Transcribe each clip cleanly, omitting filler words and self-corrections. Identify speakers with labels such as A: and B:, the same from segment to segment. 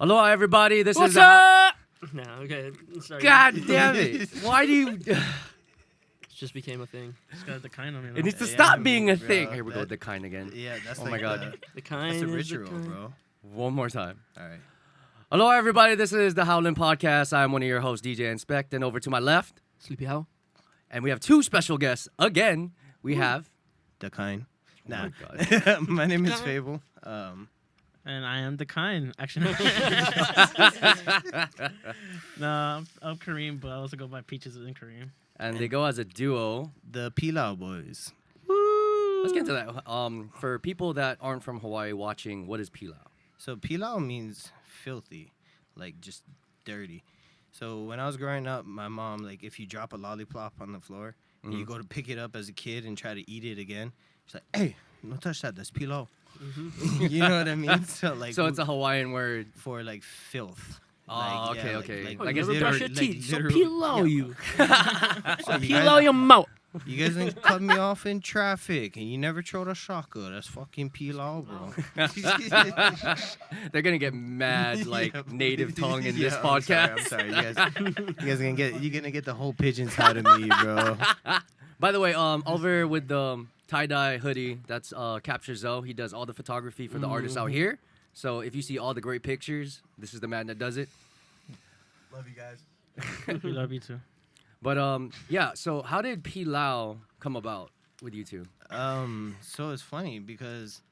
A: Hello, everybody. This
B: What's
A: is
B: up? No, okay. Sorry.
A: God damn it! Why do you?
B: It just became a thing.
C: Just got the kind on me.
A: It needs to
D: Yeah,
A: stop being a
D: bro,
A: thing. Here we go
D: that-
A: with the kind again.
D: Yeah, that's
A: Oh
D: like
A: my God.
B: The kind
D: that's a
B: is the
D: ritual,
B: kind.
D: bro.
A: One more time.
D: All right.
A: Hello, everybody. This is the Howl-In podcast. I'm one of your hosts, DJ Inspekt, and over to my left,
B: Sleepy Howl.
A: and we have two special guests again. We have.
D: The kind. Nah.
A: my God.
D: My name is Fvble.
C: And I am the kind. Actually, no, I'm Kareem, but I also go by Peaches N Karem.
A: And they go as a duo.
D: The Pilau Boyz.
A: Let's get into that. For people that aren't from Hawaii watching, what is pilau?
D: So pilau means filthy, like just dirty. So when I was growing up, my mom, like if you drop a lollipop on the floor and you go to pick it up as a kid and try to eat it again, she's like, "Hey, don't touch that. That's pilau." You know what I mean? So like,
A: So it's a Hawaiian word.
D: for like filth.
A: Oh,
D: Like,
A: okay,
D: yeah,
A: okay.
D: Like,
B: Oh,
A: I
B: you
A: guess
B: never brush your
D: like,
B: teeth, so
D: literal-
B: pilau you.
D: So you
B: Pilau
D: guys-
B: your mouth.
D: You guys didn't cut me off in traffic, and you never throw the shaka. That's fucking pilau, bro.
A: They're gonna get mad like
D: Yeah.
A: native tongue in this
D: Yeah,
A: podcast.
D: I'm sorry. You guys you're gonna get the whole pigeon side of me, bro.
A: By the way, over with the tie-dye hoodie, that's Capture Zoe. He does all the photography for the artists out here. So if you see all the great pictures, this is the man that does it.
D: Love you guys.
C: We love you too.
A: But yeah. So how did Pilau come about with you two?
D: So it's funny because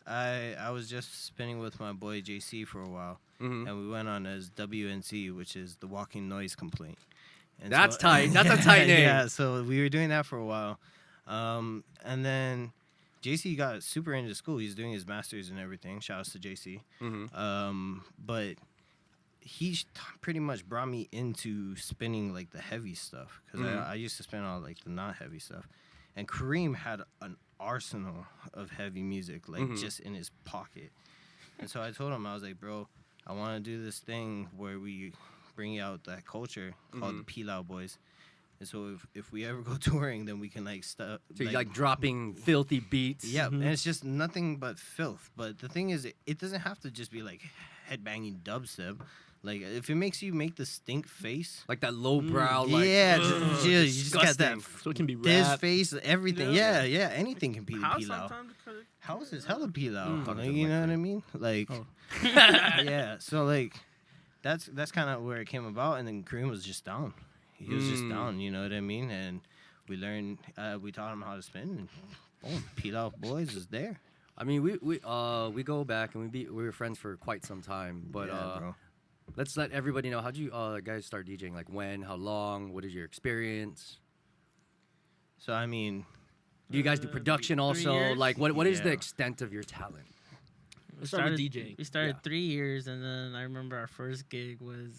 D: I was just spinning with my boy JC for a while,
A: Mhm.
D: and we went on as WNC, which is the Walking Noise Complaint. And
A: That's tight. That's a tight name.
D: Yeah, so we were doing that for a while, and then JC got super into school. He's doing his master's and everything. Shout outs to JC.
A: Mm-hmm.
D: But he pretty much brought me into spinning like the heavy stuff because I used to spin all like the not heavy stuff, and Kareem had an arsenal of heavy music like just in his pocket. And so I told him, I was like, bro, I want to do this thing where we bring out that culture called the Pilau Boyz. And so if we ever go touring, then we can like stuff.
A: So you like dropping filthy beats.
D: Yeah, and it's just nothing but filth. But the thing is, it doesn't have to just be like headbanging dubstep. Like if it makes you make the stink face,
A: Like that low brow. Like,
D: yeah,
A: ugh,
D: you just got that
A: disgusting.
B: So it can be
D: this
B: rap.
D: face, everything.
C: Yeah.
D: Yeah, anything can be
C: How
D: pilau.
C: sometimes?
D: House is hella pilau.
A: Talking
D: Like,
A: to the
D: you know
A: mic,
D: what I mean? Like,
C: Oh.
D: yeah. So like, that's kind of where it came about. And then Kareem was just down. He was just down. You know what I mean? And we learned. We taught him how to spin. And boom, Pilau Boyz is there.
A: I mean, we go back and we were friends for quite some time. But
D: Yeah, bro.
A: let's let everybody know, how'd you guys start DJing? Like when, how long, what is your experience?
D: So I mean,
A: Do you guys do production
C: 3
A: also?
C: years?
A: Like what is the
D: Yeah.
A: extent of your talent?
C: We
B: Started
C: started
B: DJing.
C: We started
A: Yeah.
C: 3 years, and then I remember our first gig was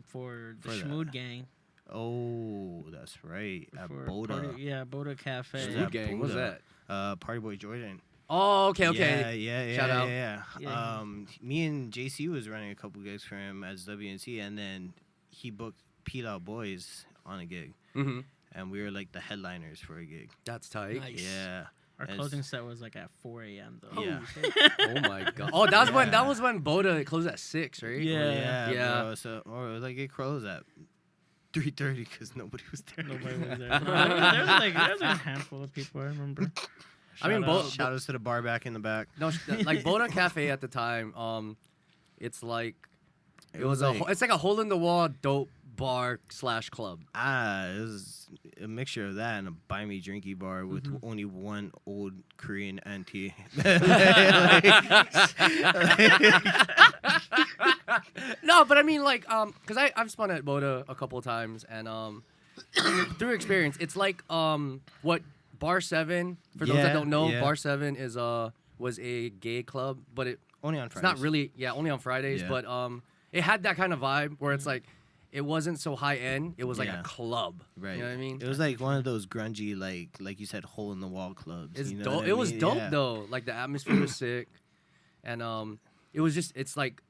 C: for the
D: For the-
C: Schmood Gang.
D: oh, that's right. At
C: for
D: Boda.
C: Party, yeah, Boda Cafe.
D: Is
A: Schmood
D: that
A: Gang, what's
D: Buddha?
A: that?
D: Party Boy Jordan.
A: Oh, okay.
D: Yeah.
A: Shout out.
D: Yeah.
C: Yeah.
D: Me and JC was running a couple gigs for him as WNC, and then he booked Pilau Boyz on a gig,
A: Mm-hmm.
D: and we were like the headliners for a gig.
A: That's tight.
B: Nice.
D: Yeah.
C: Our
D: It's-
C: closing set was like at 4 a.m. though.
D: Yeah.
A: Oh my god. Oh, that was when Boda closed at 6, right?
C: Yeah.
A: Yeah.
D: Bro, so or like it closed at 3:30 because nobody was there.
C: Nobody was there. There was like a handful of people. I remember.
A: I mean,
C: Shout out.
D: Shout outs to the bar back in the back.
A: No, like Boda Cafe at the time, it's like
D: It was like-
A: it's like a hole in the wall dope bar / club.
D: It was a mixture of that and a buy me drinky bar with only one old Korean auntie.
A: No, but I mean like cuz I've spun at Boda a couple of times and through experience, it's like what Bar 7, for those that
D: Yeah,
A: don't know,
D: yeah.
A: Bar 7 is was a gay club, but
D: Only on
A: it's
D: Fridays.
A: not really only on Fridays,
D: Yeah.
A: but it had that kind of vibe where it's like it wasn't so high end, it was like
D: Yeah.
A: a club.
D: Right.
A: You know what I mean?
D: It was like one of those grungy, like you said, hole in the wall clubs.
A: It's
D: you know
A: dope.
D: what I
A: It was
D: mean?
A: dope
D: Yeah.
A: though. Like the atmosphere was sick, and it was just it's like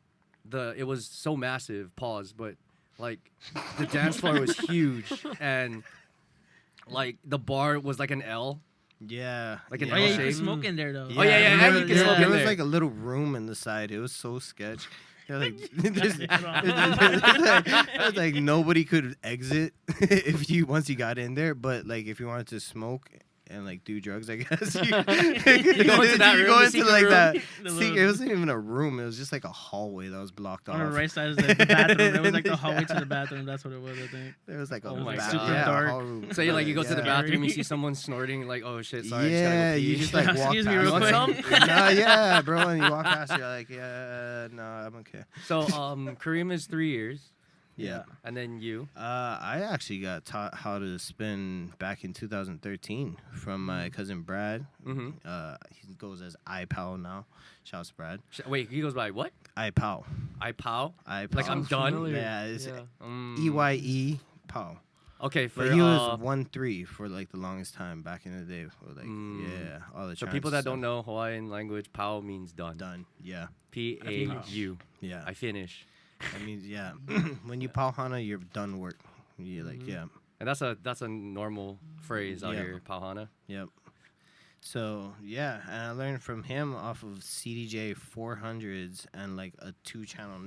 A: it was so massive. Pause, but like the dance floor was huge, and like the bar was like an L.
D: Yeah.
A: Like an
C: Oh
A: L
C: yeah, you
A: shape.
C: can smoke in there though.
A: Oh, yeah,
D: there
A: and you can
D: was-
A: smoke in
D: There was
A: there.
D: like a little room in the side. It was so sketch. They're like, there's like nobody could exit if you once you got in there. But like if you wanted to smoke and like do drugs, I guess you go into
A: that room, the secret room?
D: that. It wasn't even a room. It was just like a hallway that was blocked off.
C: On the right side is the bathroom. It was like the hallway to the bathroom. That's what it was, I think.
D: There was like a
A: my
D: bath-
A: God.
C: Super dark.
D: hallroom.
A: So you you go to the
D: Yeah.
A: bathroom, you see someone snoring, like, oh shit, sorry,
D: Yeah,
A: I
D: you
A: just gotta go
D: just
A: pee.
D: like walk
C: Excuse me
D: past.
C: real quick.
D: Nah, yeah, bro. And you walk past, you're like, yeah, no, I'm okay.
A: So Kareem is 3 years,
D: Yeah.
A: and then you.
D: I actually got taught how to spin back in 2013 from my cousin Brad.
A: Mm-hmm.
D: He goes as iPow now. Shouts to Brad.
A: Wait, he goes by what?
D: iPow.
A: iPow?
D: iPow.
A: Like, I'm
B: Sounds
A: done?
B: familiar.
D: Yeah, it's
B: Yeah.
D: EYE Pow.
A: Okay, for
D: But he was 1-3 for like the longest time back in the day. For, like yeah, all the.
A: so
D: trance
A: people that don't
D: stuff.
A: know Hawaiian language, POW means done.
D: Done. Yeah.
A: P-A-U.
D: Yeah.
A: I finish.
D: That means yeah. When you pow hana, you're done work. You're like yeah.
A: And that's a normal phrase out
D: Yeah.
A: here, POW hana.
D: Yep. So yeah, and I learned from him off of CDJ 400s and like a 2-channel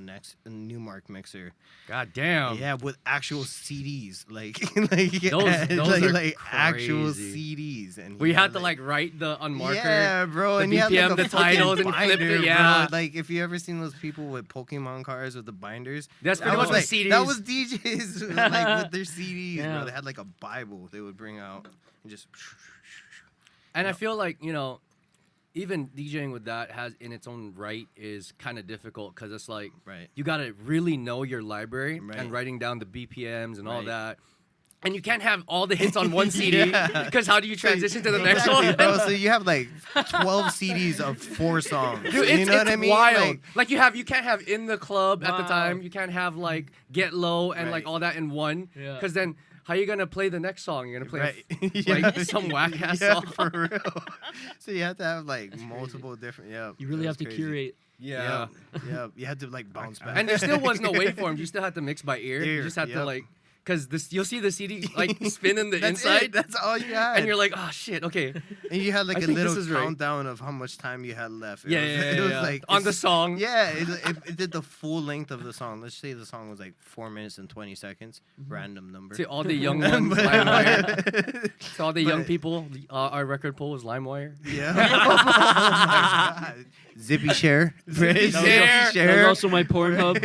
D: Newmark mixer.
A: God damn.
D: Yeah, with actual CDs, like
A: Those are
D: like actual
A: crazy.
D: CDs, and
A: We
D: he
A: had to like write the unmarker.
D: yeah, bro,
A: the
D: and you had
A: BPM,
D: like a
A: the titles,
D: fucking
A: and you flipped it,
D: binder,
A: yeah.
D: bro. Like if you ever seen those people with Pokemon cards with the binders,
A: That's
D: that
A: pretty much
D: was
A: what
D: like
A: CDs.
D: that was DJs like with their CDs,
B: Yeah.
D: bro. They had like a Bible they would bring out and just.
A: And I feel like, even DJing with that has in its own right is kind of difficult because it's like
D: Right.
A: you got to really know your library
D: Right.
A: and writing down the BPMs and all
D: Right.
A: that. And you can't have all the hits on one CD
D: Yeah.
A: because how do you transition to the next
D: Exactly,
A: one?
D: bro. So you have like 12 CDs of 4 songs.
A: Dude,
D: you
A: it's,
D: know what
A: it's
D: I mean?
A: wild. Like you can't have In the Club at the
B: Wow.
A: time. You can't have like Get Low and like
D: Right.
A: all that in one.
B: Yeah.
A: Because then how you gonna play the next song? You're gonna play
D: Right.
A: like some whack ass
D: yeah,
A: song.
D: for real. So you have to have like multiple different. Yeah.
B: You really have to curate.
D: Yeah. Yeah. You had to like bounce back.
A: And there still was no waveforms. You still had to mix by ear. You
D: Ear,
A: just had to
D: yep.
A: like, because you'll see the CD like spinning the
D: That's
A: inside,
D: it. That's all you had.
A: and you're like, oh shit, okay.
D: and you had like
A: I
D: a
A: think this
D: little
A: is right.
D: countdown of how much time you had left. It
A: Yeah,
D: was,
A: yeah,
D: it was
A: yeah.
D: like
A: On the
D: it's-
A: song.
D: Yeah, it did the full length of the song. Let's say the song was like 4 minutes and 20 seconds. Random number.
A: To all the young ones, LimeWire. To all the young
D: But-
A: people, our record pool was LimeWire.
D: Yeah. Oh my God. Zippy Share.
A: Zippy Share.
B: That was also my Pornhub.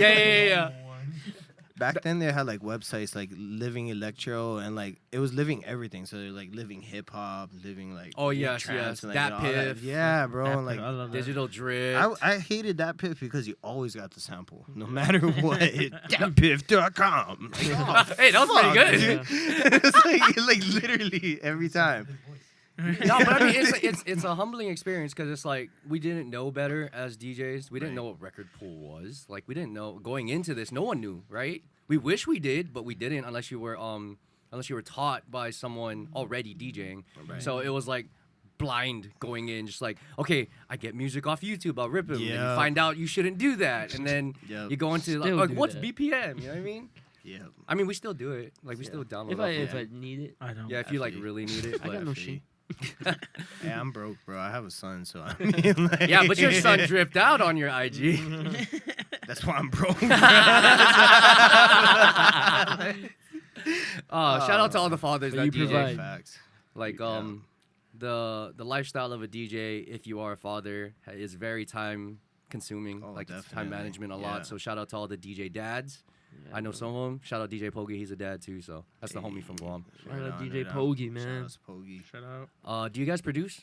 A: Yeah.
D: Back then they had like websites like Living Electro and like it was Living everything. So they're like Living Hip Hop, Living like
A: Oh, yes,
D: trance
A: yes.
D: and,
A: Dat
D: all that.
A: Piff.
D: Yeah, bro.
C: That
D: And like
C: piff, I love that.
A: Digital Drip.
D: I hated that Piff because you always got the sample, no matter what. Datpiff.com.
A: Hey, that was pretty good.
D: It's like literally every time.
A: No, but I mean, it's a humbling experience because it's like we didn't know better as DJs. We didn't
D: Right.
A: know what record pool was. Like we didn't know going into this. No one knew, right? We wish we did, but we didn't unless you were taught by someone already DJing.
D: Right.
A: So it was like blind going in, just like, okay, I get music off YouTube, I'll rip it. And then you
D: Yeah.
A: find out you shouldn't do that, and then
D: Yep.
A: you go into
B: Still
A: like
B: do
A: what's
B: that.
A: BPM? You know what I mean?
D: Yeah.
A: I mean, we still do it. Like we still download.
B: If
A: off
B: I
A: it.
B: need it.
C: I don't.
A: Yeah, if you like
D: Actually-
A: really need it.
B: I got
A: but-
B: no shame.
D: Yeah, I'm broke, bro. I have a son, so I mean, like,
A: Yeah, but your son dripped out on your IG.
D: That's why I'm broke.
A: Shout out to all the fathers
B: But
A: that
B: you
A: DJ.
B: provide.
D: Facts.
A: Like the lifestyle of a DJ, if you are a father, is very time consuming.
D: Oh,
A: like it's time
D: definitely.
A: management a
D: Yeah.
A: lot. So shout out to all the DJ dads.
B: Yeah,
A: I know
B: bro.
A: some of them. Shout out DJ Pogi, he's a dad too. So that's the homie from Guam.
B: Shout out
D: Right on,
B: DJ
D: right on.
B: Pogi,
D: Shout
B: man.
D: out to Pogi.
C: Shut up.
A: Do you guys produce?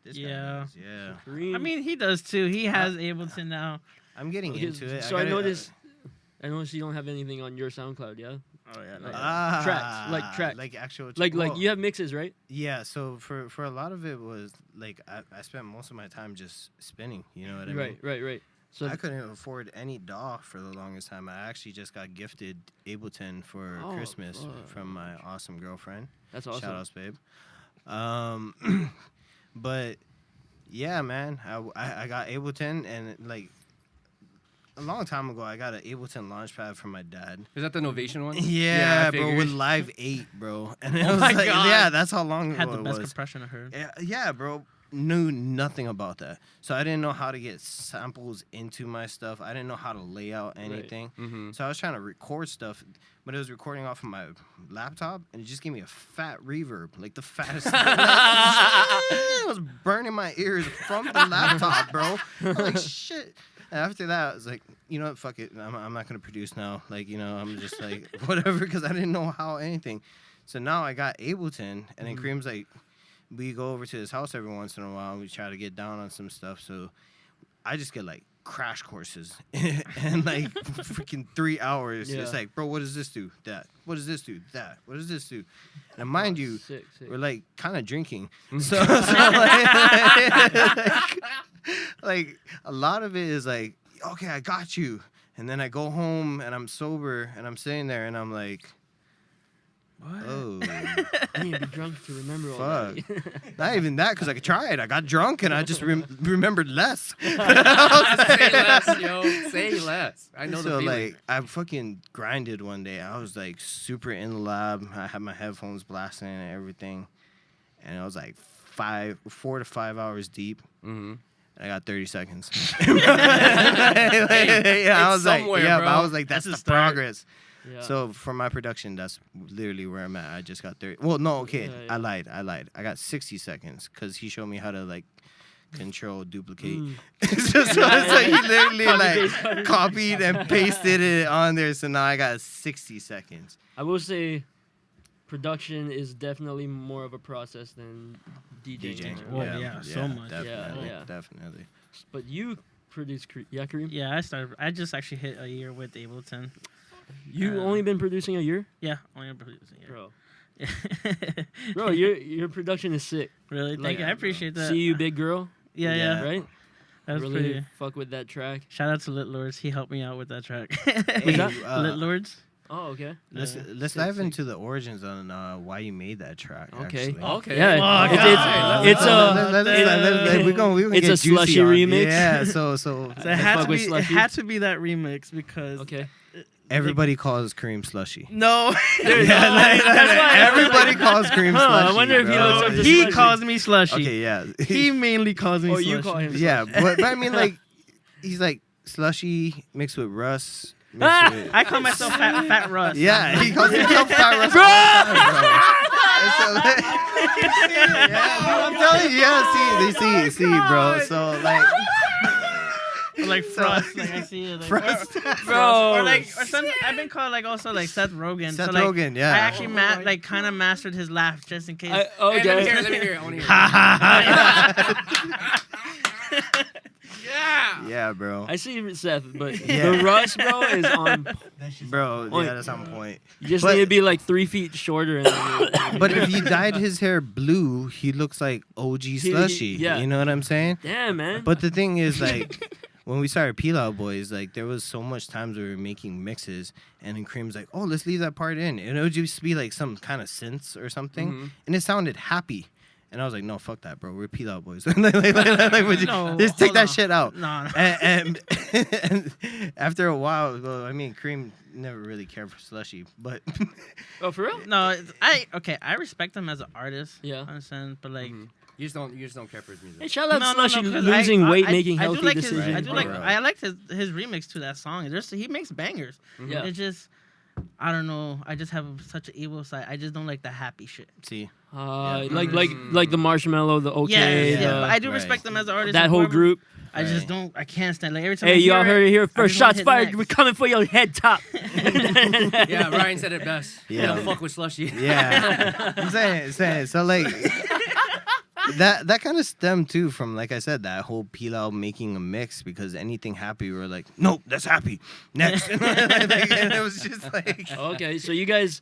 D: This guy
C: Yeah.
D: does, yeah.
B: Kareem.
C: I mean, he does too. He has Ableton now.
D: I'm getting
B: Okay,
D: into it.
B: So I
D: gotta-
B: noticed you don't have anything on your SoundCloud, yeah?
C: Oh yeah.
B: Like- tracks.
D: like actual,
B: Like
D: well,
B: you have mixes, right?
D: Yeah, so for a lot of it was like I spent most of my time just spinning. You know what I mean?
B: Right. So
D: I couldn't afford any DAW for the longest time. I actually just got gifted Ableton for
B: Oh,
D: Christmas
B: fuck.
D: from my awesome girlfriend.
B: that's awesome.
D: Shout outs, babe. But yeah, man, I got Ableton and like a long time ago I got an Ableton Launchpad from my dad.
A: Is that the Novation one?
D: Yeah,
A: I
D: bro,
A: figured.
D: with Live 8, bro. And it
A: Oh
D: was
A: my
D: like,
A: God.
D: yeah, that's how long ago
C: Had the
D: it
C: best
D: was.
C: compression I heard.
D: Yeah, bro. knew nothing about that. So I didn't know how to get samples into my stuff. I didn't know how to lay out anything.
A: Mm-hmm.
D: So I was trying to record stuff, but it was recording off of my laptop, and it just gave me a fat reverb, like the fattest. It was burning my ears from the laptop, bro. I'm like, shit. And after that, I was like, you know what, fuck it. I'm not going to produce now. Like, you know, I'm just like, whatever, because I didn't know how anything. So now I got Ableton, and then Kareem's like, we go over to his house every once in a while, and we try to get down on some stuff. So I just get, like, crash courses and, like, freaking 3 hours.
B: Yeah.
D: It's like, bro, what does this do? That. What does this do? That. What does this do? And mind you,
B: Sick.
D: we're, like, kind of drinking.
A: Mm.
D: So like, a lot of it is, like, okay, I got you. And then I go home, and I'm sober, and I'm sitting there, and I'm like,
C: What?
D: oh,
B: I need to be drunk to remember all
D: fuck.
B: that.
D: Not even that, because I tried. I got drunk, and I just remembered less.
A: Say less, yo. Say less. I know the
D: So,
A: feeling.
D: like, I fucking grinded one day. I was, like, super in the lab. I had my headphones blasting and everything. And I was, like, 4 to 5 hours deep.
A: Mm-hmm.
D: I got 30 seconds. I was like,
A: somewhere,
D: yeah,
A: bro.
D: but I was like, that's
C: That's
D: the
C: a start.
D: progress.
B: Yeah.
D: So for my production, that's literally where I'm at. I just got 30. Well, no, okay,
B: Yeah.
D: I lied. I got 60 seconds because he showed me how to like control duplicate.
B: Mm.
D: so it's like he literally
B: Copy-paste.
D: like copied and pasted it on there. So now I got 60 seconds.
B: I will say, production is definitely more of a process than DJing.
D: DJing.
C: Well, yeah, so much.
D: Definitely,
B: Yeah.
D: definitely.
B: But you produce, Kareem?
C: Yeah, I just actually hit a year with Ableton.
B: You only been producing a year,
C: Yeah, only a producing year.
B: bro.
C: Yeah.
B: Bro, your production is sick.
C: Really? Thank
B: Like,
C: you. I appreciate that.
B: See you, big girl.
C: Yeah, yeah.
B: Right.
C: That was
B: Really
C: pretty.
B: fuck with that track.
C: Shout out to Lit Lords. He helped me out with that track.
B: Was that-
C: Lit Lords?
B: Oh, okay.
D: Let's
C: Yeah.
D: let's
B: Sick,
D: dive
B: sick.
D: into the origins on why you made that track.
B: Okay.
D: Actually.
A: Okay.
B: Yeah,
C: Oh,
B: it's
C: God.
D: we're gonna
B: it's
D: get
B: a
D: juicy
B: slushy
D: on it.
B: remix.
D: Yeah, so
C: So
B: I
C: it had
B: fuck
C: to
B: with
C: be. It
B: Slushy.
C: had to be that remix because.
B: okay.
D: everybody calls Kareem slushy.
C: No.
B: That's why-
D: Everybody calls Kareem
B: Huh, I
D: slushy.
B: wonder if he
D: bro.
B: looks up to
C: He
B: Slushy.
C: calls me slushy.
D: Okay, yeah.
C: He mainly calls me
B: Oh,
C: slushy.
B: you call him.
D: Yeah, but I mean, like, he's like slushy mixed with Russ. Mixed with,
C: I call myself Fat Russ.
D: yeah, he calls himself Fat Russ.
B: Bro!
D: all the time, bro. And so, yeah, I'm telling you, yeah, see, bro. So, like,
C: Or like Frost. Like I see it. Like,
D: Frost.
B: Bro.
C: or some. I've been called like also like Seth Rogen.
D: Seth
C: so, like,
D: Rogen, yeah.
C: I actually like kind of mastered his laugh just in case.
A: Hey,
B: Okay.
A: let me hear it. I want to hear it. Yeah.
D: Yeah, bro.
B: I see Seth, but
D: Yeah.
B: the Russ, bro, is on.
D: Bro,
B: Point.
D: yeah, that's on point.
B: You just
D: But-
B: need to be like 3 feet shorter. And then
D: But if he dyed his hair blue, he looks like OG slushy.
B: yeah.
D: You know what I'm saying?
B: damn, man.
D: But the thing is, like, when we started Pilau Boyz, like, there was so much times we were making mixes, and then Kareem's like, oh, let's leave that part in. And it would just be, like, some kind of synths or something,
B: Mm-hmm.
D: and it sounded happy. And I was like, no, fuck that, bro. We're Pilau Boyz. like, would you-
C: No,
D: just take
C: hold
D: that
C: on.
D: shit out.
C: No.
D: And after a while, well, I mean, Kareem never really cared for slushy, but
B: Oh, for real?
C: No, I respect him as an artist.
B: Yeah.
C: Understand, but like.
A: Mhm. You just don't care for his music.
B: Hey, shout out
C: No,
B: Slushy
C: 'cause
B: losing weight,
C: I
B: making
C: do
B: healthy
C: like
B: decisions.
C: His, I do like.
D: Right.
C: I liked his remix to that song. He makes bangers.
B: Yeah.
C: It's just, I don't know. I just have such an evil side. I just don't like the happy shit.
D: see,
B: Like the Marshmallow, the OK,
C: yeah.
B: the,
C: But I do
D: Right.
C: respect them as an artist.
B: that
C: and
B: whole
C: whoever-
B: group.
C: I just
D: Right.
C: don't. I can't stand. Like every time.
B: Hey,
C: I hear
B: y'all heard it here
C: I
B: first.
C: just wanna
B: Shots
C: hit
B: fired.
C: next.
B: We're coming for your head top.
A: Yeah, Ryan said it best.
D: Yeah.
A: Yeah. Fuck with slushy.
D: yeah, I'm saying. So like that kind of stemmed too from, like I said, that whole Pilau making a mix, because anything happy, we're like, nope, that's happy. Next, and it was just like,
B: Okay, so you guys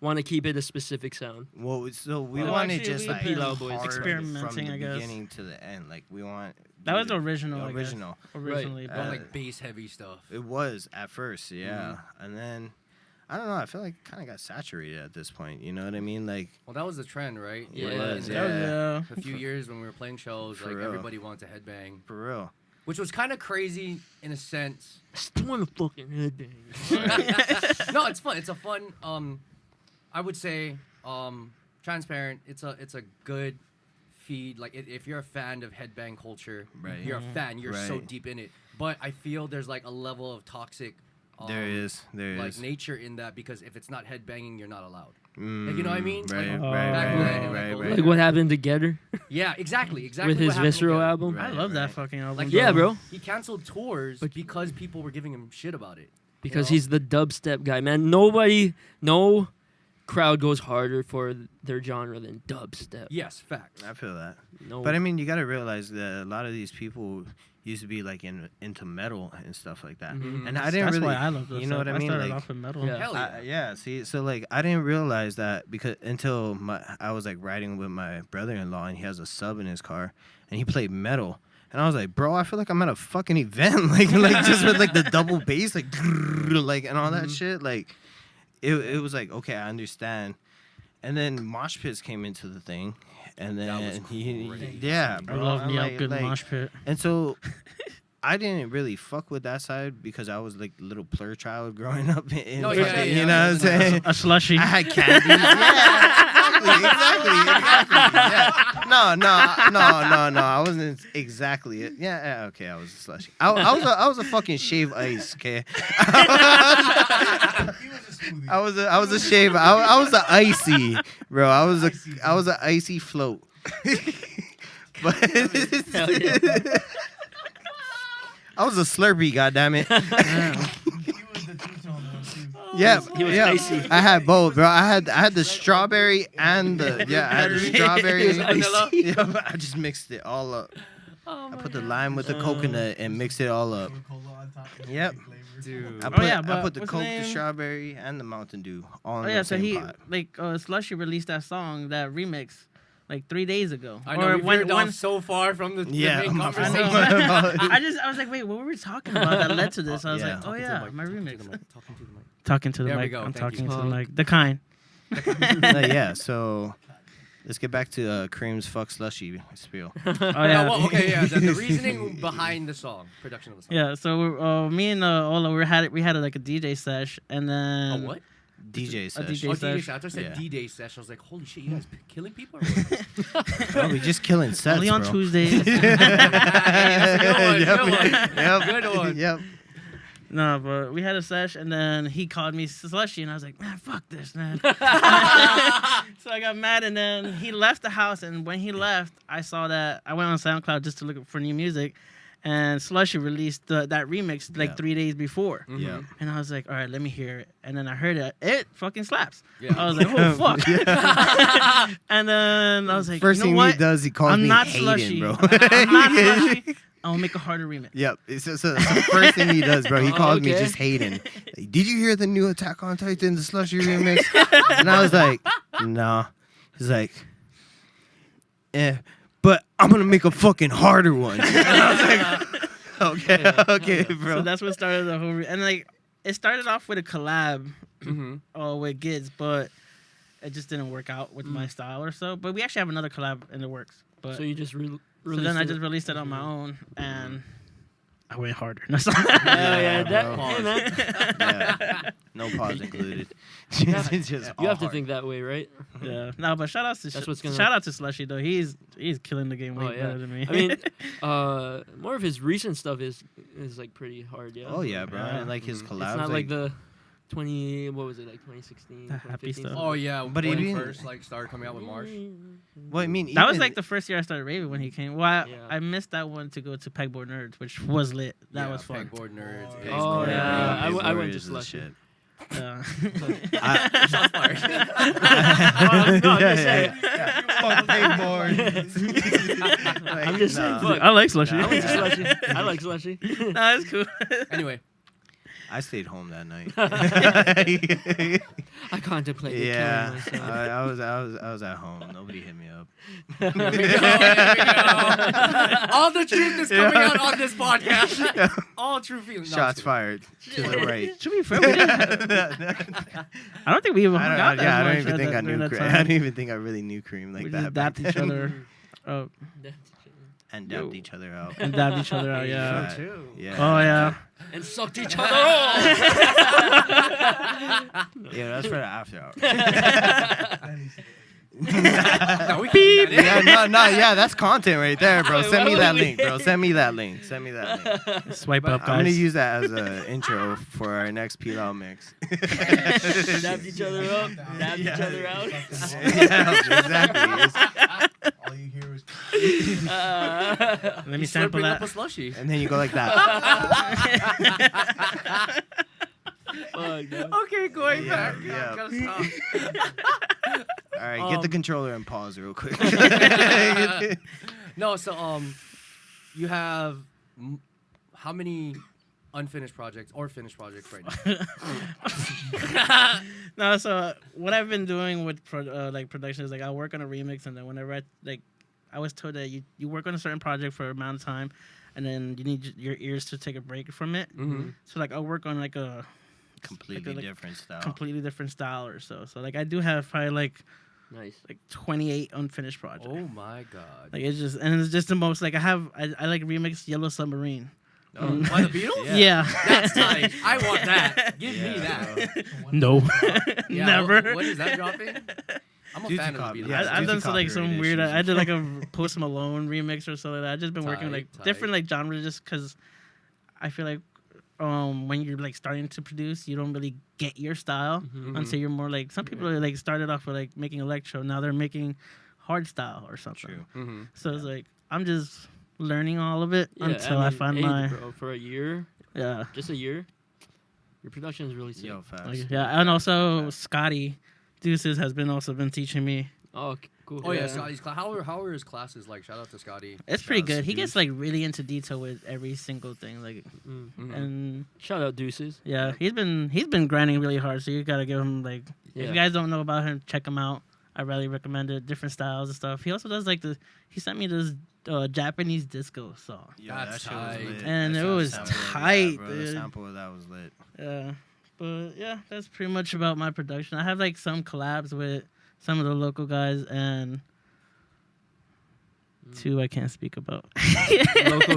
B: want to keep it a specific sound.
D: well, so we
C: Well,
D: wanted
C: actually,
D: just
C: we
D: like
B: Pilau Boyz
D: hard
C: experimenting,
D: from
C: I
D: the
C: guess.
D: beginning to the end. Like we want
C: That was the original. I guess.
D: original.
C: Originally,
D: Right.
C: but
A: But like bass heavy stuff.
D: It was at first, yeah, and then I don't know. I feel like it kind of got saturated at this point. You know what I mean? Like,
A: Well, that was the trend, right?
B: Yeah,
A: Like,
B: it
A: in
B: was,
A: the-
C: that was,
A: A few years when we were playing shows,
D: For
A: like
D: real.
A: everybody wanted to headbang,
D: for real.
A: which was kind of crazy in a sense.
B: I still want to fucking headbang.
A: No, it's fun. It's a fun. I would say, transparent. It's a good feed, like if you're a fan of headbang culture,
D: Right.
A: you're a fan. You're so
D: Right.
A: deep in it. But I feel there's like a level of toxic.
D: There is
A: like nature in that, because if it's not headbanging, you're not allowed.
D: Mm,
A: Like, you know what I mean?
D: Right,
A: Like,
D: right,
A: back
D: right,
A: then,
D: right,
A: like,
D: right.
B: Like what happened together
A: Yeah, exactly.
B: with
A: what
B: his
A: happened
B: Visceral
A: with
B: album.
D: Right.
C: I love that fucking album.
A: Like,
B: Yeah, bro.
A: He canceled tours because people were giving him shit about it.
B: Because
A: You know?
B: he's the dubstep guy, man. No crowd goes harder for their genre than dubstep.
A: Yes, facts.
D: I feel that.
B: No.
D: But I mean, you got to realize that a lot of these people used to be like into metal and stuff like that.
B: Mhm.
D: And I didn't
C: That's
D: really,
C: why I love this.
D: you know what I mean?
C: I started
D: Like,
C: off with metal.
B: Yeah.
A: Hell yeah.
D: yeah. See, so like I didn't realize that because until I was like riding with my brother-in-law and he has a sub in his car and he played metal. And I was like, bro, I feel like I'm at a fucking event, like just with like the double bass, like and all that shit. Like, it was like, okay, I understand. And then mosh pits came into the thing, and then
A: That was crazy.
D: yeah,
C: I
D: bro,
C: love
D: I'm
C: me a
D: like-
C: good
D: like-
C: mosh pit.
D: And so I didn't really fuck with that side because I was like a little plur child growing up in
A: No,
D: fucking,
A: yeah,
D: you
A: yeah,
D: know what I'm saying?
C: A slushy.
D: I had candy. exactly. Yeah. No. I wasn't exactly it. Yeah, okay, I was a slushy. I was a fucking shave ice, okay? I was a shave. I was a icy, bro. I was an icy float. But
B: Hell yeah.
D: I was a Slurpee, goddammit.
C: Oh,
D: Yeah,
B: He was
D: yeah.
B: icy.
D: I had both, bro. I had the strawberry and the I had the strawberry.
B: He was icy.
D: Yeah, I just mixed it all up. I put the lime with the coconut and mixed it all up. Yep.
A: Dude.
D: I
C: yeah,
D: I
C: but
D: put the
C: what's
D: Coke,
C: his
D: the
C: name?
D: strawberry, and the Mountain Dew all in
C: Oh
D: the
C: yeah, so
D: same
C: he
D: pot.
C: like Slushy released that song, that remix, like 3 days ago.
A: I know, we
C: when
A: veered off so far from the
D: Yeah,
A: main
D: my fault.
A: conversation.
C: I was like, wait, what were we talking about that led to this? I was
D: Yeah.
C: like, oh
A: Talking to
C: yeah,
A: the mic,
C: my
A: talking to
C: remix.
A: the mic, talking to the mic.
C: Talking to the
A: There we
C: mic.
A: go,
C: I'm
A: thank
C: talking
A: you.
C: to the mic. The kind.
D: Yeah, so let's get back to Kareem's fuck slushy spiel.
C: Oh
A: Yeah,
C: yeah.
A: well, okay, yeah. The reasoning behind the song, production of the song.
C: Yeah, so me and Ola, we had like a DJ sesh, and
A: A
C: then
A: what?
D: DJ
C: A
D: sesh.
C: DJ
A: Oh,
C: sesh.
A: DJ sesh. I thought I said
D: Yeah.
A: D-Day sesh. I was like, holy shit, you guys killing people? Or what?
D: Bro, we just killing sets,
C: only on
D: bro.
C: Tuesdays.
A: Good one.
D: Yep.
A: Good one.
D: Yep.
C: No, but we had a sesh, and then he called me Slushy, and I was like, man, fuck this, man. So I got mad, and then he left the house, and when he left, I saw that I went on SoundCloud just to look for new music, and Slushy released that remix like
D: Yeah.
C: 3 days before.
A: Mhm.
D: Yeah.
C: And I was like, all right, let me hear it. And then I heard it. It fucking slaps.
A: Yeah.
C: I was like, oh, fuck. And then I was like,
D: First
C: you know
D: thing
C: what?
D: he does, he calls
C: I'm
D: me
C: not
D: Hayden,
C: Slushy.
D: bro.
C: I'm not Slushy. I'll make a harder remix.
D: Yep. So the first thing he does, bro, he
B: Oh,
D: calls me
B: okay.
D: just Hayden. Like, did you hear the new Attack on Titan, the slushy remix? And I was like, no. He's like, but I'm gonna make a fucking harder one. And I was like, okay, bro.
C: So that's what started the whole. And like, it started off with a collab
A: Mhm.
C: with Gids, but it just didn't work out with my style or so. But we actually have another collab in the works. But
B: So you just
C: so
B: released
C: then I
B: it.
C: just released it on my own, and I went harder.
B: Hell yeah, that,
D: bro.
B: hey, man.
D: Yeah. No pause included.
B: have-
D: It's just
B: You
D: all
B: have to
D: hard.
B: think that way, right?
C: Yeah. No, but shout out to
B: That's what's gonna-
C: shout out to Slushy though. He's killing the game way
B: Oh, yeah.
C: better than me.
B: I mean, more of his recent stuff is like pretty hard, yeah.
D: Oh yeah, bro.
C: Yeah.
D: And like his
B: It's
D: collabs.
B: not like the 2016,
C: The happy
B: 2015.
C: stuff.
A: Oh yeah,
D: But
A: but when he
D: even-
A: first like started coming out with Marsh.
D: Well, I mean,
C: that was
D: even-
C: like the first year I started raving when he came. Well,
B: Yeah.
C: I missed that one to go to Pegboard Nerds, which was lit. That
A: Yeah,
C: was fun.
A: Pegboard nerds.
D: Oh,
A: Big
B: Oh,
A: Board
B: yeah.
A: nerds.
B: I
D: Big
B: went to
D: Warriors is the
B: Slushy.
D: shit.
C: Yeah.
A: Shots fired.
B: No, I'm just saying. I'm just saying, fuck.
C: I like Slushy.
B: I went to Slushy. I like Slushy.
C: Nah, it's cool.
A: Anyway,
D: I stayed home that night.
B: I contemplated
D: Yeah,
B: killing myself.
D: I was at home. Nobody hit me up.
A: there we go. There we go. All the truth is coming out on this podcast. All true feelings. No, I'm
D: Shots
A: just
D: fired to the right.
C: To be fair, we didn't. I don't think we even hung out
D: I
C: that
D: don't
C: much
D: even think I
C: during
D: knew.
C: that
D: I
C: time.
D: don't even think I really knew Kareem like
C: We
D: that.
C: just
D: back
C: dapped each
D: then.
C: other up
D: and dabbed each other out.
C: and dabbed each other out. Yeah.
A: too.
D: Yeah.
C: Oh yeah.
B: and sucked each other off.
D: Yeah, that's for the after hour.
A: No, we keep that in.
D: Yeah, that's content right there, bro. Send me
B: Why
D: that
B: would we-
D: link, bro. Send me that link.
C: Swipe up,
D: I'm gonna
C: guys.
D: use that as an intro for our next Pilau mix.
B: Dapped each other up, dapped each other out.
D: Yeah, exactly.
E: All you hear is.
C: Let me
A: He's
C: sample
A: slurping up a
C: that.
A: slushie.
D: And then you go like that.
B: Fuck, no.
A: Okay, going
D: Yeah,
A: back.
D: yeah.
A: Gotta stop.
D: All right, get the controller and pause real quick.
A: No, so you have how many unfinished projects or finished projects right now?
C: No, so what I've been doing with production is like I work on a remix, and then whenever I was told that you work on a certain project for an amount of time, and then you need your ears to take a break from it.
A: Mm-hmm.
C: So like I'll work on like a
D: Completely different style.
C: completely different style or so. So like I do have probably like
B: Nice.
C: 28 unfinished projects.
A: Oh my god.
C: Like it's just the most like I like remix Yellow Submarine.
A: By the Beatles?
C: Yeah.
A: That's tight. I want that. Give me that.
C: No.
A: Yeah,
C: Never.
A: When is that dropping? I'm a
D: Duty
A: fan of
D: copy.
A: the Beatles.
D: Yeah,
C: I've done
D: Duty
C: like some
D: copyright
C: weird.
D: issues.
C: I did like a Post Malone remix or something like that. I've just been working like
A: Tight.
C: different like genres just because I feel like when you're like starting to produce, you don't really get your style until you're more like some people are like started off with like making electro. Now they're making hard style or something.
D: True.
A: Mm-hmm.
C: So it's like I'm just learning all of it
B: Yeah,
C: until I
B: mean,
C: find
B: hey,
C: my
B: bro, for a year,
C: yeah.
B: just a year, your production is really sick.
D: Yo, fast.
C: Like, yeah, and also Scotty Deuces has been teaching me.
B: Oh, cool.
A: Oh yeah,
C: Yeah.
A: Scotty's how are his classes like? Shout out to Scotty.
C: It's pretty
D: Shout out
C: good.
D: to
C: He gets
D: Deuce.
C: like really into detail with every single thing. Like
B: Mm.
A: Mhm.
C: and
B: Shout out Deuces.
C: yeah, he's been grinding really hard. So you gotta give him like if
B: Yeah.
C: you guys don't know about him, check him out. I really recommend it. Different styles and stuff. He also does like he sent me this Japanese disco song.
D: Yo,
A: That's
D: that shit was
A: tight.
D: lit.
C: And
D: That
C: it was
D: sample of that,
C: tight,
D: bro. The
C: dude.
D: sample of that was lit.
C: Yeah, but yeah, that's pretty much about my production. I have like some collabs with some of the local guys and two I can't speak about.
B: Local,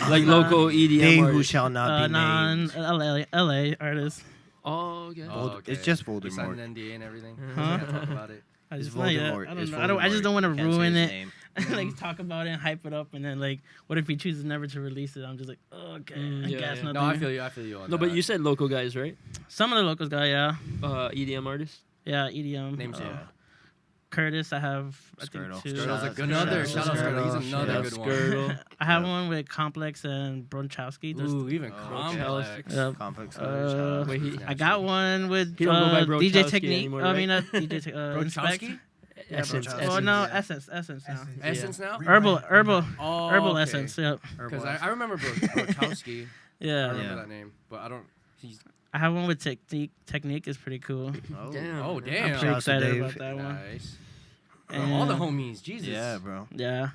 B: like local EDM
D: They who
B: artists.
D: shall not be
C: non
D: named.
C: LA artists.
B: Oh, okay.
A: Oh,
D: It's just
A: You signed
D: Voldemort.
A: an NDA and everything.
C: Huh?
A: Can't talk about it.
C: I
D: It's
C: just not yet.
D: Voldemort.
C: I
D: It's
C: don't know. I just don't want to
D: Can't say
C: ruin
D: his
C: it.
D: name.
C: Like talk about it and hype it up, and then like, what if he chooses never to release it? I'm just like, okay, I
B: yeah,
C: guess
B: yeah.
C: not.
A: No, I feel you. I feel you on
B: No,
A: that.
B: but you said local guys, right?
C: Some of the locals got
B: EDM artists.
C: yeah, EDM.
A: Names, yeah.
C: Curtis, I have I
D: Skirtle.
C: think two.
A: Skirtle's a
D: Shout
A: good
D: out
A: another.
D: to
A: Shout out
D: Skirtle.
A: Skirtle. He's another
B: Yeah,
A: good one.
B: Skirtle.
C: I have one with Complex and Bronchowski. There's-
A: Ooh, even
D: Oh,
A: complex.
C: Yeah.
D: Complex.
B: Wait, he-
C: I got one with
B: He don't go by
C: DJ
B: Brochowski
C: Technique.
B: anymore,
C: I mean,
B: right?
C: DJ Inspekt.
A: Brochowski?
C: Yeah,
B: Essence.
D: Brochowski.
C: Oh
B: Essence.
C: no,
D: yeah.
C: Essence now.
A: Essence now?
C: Herbal
A: Oh,
C: Herbal Essence. Yep.
A: Because I remember Brochowski. I
C: Yeah.
A: remember
D: Yeah.
A: that name, but I don't. He's
C: I have one with Technique. Technique is pretty cool.
D: Oh,
B: Damn.
A: oh
B: man.
C: I'm
A: damn.
C: pretty
D: Shout out to
C: excited
D: Dave.
C: about that one.
A: Nice.
C: And,
A: All the homies, Jesus.
D: Yeah, bro.
C: Yeah.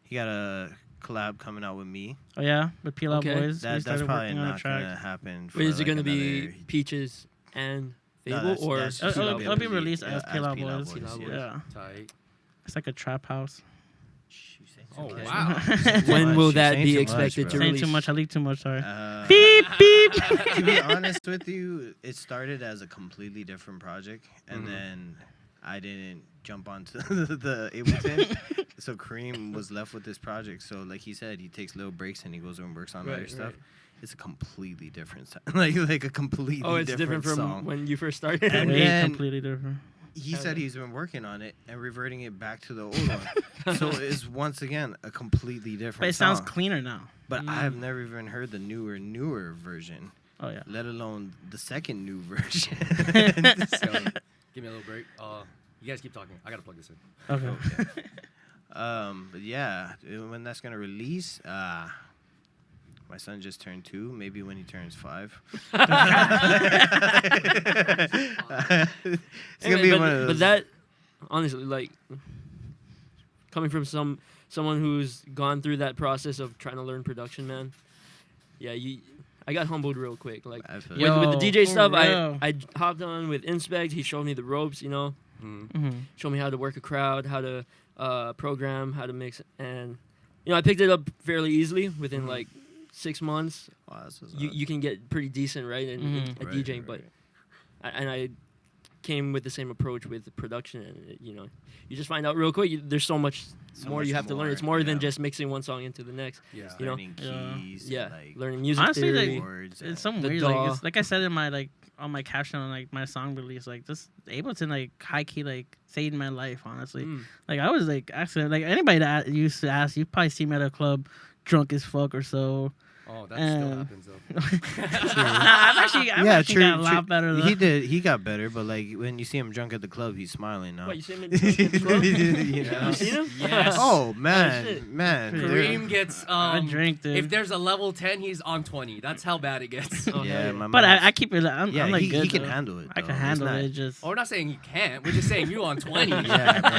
D: He got a collab coming out with me.
C: Oh yeah, with Pilau
B: Okay.
C: Boyz. We
D: That's
C: started
D: probably
C: working on a
D: not
C: track.
D: gonna happen. For
B: Wait, is it
D: like
B: gonna be
D: another-
B: Peaches and
D: No,
B: Fvble
D: that's-
B: or
D: that's
C: It'll-
D: just
C: it'll be
D: Pilau
C: released
D: Boyz.
C: as
D: Yeah,
C: Pilau
D: Pilau
C: Boyz.
D: Boyz,
C: Yeah.
A: Tight.
C: It's like a trap house.
A: Oh
D: Okay.
A: wow.
B: when will
D: She's
B: that
D: saying
B: be
D: too much,
B: expected
D: bro.
B: to
C: Saying
B: release?
C: too much. I leak too much. Sorry.
D: Beep
C: beep.
D: To be honest with you, it started as a completely different project, and then I didn't jump onto the Ableton, so Kareem was left with this project. So, like he said, he takes little breaks and he goes and works on other
B: Right,
D: stuff.
B: right.
D: It's a completely different, like a completely
B: Oh, it's different from
D: song.
B: when you first started.
D: And
C: Way
D: then-
C: completely different.
D: He said he's been working on it and reverting it back to the old one. So it's once again a completely different.
C: But it sounds
D: song.
C: cleaner now.
D: But I have never even heard the newer version,
C: Oh yeah.
D: let alone the second new version.
A: So, give me a little break. You guys keep talking. I gotta plug this in.
C: Okay.
D: But yeah, when that's gonna release, my son just turned 2. Maybe when he turns 5. It's
B: Hey,
D: gonna be
B: but,
D: one of those.
B: but that, honestly, like, coming from someone who's gone through that process of trying to learn production, man. Yeah, I got humbled real quick. Like
D: I feel
B: with the
C: Yo,
B: DJ
C: for
B: stuff,
C: real.
B: I hopped on with Inspekt. He showed me the ropes,
C: Mm-hmm.
B: showed me how to work a crowd, how to program, how to mix, and I picked it up fairly easily within like 6 months.
D: wow, this was
B: You can get pretty decent, right, in
C: Mhm.
B: at
D: Right,
B: DJing,
D: right,
B: but
D: right.
B: I came with the same approach with production, and you know, you just find out real quick. There's so much more you have to learn. It's more than just mixing one song into the next.
A: Yeah.
B: You know,
D: Learning keys.
B: yeah,
D: Like,
B: learning music
C: Honestly,
B: theory.
C: like,
D: chords.
C: it's something
B: The
C: weird.
B: DAW.
C: Like, it's, like I said in my like on my caption on like my song release, like just able to like high key like save my life. Honestly, like I was like actually like anybody that used to ask, you probably see me at a club drunk as fuck or so.
A: Oh, that still happens though.
C: I've actually got a lot better. Though.
D: He got better, but like when you see him drunk at the club, he's smiling now.
B: What, you see him in the club?
D: You know?
B: Have you seen him?
A: Yes.
D: Oh
B: shit.
D: man.
A: Kareem gets
C: I drink, dude.
A: if there's a level 10, he's on 20. That's how bad it gets.
B: Oh,
D: Yeah,
B: hell
D: my
C: But
D: man's-
C: I keep it. I'm like
D: he
C: good.
D: can
C: though.
D: handle it.
C: I can
D: though. It's
C: handle
D: not-
C: it. Just
A: Oh, we're not saying you can't. We're just saying you on 20.
D: Yeah, bro.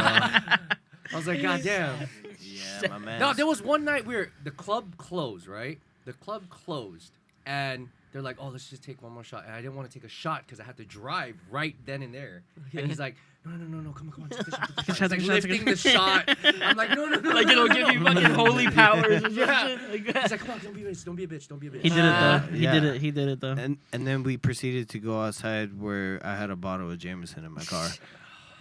A: I was like, God damn.
D: Yeah, my man.
A: No, there was one night where the club closed, right? The club closed, and they're like, "Oh, let's just take one more shot." And I didn't want to take a shot because I had to drive right then and there. And he's like, "No, come on, take the shot." Take the shot. He's like lifting the shot. I'm like, "No."
B: Like it'll give you fucking holy powers or
A: Yeah.
B: something. Like
A: He's
B: that.
A: like, "Come on, don't be a bitch, don't be a bitch, don't be a bitch."
C: he did it though.
D: Yeah.
C: He did it though.
D: And then we proceeded to go outside where I had a bottle of Jameson in my car,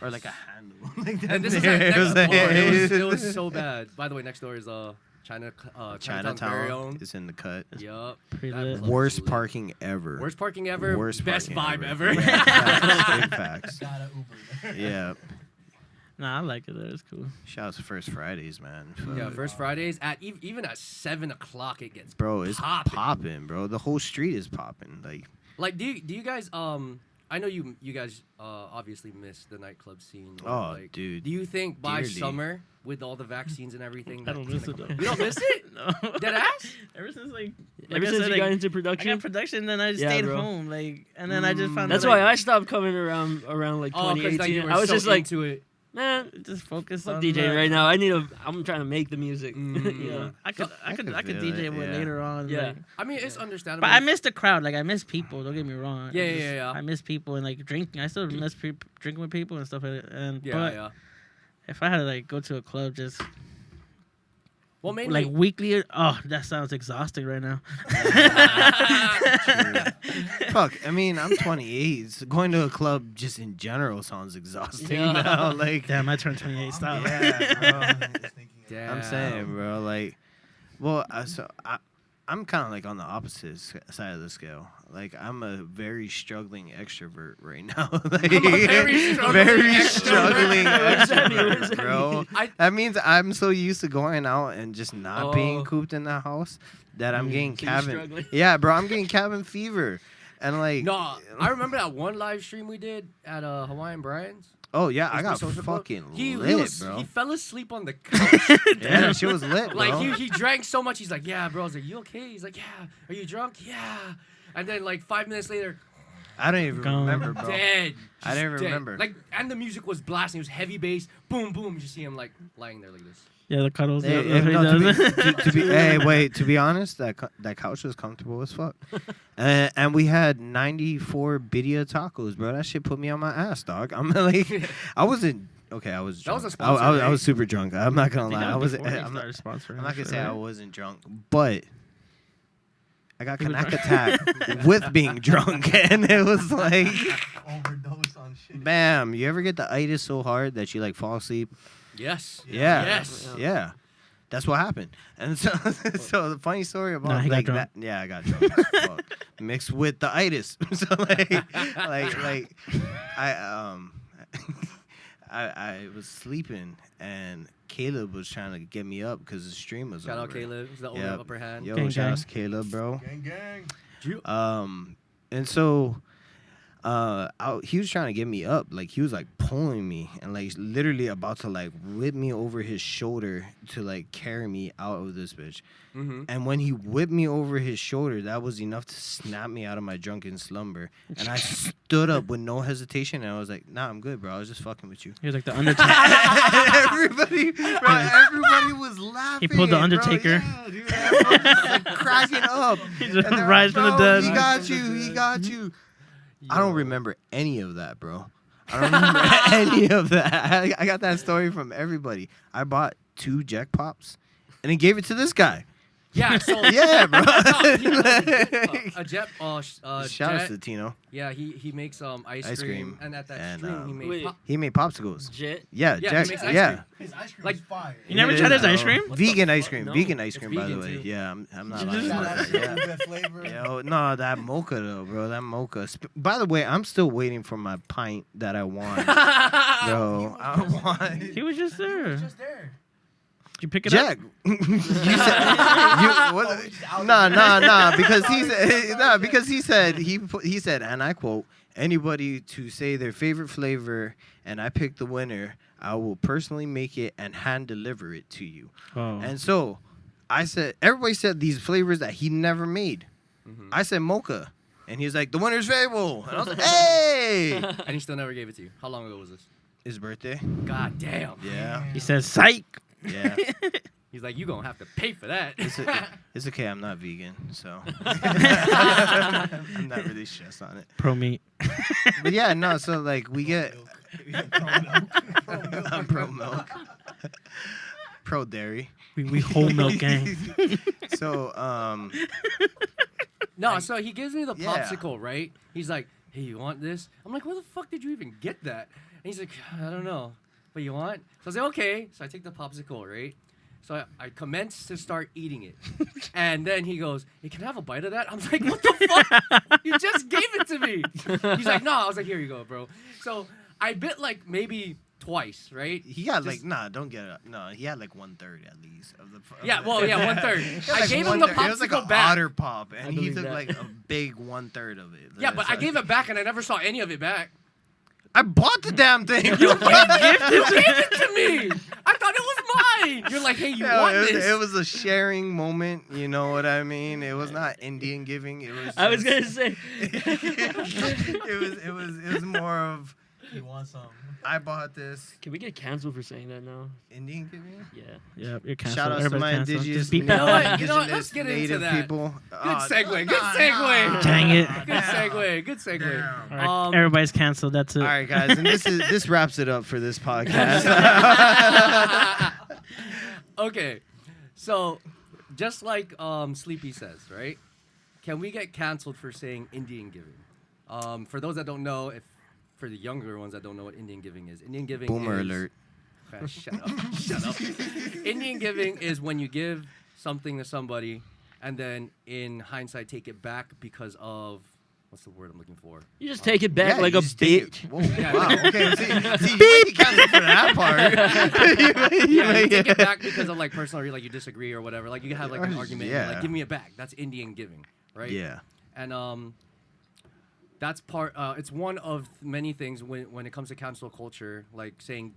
D: or like a handle. Like
A: And this is
D: there.
A: like
D: It
A: next
D: was
A: door.
D: like-
A: It was so bad. By the way, next door is Chinatown's very
D: Chinatown
A: own.
D: is in the cut.
A: Yup.
C: Pretty
A: That
C: lit.
A: club is
D: Worst
A: lit.
D: parking ever.
A: Worst parking ever.
D: Worst
A: Best
D: parking
A: vibe ever.
D: Big facts. Big facts.
E: Gotta Uber.
D: Yeah.
C: Nah, I like it. Though. It's cool.
D: Shout out to First Fridays, man.
A: Yeah,
D: Fuck.
A: first Fridays at even at 7 o'clock it gets
D: Bro, it's
A: popping.
D: popping, bro. The whole street is popping. Like,
A: do you guys I know you guys obviously miss the nightclub scene.
D: Oh,
A: like,
D: dude,
A: do you think by
D: dearly.
A: summer with all the vaccines and everything?
C: I don't
A: that's
C: miss
A: gonna
C: it
A: come-
C: though.
A: You don't miss it?
C: No.
A: Dead ass?
C: Ever since like
B: Ever
C: I
B: since
C: said,
B: you got
C: like,
B: into
C: I
B: production,
C: got production, then I just
B: Yeah,
C: stayed
B: bro.
C: home, like, and then I just found.
B: that's
C: out,
B: why
C: like,
B: I stopped coming around like
A: Oh, because
B: 2018.
A: like you were
B: I was
A: so
B: just like,
A: into it.
B: man,
C: just focus
B: fuck
C: on
B: DJing
C: that.
B: right now. I'm trying to make the music. You know?
C: I could
D: I could
C: DJ
D: feel it,
C: with
D: yeah.
C: later on.
B: Yeah.
C: like-
A: I mean, it's understandable.
C: but I miss the crowd. Like I miss people. Don't get me wrong.
A: Yeah,
C: I
A: yeah,
C: just-
A: yeah.
C: I miss people and like drinking. I still miss drinking with people and stuff like that. And
A: yeah,
C: but
A: yeah.
C: if I had to like go to a club just
A: Well, mainly
C: like weekly, oh, that sounds exhausting right now.
D: fuck. I mean, I'm 28. So going to a club just in general sounds exhausting
B: Yeah.
D: now. Like,
C: Damn, I turned 28. Stop.
D: yeah, bro.
A: Damn.
D: I'm saying, bro. Like, well, I'm kind of like on the opposite side of the scale. Like, I'm a very struggling extrovert right now. Like,
A: very struggling
D: very
A: extrovert.
D: struggling
B: What does that mean? What does
D: extrovert,
B: that
D: bro.
B: mean?
D: That means I'm so used to going out and just not being
B: Oh.
D: cooped in the house that I'm getting
B: So you're
D: cabin.
B: struggling.
D: Yeah, bro, I'm getting cabin fever, and like,
A: No, I remember that one live stream we did at Hawaiian Brian's.
D: oh yeah, I
A: It's
D: got
A: the social club.
D: fucking
A: He
D: lit, bro.
A: He fell asleep on the couch.
D: Yeah, that shit was lit, bro.
A: Like he drank so much. He's like, yeah, bro. I was like, you okay? He's like, yeah. Are you drunk? Yeah. And then like 5 minutes later,
D: I don't even
C: Gone.
D: remember, bro.
A: dead.
D: I didn't
A: Just dead.
D: remember.
A: Like, and the music was blasting. It was heavy bass. Boom, boom. You just see him like lying there like this.
C: Yeah, the cuddles.
D: Hey,
C: That's what he
D: no,
C: does.
D: hey, wait. To be honest, that couch was comfortable as fuck, and we had 94 birria tacos, bro. That shit put me on my ass, dog. I'm like, I wasn't okay. I was.
A: That was
D: Drunk.
A: a sponsor,
D: I
A: right?
D: was super drunk. I'm not gonna lie. I was.
C: Before he
D: I'm not
C: started sponsoring.
D: gonna say I
C: right?
D: wasn't drunk, but I got
C: He was
D: Kanak
C: drunk.
D: attack with being drunk, and it was like,
E: Overdose on shit.
D: bam. You ever get the itis so hard that you like fall asleep?
A: Yes.
D: Yeah.
A: Yes.
D: Yeah. That's what happened. And so so the funny story about
C: Nah, he got
D: like
C: drunk.
D: that, yeah, I got drunk as fuck. Mixed with the itis. So like I was sleeping and Caleb was trying to get me up because the stream was
A: Shout
D: over.
A: out Caleb. He's the owner
D: Yep.
A: of Upper Hand.
D: Yo,
C: Gang,
D: shout
C: gang.
D: out to Caleb, bro.
E: Gang, gang.
D: And so he was trying to get me up, like he was like pulling me and like literally about to like whip me over his shoulder to like carry me out of this bitch.
A: Mm-hmm.
D: And when he whipped me over his shoulder, that was enough to snap me out of my drunken slumber. And I stood up with no hesitation and I was like, nah, I'm good, bro. I was just fucking with you.
C: He was like the Undertaker.
D: everybody was laughing.
C: He pulled the
D: bro.
C: Undertaker.
D: Yeah, dude, everyone was, like, cracking up.
C: He just
D: And they're
C: rise
D: like,
C: from the
D: "Bro,
C: dead."
D: He got you. He got you. I don't remember any of that, bro. I don't remember any of that. I got that story from everybody. I bought 2 Jack Pops and then gave it to this guy.
A: Yeah, so
D: Yeah, bro.
A: a Jet,
D: Shout out
A: Jet,
D: to Tino.
A: yeah, he makes ice
D: Ice
A: cream,
D: cream.
A: and at that
D: And,
A: stream he made
B: Wait.
D: He made popsicles.
B: Jet.
D: Yeah,
A: Yeah,
D: Jack.
A: he makes ice
D: Yeah.
A: cream.
E: His ice cream
A: Like-
E: is fire.
C: You never
D: It
C: tried
D: is,
C: his ice
D: bro.
C: cream?
B: What the
D: Vegan ice
B: fuck?
D: cream.
B: No.
D: Vegan ice
B: It's
D: cream, by the
B: vegan,
D: way.
B: too.
D: Yeah, I'm not
C: Shout
D: lying
E: Shout
D: about
E: out
D: that.
E: to
D: Yeah.
E: that flavor.
D: Yo, no, that mocha though, bro. That mocha. By the way, I'm still waiting for my pint that I want, bro. I want.
C: He was just there.
E: It's just there.
C: Did you pick it
D: Jack,
C: up?
D: you said, nah, because he said, and I quote, anybody to say their favorite flavor and I pick the winner, I will personally make it and hand deliver it to you.
C: Oh.
D: And so I said, everybody said these flavors that he never made.
A: Mhm.
D: I said mocha, and he's like, the winner's Fvble. And I was like, hey,
A: And he still never gave it to you. How long ago was this?
D: his birthday.
A: God damn.
D: Yeah,
C: He says, psych.
D: yeah.
A: He's like, you gonna have to pay for that.
D: It's okay. I'm not vegan, so I'm not really stressed on it.
C: Pro meat.
D: But yeah, no. So like we get
E: Pro
D: I'm pro milk, pro dairy.
C: We whole milk gang.
D: So
A: No, so he gives me the
D: Yeah.
A: popsicle, right? He's like, hey, you want this? I'm like, where the fuck did you even get that? And he's like, I don't know. But you want? So I was like, okay. So I take the popsicle, right? So I commence to start eating it. And then he goes, hey, can I have a bite of that? I'm like, what the fuck? You just gave it to me. He's like, no. I was like, here you go, bro. So I bit like maybe twice, right?
D: he got
A: Just-
D: don't get it. No, he had like 1/3 at least of the.
A: Yeah, well, yeah, 1/3.
D: He had,
A: I
D: like,
A: gave him the
D: 1/3. It was like
A: popsicle
D: an
A: back.
D: otter pop,
B: I
D: and he
B: believe
D: took
B: that.
D: like a big 1/3 of it.
A: Yeah, but I
D: So-
A: gave it back and I never saw any of it back.
D: I bought the damn thing.
A: You gave it to me. I thought it was mine. You're like, hey, you
D: Yeah,
A: want
D: it
A: this?
D: was a sharing moment. You know what I mean? It was not Indian giving. It was.
B: I was
D: just-
B: gonna say.
D: it was more of
E: You want some?
D: I bought this
B: Can we get canceled for saying that now?
D: Indian giving.
B: Yeah.
C: Yep, you're canceled.
D: Shout out to
C: Everybody's
D: my
C: canceled.
D: indigenous,
C: Just beep
A: You know
C: that.
A: what? You know what?
D: indigenous
A: Let's get into
D: native
A: that.
D: people.
A: Good segue. Good segue.
C: Dang it.
A: Good segue. Good segue.
D: Damn.
C: All right, everybody's canceled. That's it.
D: All right, guys, and this wraps it up for this podcast.
A: Okay, so just like Sleepy says, right? Can we get canceled for saying Indian giving? For those that don't know, for the younger ones that don't know what Indian giving is, Indian giving
D: Boomer
A: is,
D: alert.
A: Shut up. Shut up. Indian giving is when you give something to somebody and then in hindsight take it back because of what's the word I'm looking for?
B: You just take it back
D: Yeah,
B: like
D: you
B: a
D: just take it-
B: bitch.
D: Whoa,
A: Yeah.
D: wow. Okay. See, you might be canceled for that part.
A: Yeah, you take it back because of like personal, like you disagree or whatever. Like you have like an argument,
D: Yeah.
A: like give me it back. That's Indian giving, right?
D: Yeah.
A: And that's part. It's one of many things when it comes to cancel culture. Like saying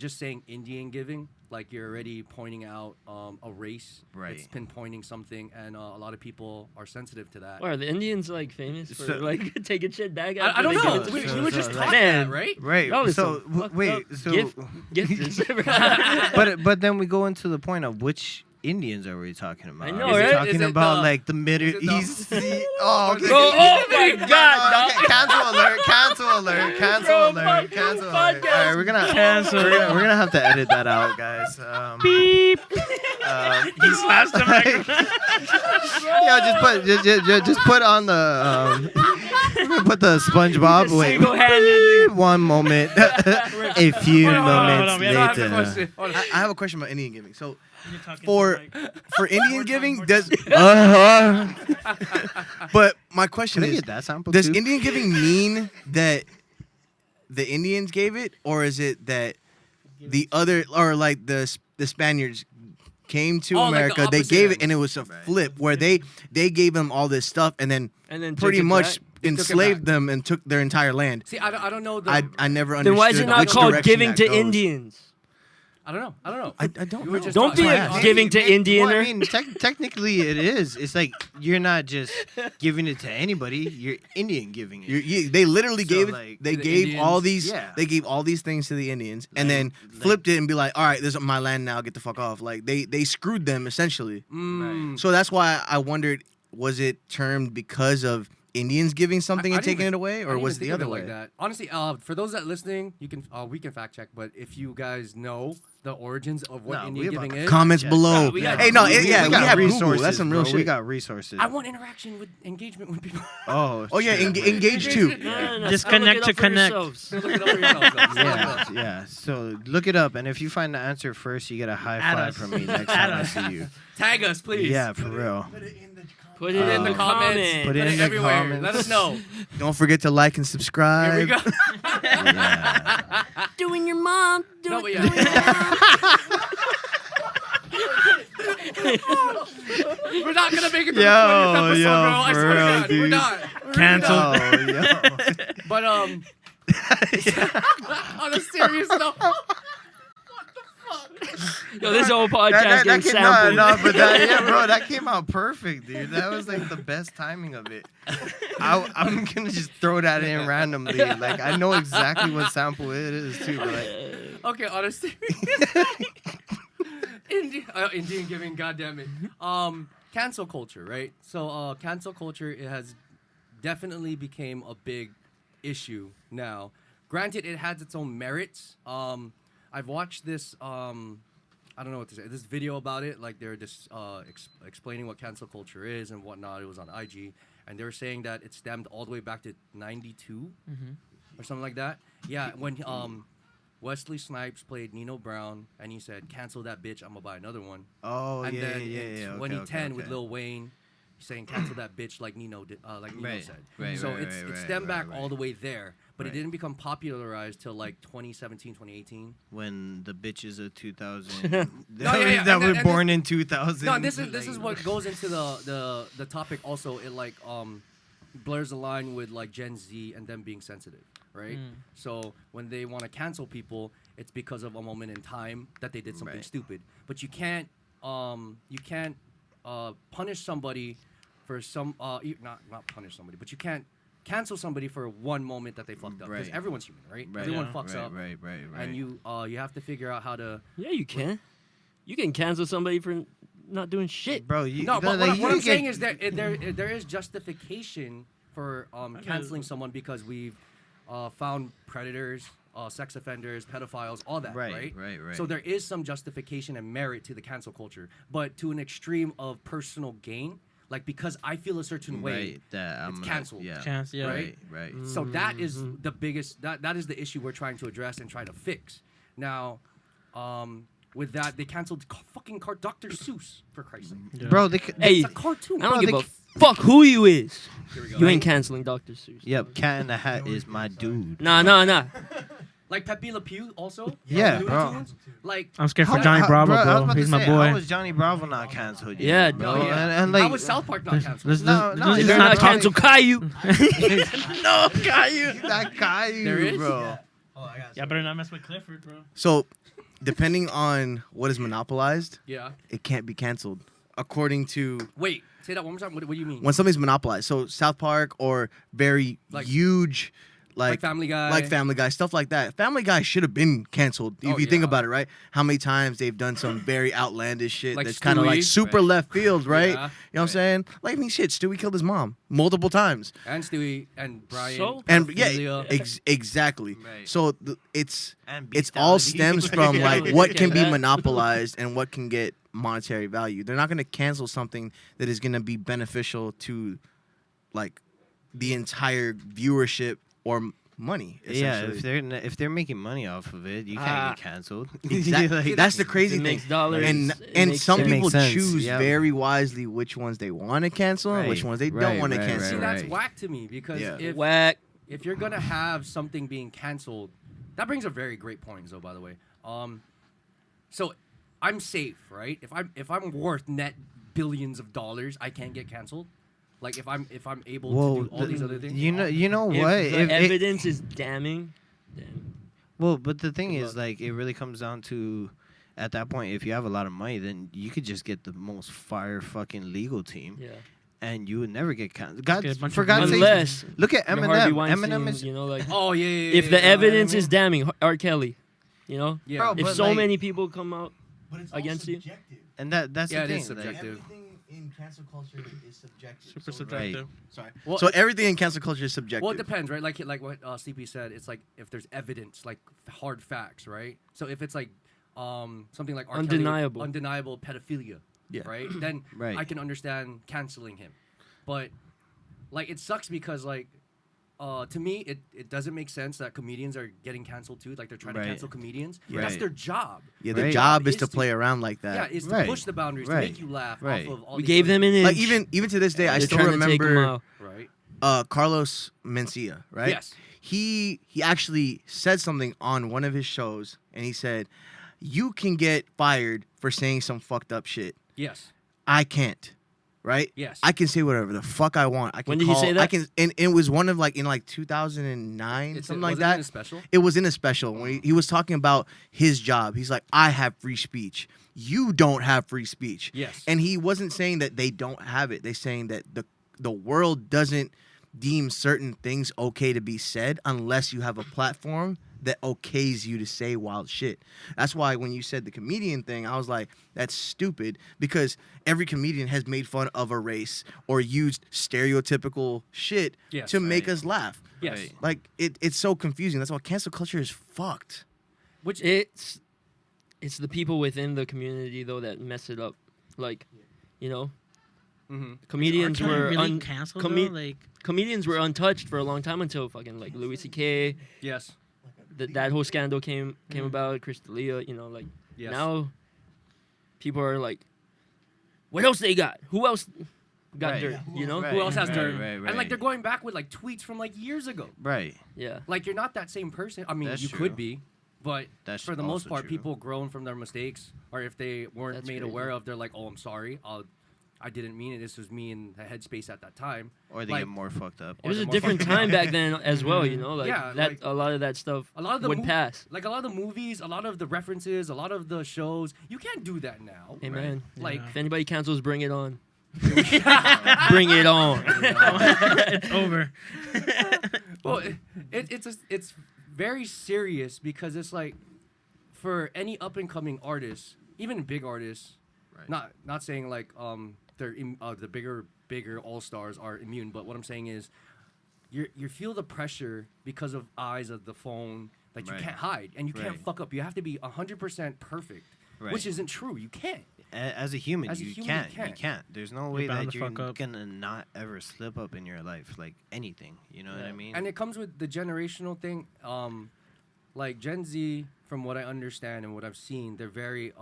A: Indian giving, like you're already pointing out a race.
D: Right.
A: It's pinpointing something, and a lot of people are sensitive to that.
B: Why are the Indians like famous for
D: So-
B: like taking shit back?
A: I
B: after
A: don't
B: they give
A: know.
B: it to
A: We
B: someone?
A: were just
D: so,
A: taught
B: man.
A: that, right?
D: Right.
B: Y'all is
D: So
B: some fucked
D: wait.
B: up
D: So
B: gifters.
D: but then we go into the point of which Indians are we talking about?
B: I know,
D: Are we
B: right?
D: talking
A: Is it
D: about
A: the-
D: like the Middle
A: is it the-
D: East? Oh, okay.
B: Oh my God,
D: Okay, cancel alert! Cancel alert! Cancel
B: Bro,
D: alert!
B: fuck
D: Cancel
B: this
D: alert! All right,
B: podcast.
D: we're gonna
C: Cancel.
D: We're gonna have to edit that out, guys.
C: Beep.
D: He
C: slaps the microphone.
D: just put on the put the SpongeBob. Wait,
B: Single-handedly.
D: one moment. A few
C: Hold on,
D: moments
C: we have
A: I have a
D: later.
A: question. Hold on.
F: I have a question about Indian giving. So
C: You're talking
F: for
C: to the mic.
F: for Indian giving,
C: more
F: does
D: Uh-huh.
F: but my question
D: Can I
F: is,
D: get that sample
F: does
D: too?
F: Indian giving mean that the Indians gave it, or is it that the other, or like the Spaniards came to
A: Oh, like the
F: America, they
A: opposite
F: gave it,
A: end.
F: and it was a flip where they gave them all this stuff and then
B: And then
F: pretty
B: took it
F: much
B: back?
A: They took it
F: enslaved
A: back.
F: them and took their entire land.
A: See, I don't know the.
F: I never understood.
B: Then why is it not
F: which
B: called
F: direction
B: giving
F: that
B: to
F: goes.
B: Indians?
A: I don't know.
F: I don't
A: You were
F: know.
A: just
B: Don't be
A: talking
B: a
A: about-
B: giving to Indianer.
D: Well, I mean, technically it is. It's like you're not just giving it to anybody. You're Indian giving it.
F: They literally
D: So,
F: gave it.
D: like,
F: They
A: to the
F: gave all
A: Indians?
F: these.
D: Yeah.
F: They gave all these things to the Indians, and
D: Like-
F: then
D: like-
F: flipped it and be like, "All right, this is my land now. Get the fuck off." Like they screwed them essentially.
A: Mm.
F: So that's why I wondered, was it termed because of Indians giving something
A: I
F: and
A: didn't
F: taking
A: even-
F: it away,
A: I
F: or
A: didn't
F: was
A: even
F: the
A: think of
F: other
A: it
F: way?
A: like that? Honestly, for those that listening, you can we can fact check. But if you guys know the origins of what
D: No,
A: Indian
D: we
A: giving
D: about
A: is,
F: Comments
D: Yeah,
F: below.
B: we got-
F: Hey, no,
B: we-
F: yeah,
B: we
F: we
B: got
F: have Google.
D: resources.
F: That's some real
D: bro.
F: shit.
D: We got resources.
A: I want interaction with engagement with people.
D: Oh,
F: Oh yeah,
D: shit, right.
F: engage too.
B: No,
C: Disconnect
B: look it
C: to
B: up for
C: connect.
B: yourselves.
A: Look it up for yourselves. though.
D: Yeah, yeah. So look it up, and if you find the answer first, you get a high
C: Add
D: five
C: us.
D: from me next
C: Add
D: time I
C: us.
D: see you.
A: Tag us, please.
D: Yeah, for real.
B: Put it in the comments.
D: Put it
A: Put
D: in
A: it
D: the
A: everywhere.
D: comments.
A: Let us know.
F: Don't forget to like and subscribe.
A: Here we go.
D: Yeah.
B: Doing your mom.
A: No,
B: Doing,
A: but
B: doing
A: yeah. We're not gonna make it to the 20th episode, bro. I
D: for
A: swear to
D: real,
A: God, we're
D: dude.
A: not. We're
C: Cancel.
A: really not.
D: Oh, yo.
A: But on a serious note,
B: Yo, this whole podcast getting
D: came,
B: sampled.
D: no, but that, yeah, bro, that came out perfect, dude. That was like the best timing of it. I'm gonna just throw that in randomly. Like I know exactly what sample it is too. But like,
A: okay, on a serious Indian giving, goddamn it. Cancel culture, right? So cancel culture, it has definitely became a big issue now. Granted, it has its own merits. I've watched this I don't know what to say, this video about it, like they're just explaining what cancel culture is and whatnot. It was on IG, and they were saying that it stemmed all the way back to 92 or something like that. Yeah, when Wesley Snipes played Nino Brown, and he said, "Cancel that bitch, I'm gonna buy another one."
D: oh
A: And
D: yeah,
A: then
D: yeah,
A: in
D: yeah.
A: 2010 with Lil Wayne saying, "Cancel that bitch," like Nino did, like Nino
D: Right,
A: said.
D: right,
A: So
D: right,
A: it's
D: right,
A: it
D: right,
A: stemmed
D: right,
A: back all the way there, but it
D: Right.
A: didn't become popularized till like 2017, 2018.
D: when the bitches of 2000
A: yeah, yeah,
D: that
A: and
D: were
A: then-
D: born in 2000.
A: No, this is what goes into the topic. Also, it like blurs the line with like Gen Z and them being sensitive, right? So when they want to cancel people, it's because of a moment in time that they did something
D: Right.
A: stupid. But you can't punish somebody for some not punish somebody, but you can't cancel somebody for one moment that they fucked up, because
D: Right.
A: everyone's human, right?
D: Right,
A: Everyone
C: yeah.
A: fucks up,
D: Right.
A: and you have to figure out how to.
B: Yeah, you can. You can cancel somebody for not doing shit.
D: bro. You,
A: No, but
D: like,
A: what
D: you
A: I'm saying
D: get-
A: is that there is justification for canceling someone because we've found predators, sex offenders, pedophiles, all that, right?
D: Right.
A: So there is some justification and merit to the cancel culture, but to an extreme of personal gain, like because I feel a certain way,
D: right, that I'm
A: it's
D: gonna-
A: canceled.
D: Yeah,
C: Chance, yeah.
D: right.
A: So that is the biggest. That is the issue we're trying to address and try to fix. Now, with that, they canceled fucking Dr. Seuss, for Christ's sake.
D: Bro,
B: Hey,
A: It's a cartoon.
B: I don't
D: Bro,
B: give
D: they
B: a fuck who you is.
A: Here we go.
B: You ain't canceling Dr. Seuss.
D: Yep, Cat in the Hat is my dude.
B: Nah.
A: Like Pepe Le Pew also.
D: Yeah,
A: Looney
D: bro.
A: Tunes. Like
C: I'm scared for
D: How-
C: Johnny
D: how-
C: Bravo,
D: I was
C: bro.
D: about to
C: He's my
D: say,
C: boy.
D: How was Johnny Bravo not canceled? Yet,
B: Yeah,
D: bro.
A: no, yeah.
D: And like,
A: how was South Park not canceled?
C: Let's
D: No, no,
B: You
D: it's
B: better
D: not
B: not
D: Johnny-
B: cancel Caillou.
D: no, Caillou. That Caillou,
A: There is?
D: bro.
C: Yeah, better not mess with Clifford, bro.
F: So, depending on what is monopolized,
A: Yeah.
F: it can't be canceled. According to
A: Wait, say that one more time. What do you mean?
F: when something's monopolized, so South Park or very
A: Like-
F: huge,
A: Like Family Guy.
F: like Family Guy, stuff like that. Family Guy should have been canceled if
A: Oh,
F: you think
A: yeah.
F: about it, right? How many times they've done some very outlandish shit
A: Like
F: that's kind of like
A: Stewie.
F: super
D: Right.
F: left field, right?
A: Yeah.
F: You know what I'm saying? Like, I mean, shit, Stewie killed his mom multiple times.
A: And Stewie and Brian.
B: So?
F: And yeah,
A: pedophilia.
F: exactly.
D: Right.
F: So it's all
D: bestiality.
F: stems from
B: Yeah,
F: like
B: we
F: what
B: look
F: can
B: at
F: be
B: that.
F: monopolized and what can get monetary value. They're not going to cancel something that is going to be beneficial to like the entire viewership or money.
D: Yeah,
F: essentially.
D: if they're making money off of it, you can't get canceled.
F: Exactly.
D: Like,
F: That's the
B: If
F: crazy
B: it
F: thing.
B: makes dollars.
F: And
B: it
F: and
B: makes
F: some
B: sense.
F: people
D: Makes sense,
F: choose
D: yeah.
F: very wisely which ones they want to cancel and which
D: Right,
F: ones they don't
D: right,
F: want to
D: right,
F: cancel.
A: See,
D: right.
A: that's whack to me because
F: Yeah.
B: Whack.
A: if you're gonna have something being canceled, that brings a very great point, though. By the way, so I'm safe, right? If I'm worth net billions of dollars, I can't get canceled. Like if I'm able to do all these other things.
D: You know
B: If
D: what?
B: the evidence is damning, then
D: Well, but the thing
B: Good
D: is,
B: luck.
D: like, it really comes down to, at that point, if you have a lot of money, then you could just get the most fire fucking legal team,
B: yeah.
D: and you would never get canceled.
C: get a bunch
D: For
C: of
D: God's sake,
B: Unless
D: look at
B: you're Harvey
D: Eminem.
B: Weinstein,
D: Eminem is,
B: you know, like
A: Oh yeah.
B: if the
A: yeah,
B: evidence
A: yeah.
B: is damning, R. Kelly, you know,
A: Yeah.
D: Bro,
B: if
D: but
B: so
D: like-
B: many people come out,
E: But it's
B: Against
E: all
B: you?
E: subjective.
D: and that's
A: Yeah,
D: the
A: it
D: thing.
A: is
D: like,
A: subjective.
E: Everything
F: in cancel culture is subjective.
C: Super
F: So-
C: subjective.
F: Sorry.
A: Well,
F: So everything in cancel culture is subjective.
A: Well, it depends, right? Like what CP said, it's like if there's evidence, like hard facts, right? So if it's like something like R. Kelly, undeniable pedophilia,
F: Yeah.
A: right? Then
D: Right.
A: I can understand canceling him. But like it sucks because like to me it doesn't make sense that comedians are getting canceled too. Like they're trying to
D: Right.
A: cancel comedians.
D: Yeah.
A: That's
D: Right.
A: their job.
F: Yeah, the
D: Right.
F: job is
A: Is
F: to
A: to-
F: play around like
A: Yeah,
F: that.
A: is to
D: Right.
A: push the boundaries
D: Right.
A: to make you laugh
D: Right.
A: off of all
B: We
A: these
B: gave them
A: different-
B: an
F: Like
B: inch.
F: even to this day, I
B: They're
F: still
B: trying to take 'em
F: remember
B: out.
A: right.
F: Carlos Mencia, right?
A: Yes.
F: He actually said something on one of his shows, and he said, "You can get fired for saying some fucked up shit.
A: Yes.
F: I can't." Right?
A: Yes.
F: I can say whatever the fuck I want. I can
B: When did he
F: call,
B: say
F: I
B: that?
F: can, and it was one of like in like 2009,
A: It's
F: something like
A: wasn't it
F: that.
A: a special.
F: It was in a special when he was talking about his job. He's like, I have free speech. You don't have free speech.
A: Yes.
F: And he wasn't saying that they don't have it. They're saying that the world doesn't deem certain things okay to be said unless you have a platform that okays you to say wild shit. That's why when you said the comedian thing, I was like, that's stupid because every comedian has made fun of a race or used stereotypical shit
A: Yes,
F: to make
D: right.
F: us laugh.
A: Yes.
D: Right.
F: Like it's so confusing. That's why cancel culture is fucked.
A: Which
B: It's the people within the community though that mess it up. Like, you know,
A: mhm.
B: comedians
C: Are
B: were
C: really canceled though? Like
B: comedians were untouched for a long time until fucking like Louis C.K.
A: Yes.
B: That whole scandal came about. Chris D'Elia, you know, like
A: Yes.
B: now people are like, what else they got? Who else got
D: Right.
B: dirt? You know?
D: Right.
A: Who else has
D: Right,
A: dirt?
D: right,
A: And
D: right.
A: like they're going back with like tweets from like years ago.
D: Right.
B: Yeah.
A: Like you're not that same person. I mean,
D: That's
A: you
D: true.
A: could be, but
D: That's
A: for the most
D: also
A: part,
D: true.
A: people grown from their mistakes, or if they weren't
B: That's
A: made
B: crazy.
A: aware of, they're like, "Oh, I'm sorry. I didn't mean it. This was me in the headspace at that time."
D: Or they
A: Like-
D: get more fucked up.
B: It was
A: they're
B: a
A: more
B: different
A: fucking-
B: time back then as well, you know? Like
A: Yeah,
B: that
A: like-
B: a lot of that stuff
A: A lot of the
B: would
A: mov-
B: pass.
A: Like a lot of the movies, a lot of the references, a lot of the shows, you can't do that now.
B: Hey man,
A: Like,
C: Yeah.
B: if anybody cancels, bring it on. Bring it on.
C: it's over.
A: well, it's very serious because it's like for any up and coming artists, even big artists,
D: Right.
A: not saying like the bigger all stars are immune, but what I'm saying is you feel the pressure because of eyes of the phone that you
D: Right.
A: can't hide and you can't
D: Right.
A: fuck up. You have to be 100% perfect,
D: Right.
A: which isn't true. You can't.
D: As a human,
A: As a
D: you
A: human,
D: can't.
A: you can't.
D: You can't. There's no way
C: bound
D: that
C: to
D: you're
C: fuck up.
D: gonna not ever slip up in your life, like anything. You know what I
B: Yeah.
D: mean?
A: And it comes with the generational thing. Like Gen Z, from what I understand and what I've seen, they're very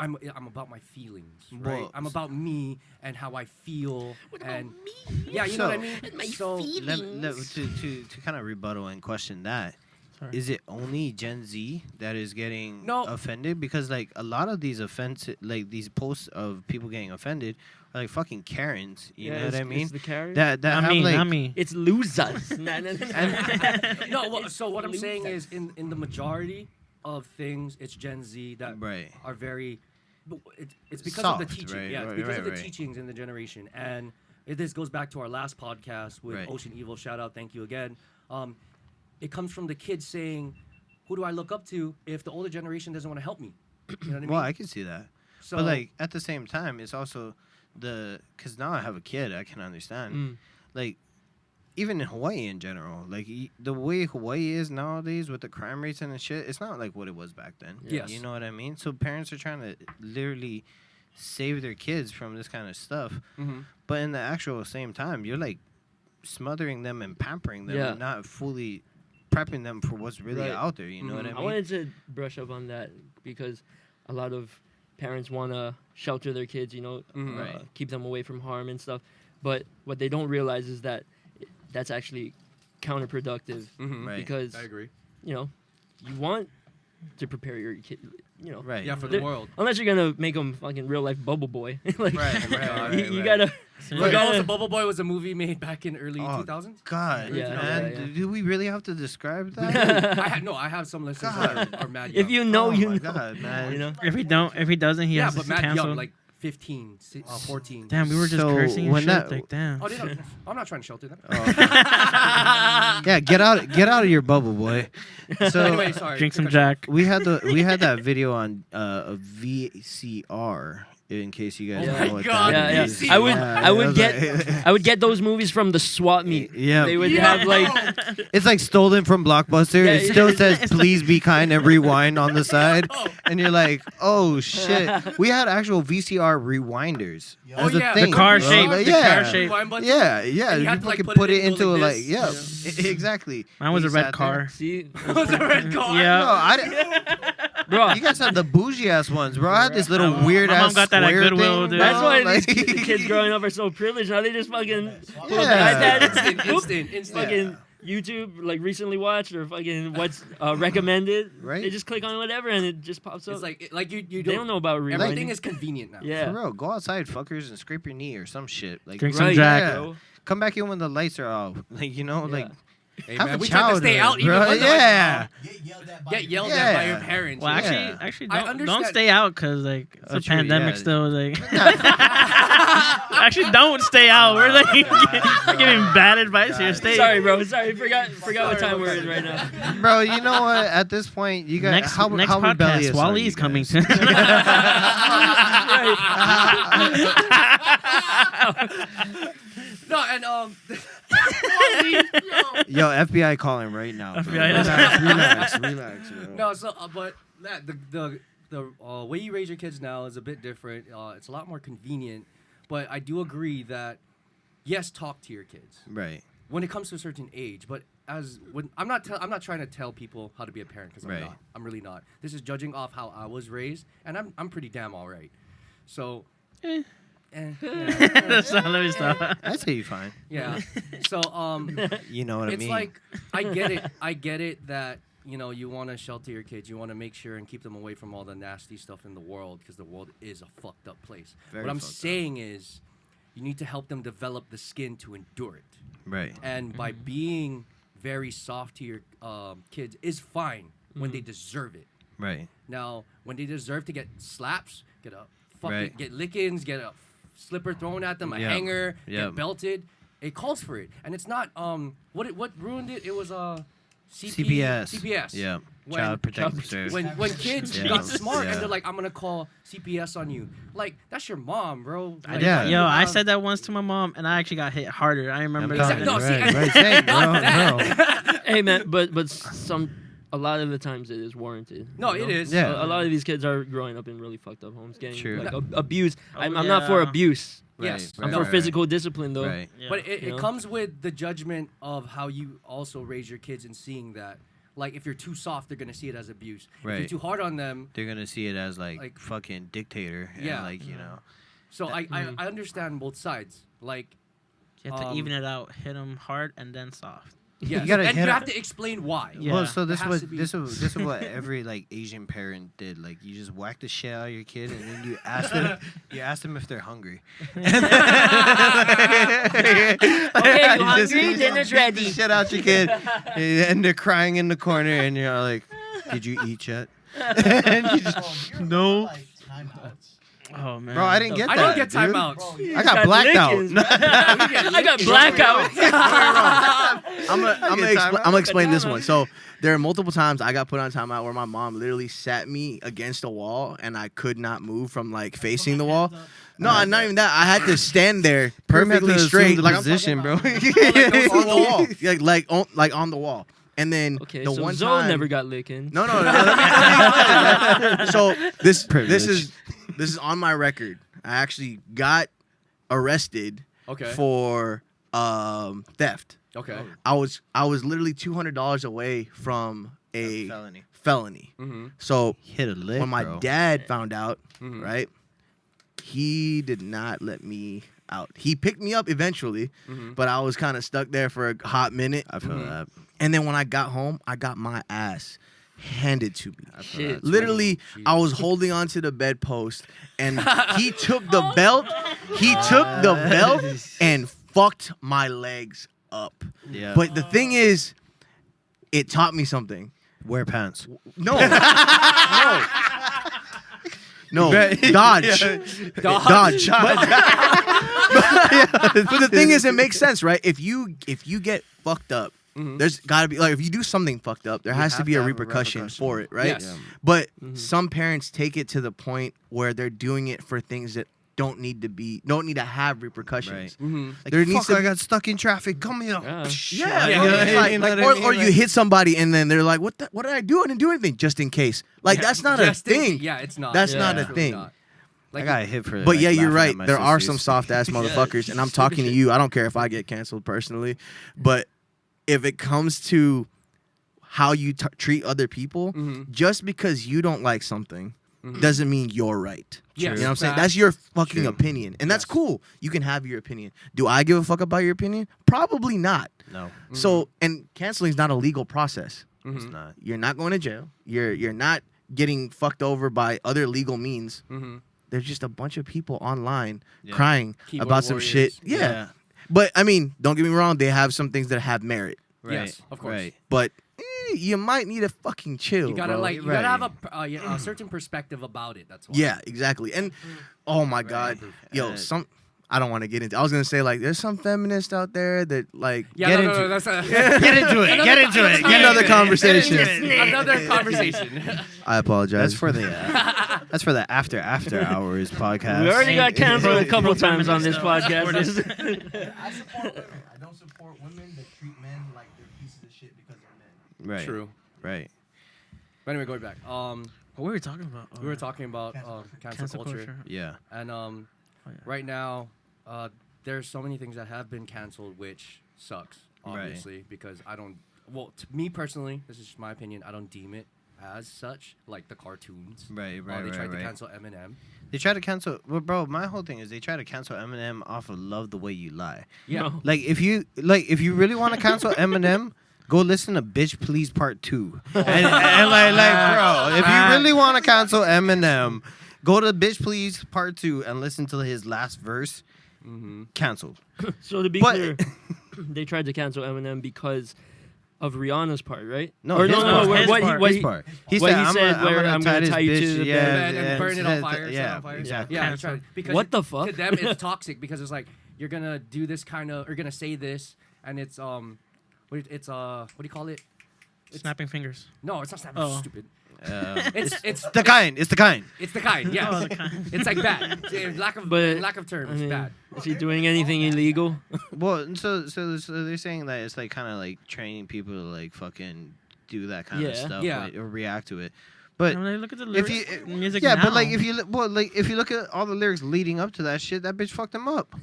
A: I'm about my feelings, right?
D: Well,
A: I'm about me and how I feel.
B: What
A: and
B: about me?
A: yeah, you know what I
D: So-
A: mean.
B: My
A: So
D: to kind of rebuttal and question that,
C: Sorry.
D: is it only Gen Z that is getting
A: No.
D: offended? Because like a lot of these these posts of people getting offended are like fucking Karens. You know what I mean?
B: It's the carrier.
D: That
C: Not
D: have
C: me,
D: like
C: not me.
B: It's losers. Nah, nah, nah.
A: no, well, so what I'm
B: It's
A: saying
B: losers.
A: is, in the majority of things, it's Gen Z that
D: right.
A: are very. But it's because of the
D: Soft,
A: teaching.
D: right,
A: Yeah, it's
D: right,
A: because
D: right,
A: of the
D: right.
A: teachings in the generation. And this goes back to our last podcast with
D: Right.
A: Ocean Evil. Shout out, thank you again. It comes from the kids saying, "Who do I look up to if the older generation doesn't want to help me?" You know what I mean?
D: Well, I can see that.
A: so
D: But like at the same time, it's also because now I have a kid, I can understand.
B: Mm.
D: Like even in Hawaii in general, like the way Hawaii is nowadays with the crime rates and shit, it's not like what it was back then.
A: Yes.
D: You know what I mean? So parents are trying to literally save their kids from this kind of stuff,
A: Mhm.
D: but in the actual same time, you're like smothering them and pampering them,
B: Yeah.
D: and not fully prepping them for what's really
B: Right.
D: out there. You know what I
A: Mhm.
D: mean?
B: I wanted to brush up on that because a lot of parents want to shelter their kids, you know,
A: Mhm.
D: Right.
B: keep them away from harm and stuff. But what they don't realize is that that's actually counterproductive
A: Mhm.
D: Right.
B: because,
A: I agree.
B: you know, you want to prepare your kid, you know.
D: Right.
A: Yeah, for the
B: There-
A: world.
B: Unless you're going to make them fucking real life bubble boy. Like,
D: Right,
B: you
D: right.
B: got to.
A: Regardless, the Bubble Boy was a movie made back in early
D: Oh,
A: 2000s.
D: God,
B: Yeah,
D: man,
B: yeah, yeah.
D: do we really have to describe that?
A: I have some listeners that are mad young.
B: If you know,
D: Oh
B: you
D: my
B: know.
D: God, man.
B: You know?
C: If he doesn't, he
A: yeah,
C: has
A: but
C: to
A: mad
C: cancel.
A: young, like 15, 14.
C: Damn, we were just
D: So
C: cursing and
D: when
C: shit.
D: that-
C: Like, damn.
A: Oh, they don't, I'm not trying to shelter them.
D: Oh. Yeah, get out of your bubble, boy. So
A: Anyway, sorry.
C: Drink some
A: concussion.
C: Jack.
D: we had that video on a VCR, In case you guys
A: Oh
D: know
A: my
D: what
A: God,
D: that
B: yeah,
D: is.
B: yeah. I would
D: was like-
B: I would get those movies from the swap meet.
D: Yeah.
B: They would have like
D: It's like stolen from Blockbuster.
B: Yeah,
D: It
B: yeah.
D: still says "Please be kind" and rewind on the side,
A: Oh.
D: and you're like, "Oh shit!" We had actual VCR rewinders
A: Oh,
D: as a
A: yeah.
D: thing.
C: The car
D: bro.
C: shape,
D: Like,
C: the
D: yeah.
C: car shape.
A: Rewind button.
D: Yeah,
A: And
D: yeah.
A: you
D: You
A: had to, like,
D: fucking
A: put
D: put
A: it
D: it
A: into,
D: into
A: like,
D: like,
A: this.
D: yeah, exactly.
C: Mine was
D: You
C: a red
D: sat
C: car.
B: see
A: It was a red car.
D: there.
C: Yeah.
D: No, I didn't.
B: bro.
D: You guys had the bougie ass ones, bro. I had this little
C: My
D: weird ass
C: mom got that at
D: square
C: Goodwill,
D: thing,
C: dude.
D: bro.
B: That's why
D: Like-
B: these kids growing up are so privileged. Now they just fucking pull up
D: Yeah.
B: the iPad,
A: Instant.
B: fucking YouTube, like recently watched or fucking what's recommended.
D: Right.
B: They just click on whatever and it just pops up.
A: It's like you
B: they don't know about rewinding.
A: Everything is convenient now.
B: yeah.
D: For real, go outside, fuckers, and scrape your knee or some shit. Like,
C: Drink some
B: Right,
C: Jack.
D: yeah.
B: bro.
D: Come back in when the lights are off. Like, you know,
B: Yeah.
D: like
A: Hey,
D: have
A: man,
D: a
A: we tried to stay
D: childhood,
A: out even
D: bro.
A: when the
D: Yeah.
E: Get yelled at by
A: Get
E: your
A: yelled at by
D: Yeah.
A: your parents.
C: Well,
A: yeah.
C: actually,
A: I
C: don't
A: understand.
C: stay out because like
D: So
C: the
D: true,
C: pandemic
D: yeah.
C: still like. Actually, don't stay out. We're like we're giving bad advice here. Stay.
B: Sorry, bro. Sorry, forgot what time we're in right now.
D: Bro, you know what? At this point, you got
C: Next
D: how
C: next
D: rebellious
C: podcast,
D: are
C: Walee's
D: you
C: coming
D: guys?
A: No, and
D: Yo, FBI calling right now. Bro.
C: FBI.
D: Relax, bro.
A: no, so but that the way you raise your kids now is a bit different. It's a lot more convenient, but I do agree that yes, talk to your kids
D: Right.
A: when it comes to a certain age. But I'm not trying to tell people how to be a parent because I'm
D: Right.
A: not. I'm really not. This is judging off how I was raised, and I'm pretty damn all right. So. Yeah.
C: So let me stop.
D: I'd say you fine.
A: Yeah. So
D: You know what I
A: it's
D: mean?
A: like I get it. I get it that you want to shelter your kids. You want to make sure and keep them away from all the nasty stuff in the world because the world is a fucked up place.
D: Very
A: what I'm
D: fucked up.
A: saying is, you need to help them develop the skin to endure it.
D: Right.
A: And by being very soft to your kids is fine when they deserve it.
D: Right.
A: Now, when they deserve to get slaps, get a fucking
D: Right.
A: get lickings, get a slipper thrown at them, a
D: Yep.
A: hanger,
D: Yep.
A: get belted. It calls for it, and it's not what ruined it. It was
D: CPS.
A: CPS.
D: Yeah.
A: When-
D: Child Protective Service.
A: When kids
D: Yeah.
A: got smart
D: Yeah.
A: and they're like, I'm gonna call CPS on you. Like that's your mom, bro.
C: I
A: Like,
C: did.
D: Yeah.
C: Yo, I said that once to my mom, and I actually got hit harder. I remember
D: I'm
C: that.
D: telling
A: No,
D: you,
A: see,
D: right,
A: and-
D: right, same, bro,
A: Not that.
D: no.
B: Hey man, but a lot of the times it is warranted.
A: No,
B: you
A: it
B: know?
A: is.
D: Yeah.
B: A lot of these kids are growing up in really fucked up homes, getting
D: True.
B: like abused.
C: Oh,
B: I'm not for
C: yeah.
B: abuse.
A: Yes,
D: Right,
B: I'm
D: right,
B: for
D: right.
B: physical discipline though.
D: Right.
C: Yeah.
A: But it
B: You know?
A: comes with the judgment of how you also raise your kids and seeing that. Like, if you're too soft, they're going to see it as abuse. If
D: Right.
A: you're too hard on them.
D: They're gonna see it as like
A: Like-
D: fucking dictator. And
A: Yeah.
D: like, you know.
A: So I understand both sides. Like,
C: You have to even it out, hit them hard and then soft.
A: yes.
D: gotta
A: and
D: hit
A: you
D: it-
A: have to explain why.
C: Yeah.
D: Well, so this
A: It has
D: was
A: to be-
D: this is what every like Asian parent did. Like you just whack the shit out of your kid, and then you ask them if they're hungry.
B: Okay, you hungry? Dinner's
D: beat
B: ready.
D: the shit out your kid, and they're crying in the corner, and you're like, "Did you eat yet?" And you just,
E: Bro, you're
C: No.
E: like timeouts.
C: Oh man.
D: bro, I didn't get
A: I
D: that.
A: don't get
D: dude.
A: timeouts.
E: Bro,
D: I got blacked out.
B: lickings, I got blackout.
F: I'm gonna explain this
B: Timeout.
F: one. So there are multiple times I got put on timeout where my mom literally sat me against a wall and I could not move from like facing the wall. No, not even that. I had to stand there perfectly straight,
D: the
F: like
D: position, bro.
F: on the wall, like on the wall. And then
B: Okay,
F: the
B: so
F: one
B: Zoe
F: time,
B: never got licking.
F: No. Let me so this
D: Privilege.
F: is on my record. I actually got arrested
A: Okay.
F: for theft.
A: Okay.
F: I was literally $200 away from a felony.
A: Mm-hmm.
F: So
D: Hit a lick,
F: when my
D: bro.
F: dad found out,
A: Mhm.
F: right, he did not let me out. He picked me up eventually,
A: Mhm.
F: but I was kind of stuck there for a hot minute.
D: I feel
A: Mhm.
D: that.
F: And then when I got home, I got my ass handed to me.
D: I feel
B: Shit.
D: that.
F: Literally,
A: Jeez.
F: I was holding onto the bedpost, and he took the belt. He took the belt and fucked my legs up.
D: Yeah.
F: But the thing is, it taught me something.
D: Wear pants.
F: No. No. Dodge. Dodge. But the thing is, it makes sense, right? If you get fucked up There's got to be like if you do something fucked up, there has to
D: have
F: be
D: to
F: a
D: have a
F: repercussion
D: repercussion.
F: for it, right?
A: Yes.
D: Yeah.
F: But some parents take it to the point where they're doing it for things that don't need to have repercussions.
A: Mm-hmm.
D: Like,
F: There needs
D: fuck,
F: to
D: I got stuck in traffic. Come here.
B: Yeah.
F: Yeah,
A: Yeah,
F: like,
A: yeah,
F: like-
D: you know
F: like-
D: what I
F: or,
D: mean?
F: or you
D: Like-
F: hit somebody and then they're like, "What did I do? I didn't do anything." Just in case, like that's not a
A: Just think-
F: thing.
A: Yeah, it's not.
F: That's
A: Yeah,
F: not a
A: it's really
F: thing.
A: not.
D: I
A: Like,
D: got hit for.
F: But
D: like,
F: yeah, you're
D: laughing
F: right.
D: at my
F: There are some
D: sisters.
F: soft ass motherfuckers, and I'm talking to you. I don't care if I get canceled personally, but if it comes to how you treat other people, just because you don't like something doesn't mean you're right.
A: Yes,
F: You know what I'm saying?
A: facts.
F: That's your fucking
D: True.
F: opinion, and that's
A: Yes.
F: cool. You can have your opinion. Do I give a fuck about your opinion? Probably not.
D: No,
F: So, and canceling is not a legal process.
D: it's not.
F: You're not going to jail. You're not getting fucked over by other legal means. There's just a bunch of people online
D: Yeah.
F: crying
A: Keyboard
F: about some shit.
A: warriors.
F: Yeah. But I mean, don't get me wrong, they have some things that have merit.
D: Right.
A: Yes, of course.
D: Right.
F: But you might need to fucking chill.
A: You gotta
F: bro.
A: you gotta have a certain perspective about it. That's why.
F: Yeah, exactly. And oh my god, yo, I don't want to get into. I was gonna say like, there's some feminists out there that like
A: Yeah,
D: Get
A: no,
D: into
A: no,
D: it.
A: that's a,
D: Get into it. Get into it. Get
F: another
D: into it.
F: conversation.
A: another conversation.
F: I apologize.
D: That's for the after hours podcast.
B: We already got canceled a couple
C: Full-time
B: times on this
C: stuff.
B: podcast.
F: I support women. I don't support women that treat men like they're pieces of shit because they're men.
D: Right.
A: True.
D: Right.
A: But anyway, going back.
C: What were we talking about?
A: We were talking about cancel culture,
D: Yeah.
A: and
C: yeah.
A: right now, there's so many things that have been canceled, which sucks, obviously, because I don't. Well, to me personally, this is just my opinion. I don't deem it as such, like the cartoons.
D: Right.
A: They tried to cancel Eminem.
D: They try to cancel. Well, bro, my whole thing is they try to cancel Eminem off of "Love the Way You Lie."
A: Yeah.
B: No.
D: Like if you really want to cancel Eminem, go listen to "Bitch Please Part 2. and like, bro, if you really want to cancel Eminem, go to "Bitch Please Part 2 and listen to his last verse. Canceled.
B: So to be
D: But-
B: clear, they tried to cancel Eminem because of Rihanna's part, right?
D: No,
B: Or
D: his
B: no,
D: part.
B: no,
C: His
B: what he
C: part.
B: what
D: His
B: he
D: part.
B: what he said, where I'm gonna tie you to the
A: bed and burn it on fire. set
D: Yeah,
A: on fire.
D: exactly.
A: Yeah, they tried, because
B: What the fuck?
A: To them, it's toxic because it's like you're gonna do this kind of, or gonna say this, and it's what do you call it?
C: Snapping fingers.
A: No, it's not snapping.
C: Oh.
A: Stupid. It's
D: The kind. It's the kind.
A: It's the kind. Yes.
C: Oh, the kind.
A: It's like bad. Lack of
B: But,
A: terms.
B: I mean,
A: bad.
B: is he doing anything illegal?
D: Well, so they're saying that it's like kind of like training people to like fucking do that kind of
B: Yeah.
D: stuff,
A: Yeah.
D: like, or react to it. But
C: I mean, look at the
D: if
C: lyrics,
D: you
C: music
D: yeah,
C: now.
D: but like if you if you look at all the lyrics leading up to that shit, that bitch fucked him up.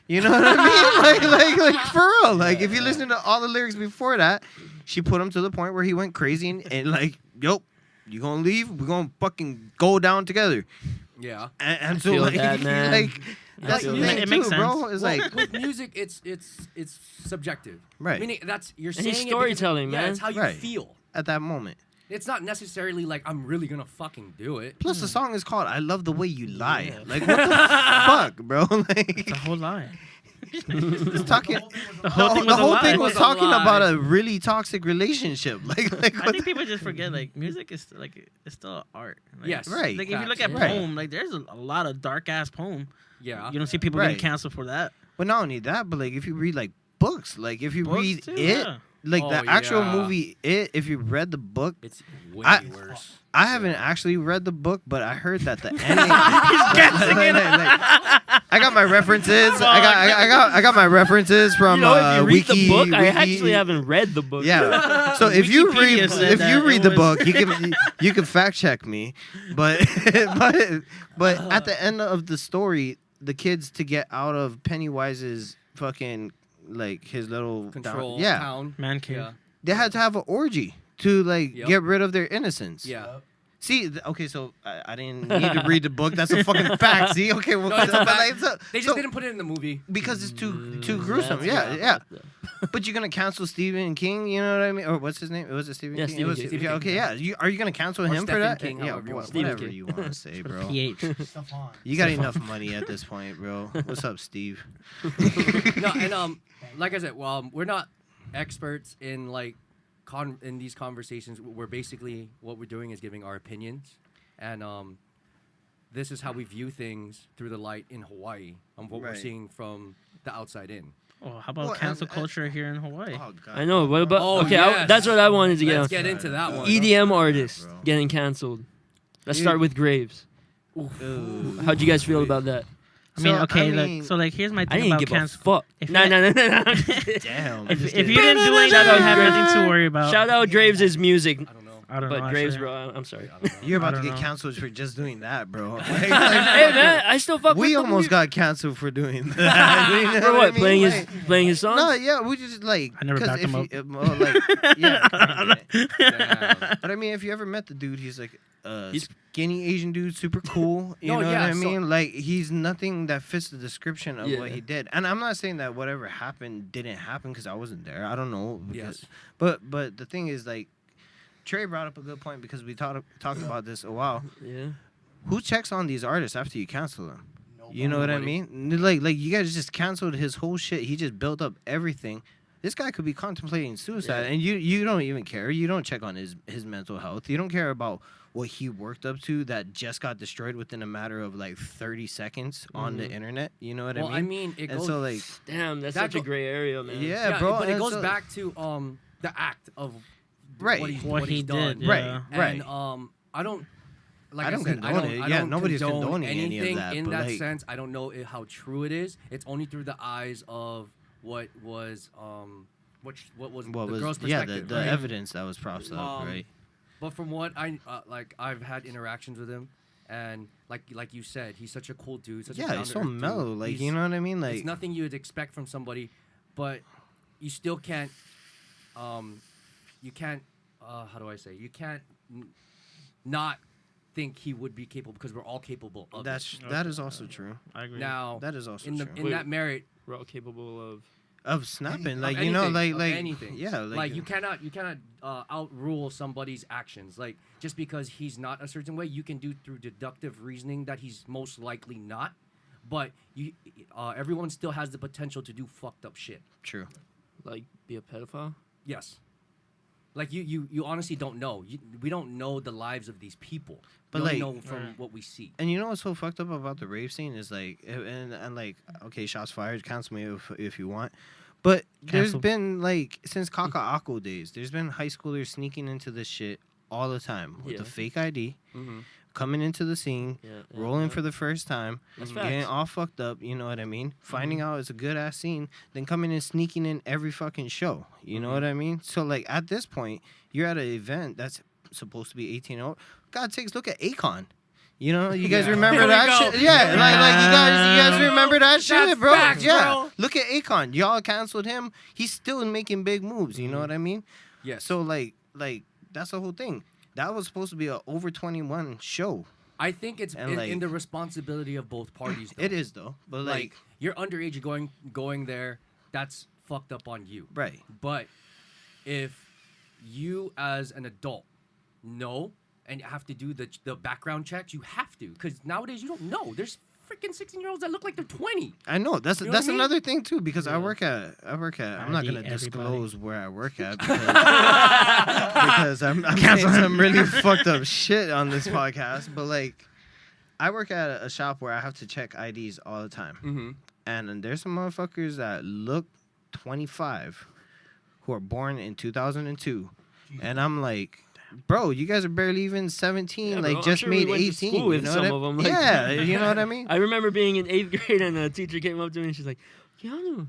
D: You know what I mean? like for real. Like if you listen to all the lyrics before that, she put him to the point where he went crazy and like, yo, you gonna leave? We're gonna fucking go down together.
A: Yeah.
D: And so
B: feel
D: like,
B: that, man.
D: like
B: I
D: that's
B: feel
D: the
B: that.
D: thing
C: It
D: too,
C: makes
D: bro.
C: sense.
D: It's
A: Well,
D: like
A: with music, it's subjective.
D: Right.
A: Meaning that's you're
B: And
A: saying
B: it's
A: it because-
B: storytelling,
A: Yeah,
B: man.
A: it's how you
D: Right.
A: feel.
D: at that moment.
A: It's not necessarily like I'm really gonna fucking do it.
D: Plus, the song is called "I Love the Way You Lie."
B: Yeah.
D: Like, what the fuck, bro? Like,
C: It's a whole lie.
D: it's talking.
C: The whole thing
D: the
C: was a
D: whole
C: lie.
D: thing was
A: was a
D: talking
A: lie.
D: about a really toxic relationship. Like
C: I think people just forget like music is like it's still art. Like,
A: Yes.
D: Right.
C: Like if you look at
A: Facts.
D: Right.
C: poem, like there's a lot of dark ass poem.
A: Yeah.
C: You don't see people
D: Right.
C: getting canceled for that.
D: But not only that, but like if you read like books, like if you
C: Books
D: read
C: too,
D: it,
C: yeah.
D: like
A: Oh,
D: the actual
A: yeah.
D: movie, it. If you read the book,
A: It's way worse.
D: I haven't actually read the book, but I heard that the ending. I got my references. I got my references from
B: You know, if you read
D: Wiki.
B: the book, I
D: Wiki-
B: actually haven't read the book.
D: Yeah. So if you
C: Wikipedia
D: read
C: said that
D: the
C: it was-
D: book, you can fact check me. But but at the end of the story, the kids to get out of Pennywise's fucking like his little
A: Control
D: yeah,
A: town.
C: Man cave.
A: Yeah.
D: they had to have an orgy to like
A: Yep.
D: get rid of their innocence.
A: Yeah.
D: See, okay, so I didn't need to read the book. That's a fucking fact. See, okay, well,
A: No, it's a
D: but,
A: fact.
D: like,
A: They just didn't put it in the movie.
D: because it's too gruesome. Yeah. But you're gonna cancel Stephen King, you know what I mean? Or what's his name? Was it Stephen
B: Yeah,
D: King?
B: Stephen
D: It was,
B: King.
A: Stephen
D: yeah,
A: King,
D: okay, yeah. Are you gonna cancel
A: Or
D: him for
A: Stephen
D: that?
A: King,
D: Yeah,
A: however you want to
B: Stephen
D: whatever
B: King.
D: you want to say, bro.
C: PH.
E: Stefan.
D: You got enough money at this point, bro. What's up, Steve?
A: No, and like I said, well, we're not experts in like in these conversations. We're basically what we're doing is giving our opinions, and this is how we view things through the light in Hawaii and what we're
D: Right.
A: seeing from the outside in.
C: Oh, how about
D: Well,
C: cancel
D: and-
C: culture here in Hawaii?
D: Oh, God.
B: I know. What about?
A: Oh,
B: okay,
A: yes.
B: that's what I wanted to get.
A: Let's
B: on.
A: get into that one.
B: EDM
D: Bro.
B: artists getting canceled. Let's start with Graves.
D: Ooh.
B: How'd you guys feel about that?
C: I mean,
D: So,
C: okay,
D: I mean-
C: so here's my
B: I
C: thing
B: didn't
C: about
B: give a
C: cancel.
B: fuck.
C: if
B: No,
C: you-
B: no.
D: Damn.
C: If you didn't do anything, you have nothing to worry about.
B: Shout out Graves' music,
A: I don't know.
C: I don't know.
B: but Graves,
C: actually.
B: bro, I'm sorry.
A: I don't know.
D: You're about
C: I
D: to
C: don't
D: get
C: know.
D: canceled for just doing that, bro.
B: Hey man, I still fuck with
D: we
B: the
D: almost
B: music.
D: got canceled for doing that. You know
B: For
D: I
B: what?
D: mean?
B: Playing
D: Like,
B: his songs?
D: No, yeah, we just like.
C: I never
D: 'cause
C: backed
D: if
C: him
D: you- well, like, yeah.
A: Damn.
D: But I mean, if you ever met the dude, he's like
B: He's-
D: skinny Asian dude, super cool. You
A: No,
D: know
A: yeah,
D: what I
A: so-
D: mean? Like he's nothing that fits the description of
B: Yeah.
D: what he did. And I'm not saying that whatever happened didn't happen because I wasn't there. I don't know. Because,
A: Yes.
D: But the thing is, like, Trey brought up a good point because we talked about this a while.
B: Yeah.
D: Who checks on these artists after you cancel them? You know what I
A: Nobody.
D: mean? Like you guys just canceled his whole shit. He just built up everything. This guy could be contemplating suicide,
B: Yeah.
D: and you don't even care. You don't check on his mental health. You don't care about what he worked up to that just got destroyed within a matter of like 30 seconds on the
B: Mhm.
D: internet. You know what
A: Well,
D: I mean?
A: it
D: And
A: goes.
D: so like,
B: Damn, that's
A: That
B: such a
A: go-
B: gray area, man.
D: yeah, bro.
A: but it
D: and
A: goes
D: so-
A: back to the act of
D: Right.
C: What he
A: he's done.
C: did,
D: Right,
C: yeah.
D: right.
A: And I don't. Like
D: I
A: I,
D: don't
A: said, I
D: condone
A: don't,
D: it.
A: I
D: Yeah,
A: don't
D: nobody's
A: condone
D: condoning any of
A: anything
D: that,
A: in
D: but,
A: that
D: like-
A: sense. I don't know how true it is. It's only through the eyes of what was what was
D: what
A: the
D: was
A: girl's
D: yeah
A: perspective.
D: the
A: right?
D: evidence that was propped up,
A: Um,
D: right?
A: But from what I like, I've had interactions with him, and like you said, he's such a cool dude. Such a
D: Yeah, he's so
A: down-to-earth dude.
D: mellow. Like
A: He's-
D: you know what I mean? Like
A: it's nothing you would expect from somebody, but you still can't. You can't. How do I say? You can't not think he would be capable because we're all capable of it.
D: that is also true.
C: I agree.
A: Now
D: That is also
A: in
D: true.
A: in that merit
B: We're all capable of.
D: Of snapping,
A: of
D: like
A: anything,
D: you know,
A: of
D: like
A: anything.
D: yeah,
A: Like you cannot outrule somebody's actions. Like just because he's not a certain way, you can do through deductive reasoning that he's most likely not. But everyone still has the potential to do fucked up shit.
D: true.
B: Like, be a pedophile?
A: Yes. Like you honestly don't know. We don't know the lives of these people.
D: But,
A: we only
D: like-
A: know from what we see.
D: And you know what's so fucked up about the rave scene is like, and like, okay, shots fired, cancel me if you want. But there's
C: Cancel.
D: been like since Kaka'ako days, there's been high schoolers sneaking into this shit all the time with
B: Yeah.
D: the fake ID,
A: Mm-hmm.
D: coming into the scene,
B: Yeah.
D: rolling for the first time,
B: That's
D: getting
B: facts.
D: all fucked up. You know what I mean? Finding out it's a good ass scene, then coming in sneaking in every fucking show. You know what I mean? So like at this point, you're at an event that's supposed to be 18 over. God sakes, look at Akon. You know, you guys
A: Yeah.
D: remember
A: There we
D: that
A: go.
D: shit? Yeah, like you guys remember that shit,
A: That's
D: bro?
A: facts,
D: Yeah.
A: bro.
D: Look at Akon. Y'all canceled him. He's still making big moves. You know what I mean?
A: Yes.
D: So like that's the whole thing. That was supposed to be a over 21 show.
A: I think it's
D: And,
A: in
D: like-
A: the responsibility of both parties. Though.
D: It is though, but
A: Like you're underage going there. That's fucked up on you.
D: right.
A: But if you as an adult know and have to do the background checks, you have to, because nowadays you don't know. There's freaking 16-year-olds that look like they're 20.
D: I know that's
A: You know what I mean?
D: another thing too because I
B: Yeah.
D: work at I'm not
C: ID
D: gonna
C: everybody.
D: disclose where I work at because I'm saying some really fucked up shit on this podcast. But like, I work at a shop where I have to check IDs all the time,
A: Mm-hmm.
D: and then there's some motherfuckers that look 25 who are born in 2002, and I'm like. Bro, you guys are barely even 17,
B: Yeah,
D: like
B: bro, I'm
D: just
B: sure we
D: made
B: went to
D: 18.
B: school with
D: you know
B: some
D: what
B: of 'em, like-
D: yeah, you know what I mean?
B: I remember being in 8th grade and a teacher came up to me and she's like, Keanu,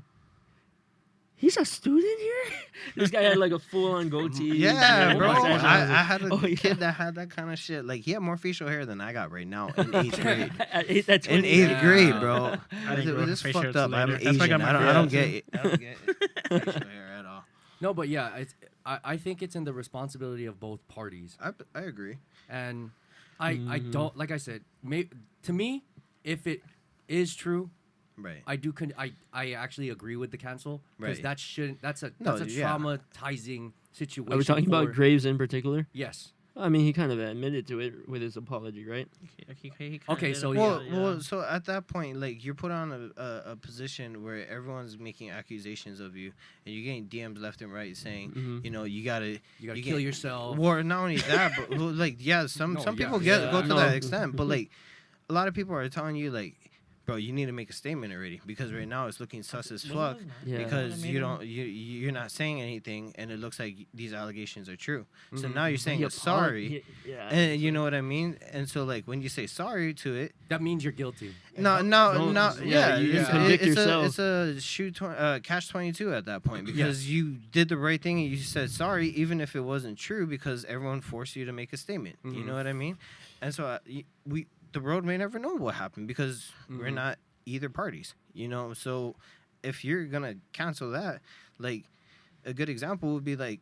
B: he's a student here? This guy had like a full-on goatee.
D: Yeah,
B: and
D: bro.
B: mustache, and
D: I
B: was
D: had a
B: like, oh, yeah.
D: kid that had that kind of shit. Like, he had more facial hair than I got right now in 8th grade.
B: At
D: In
B: 20.
D: eighth
A: Yeah.
D: grade, bro.
C: I didn't grow
D: This
C: facial
D: fucked
C: hair
D: up.
C: till
D: I'm
C: later. That's why I
D: Asian.
C: got my
D: I don't
C: hair
D: get it. I don't get facial hair at all.
A: No, but yeah, I think it's in the responsibility of both parties.
D: I agree.
A: And I
B: Mhm.
A: don't, like I said, to me, if it is true,
D: Right.
A: I do I actually agree with the cancel, because
D: Right.
A: that shouldn't, that's a
D: No,
A: that's a
D: yeah.
A: traumatizing situation.
B: Are we talking about
A: for-
B: Graves in particular?
A: Yes.
B: I mean, he kind of admitted to it with his apology, right?
C: He kinda
A: Okay,
C: did
A: so
C: it.
D: Well,
A: yeah.
D: well, so at that point, like, you're put on a position where everyone's making accusations of you, and you're getting DMs left and right saying,
B: Mhm.
D: you know, you gotta
A: You gotta
D: you
A: kill
D: get-
A: yourself.
D: Well, not only that, but well, like, yeah, some
A: No,
D: people
A: yeah,
D: go to
B: no.
D: that extent, but like, a lot of people are telling you like, bro, you need to make a statement already because right now it's looking sus as fuck
B: Yeah.
D: because you're not saying anything and it looks like these allegations are true. So now you're saying
B: He
D: you're sorry.
B: Yeah.
D: And you know what I mean? And so like when you say sorry to it,
A: That means you're guilty.
D: no,
B: yeah,
D: yeah,
B: you
D: it's,
B: convict
D: it's
B: yourself.
D: it's a catch 22 at that point because you did the right thing and you said sorry even if it wasn't true because everyone forced you to make a statement. You know what I mean? And so the road may never know what happened because we're not either parties, you know. So if you're gonna cancel that, like a good example would be like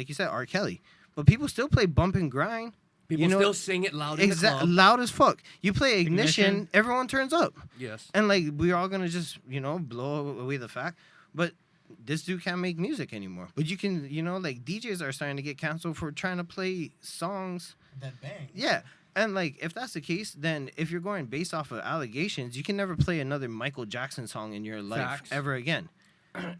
D: you said, R. Kelly, but people still play Bump and Grind.
A: People
D: You know,
A: still sing it loud in the club.
D: loud as fuck. You play Ignition, everyone turns up.
A: Yes.
D: And like we're all gonna just, blow away the fact. But this dude can't make music anymore. But you can, like DJs are starting to get canceled for trying to play songs.
E: That bang.
D: Yeah. And like if that's the case, then if you're going based off of allegations, you can never play another Michael Jackson song in your life
A: Facts.
D: ever again.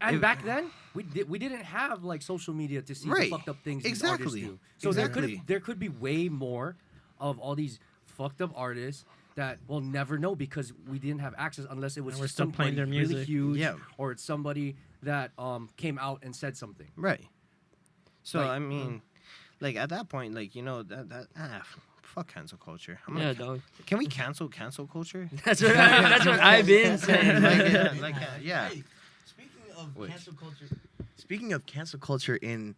A: And back then, we didn't have like social media to see
D: Right.
A: the fucked up things these
D: Exactly.
A: artists do. So
D: Exactly.
A: there could be way more of all these fucked up artists that we'll never know because we didn't have access unless it was
C: And we're
A: just
C: still playing
A: somebody
C: their
A: really
C: music.
A: huge,
D: Yeah.
A: or it's somebody that came out and said something.
D: Right. So
A: Like,
D: I mean, like at that point, like fuck cancel culture. I'm
B: Yeah,
D: like,
B: dog.
D: can we cancel culture?
B: That's what I've been saying.
D: Yeah.
E: Hey, speaking of
F: Which?
E: cancel culture,
F: Speaking of cancel culture in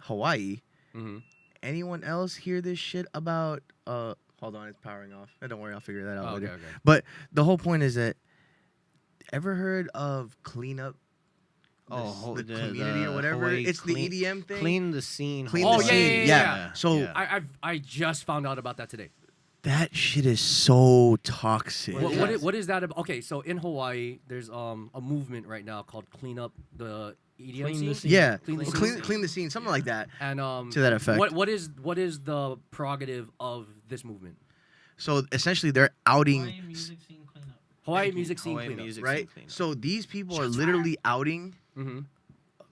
F: Hawaii,
A: Mm-hmm.
F: anyone else hear this shit about? Hold on, it's powering off. Don't worry, I'll figure that out
A: Oh,
F: later.
A: okay.
F: But the whole point is that ever heard of cleanup? The community or whatever.
D: Hawaii
F: It's the EDM thing.
D: Clean the scene.
F: Clean
A: Oh,
F: the
A: yeah,
F: scene.
A: yeah.
F: So
D: Yeah.
A: I just found out about that today.
F: that shit is so toxic.
A: What is that about? Okay, so in Hawaii, there's a movement right now called Clean Up the EDM
B: Clean
A: scene.
B: the scene.
F: Yeah,
A: Clean the
F: clean
A: scene.
F: the scene, something like that.
A: And
F: To that effect.
A: what is the prerogative of this movement?
F: So essentially, they're outing,
C: Hawaii music scene cleanup.
A: Hawaii music scene
D: Hawaii
A: cleanup.
D: music
F: right?
D: scene cleanup.
F: So these people are literally outing
A: Mm-hmm.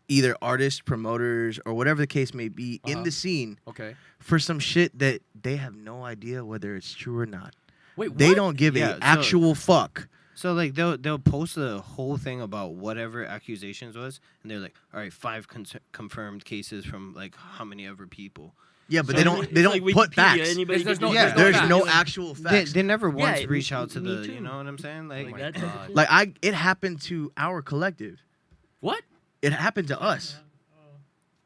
F: either artists, promoters, or whatever the case may be in
A: Uh-huh.
F: the scene
A: Okay.
F: for some shit that they have no idea whether it's true or not.
A: Wait,
F: They
A: what?
F: don't give
D: Yeah,
F: a
D: so-
F: actual fuck.
D: So like they'll post the whole thing about whatever accusations was, and they're like, all right, 5 confirmed cases from like how many ever people.
F: Yeah, but
B: So
F: they don't
B: it's
F: put
B: like
F: facts.
B: Wikipedia, anybody
A: There's
B: can
A: no-
B: do
D: Yeah,
B: it.
F: There's
A: facts.
F: no
A: Like,
F: actual
D: They,
F: facts.
D: they never once
B: Yeah,
D: reach out to
B: me
D: the,
B: too.
D: you know what I'm saying? Like,
A: Oh my
B: that
A: God.
B: type of
F: Like it happened to our collective.
A: What?
F: It happened to us.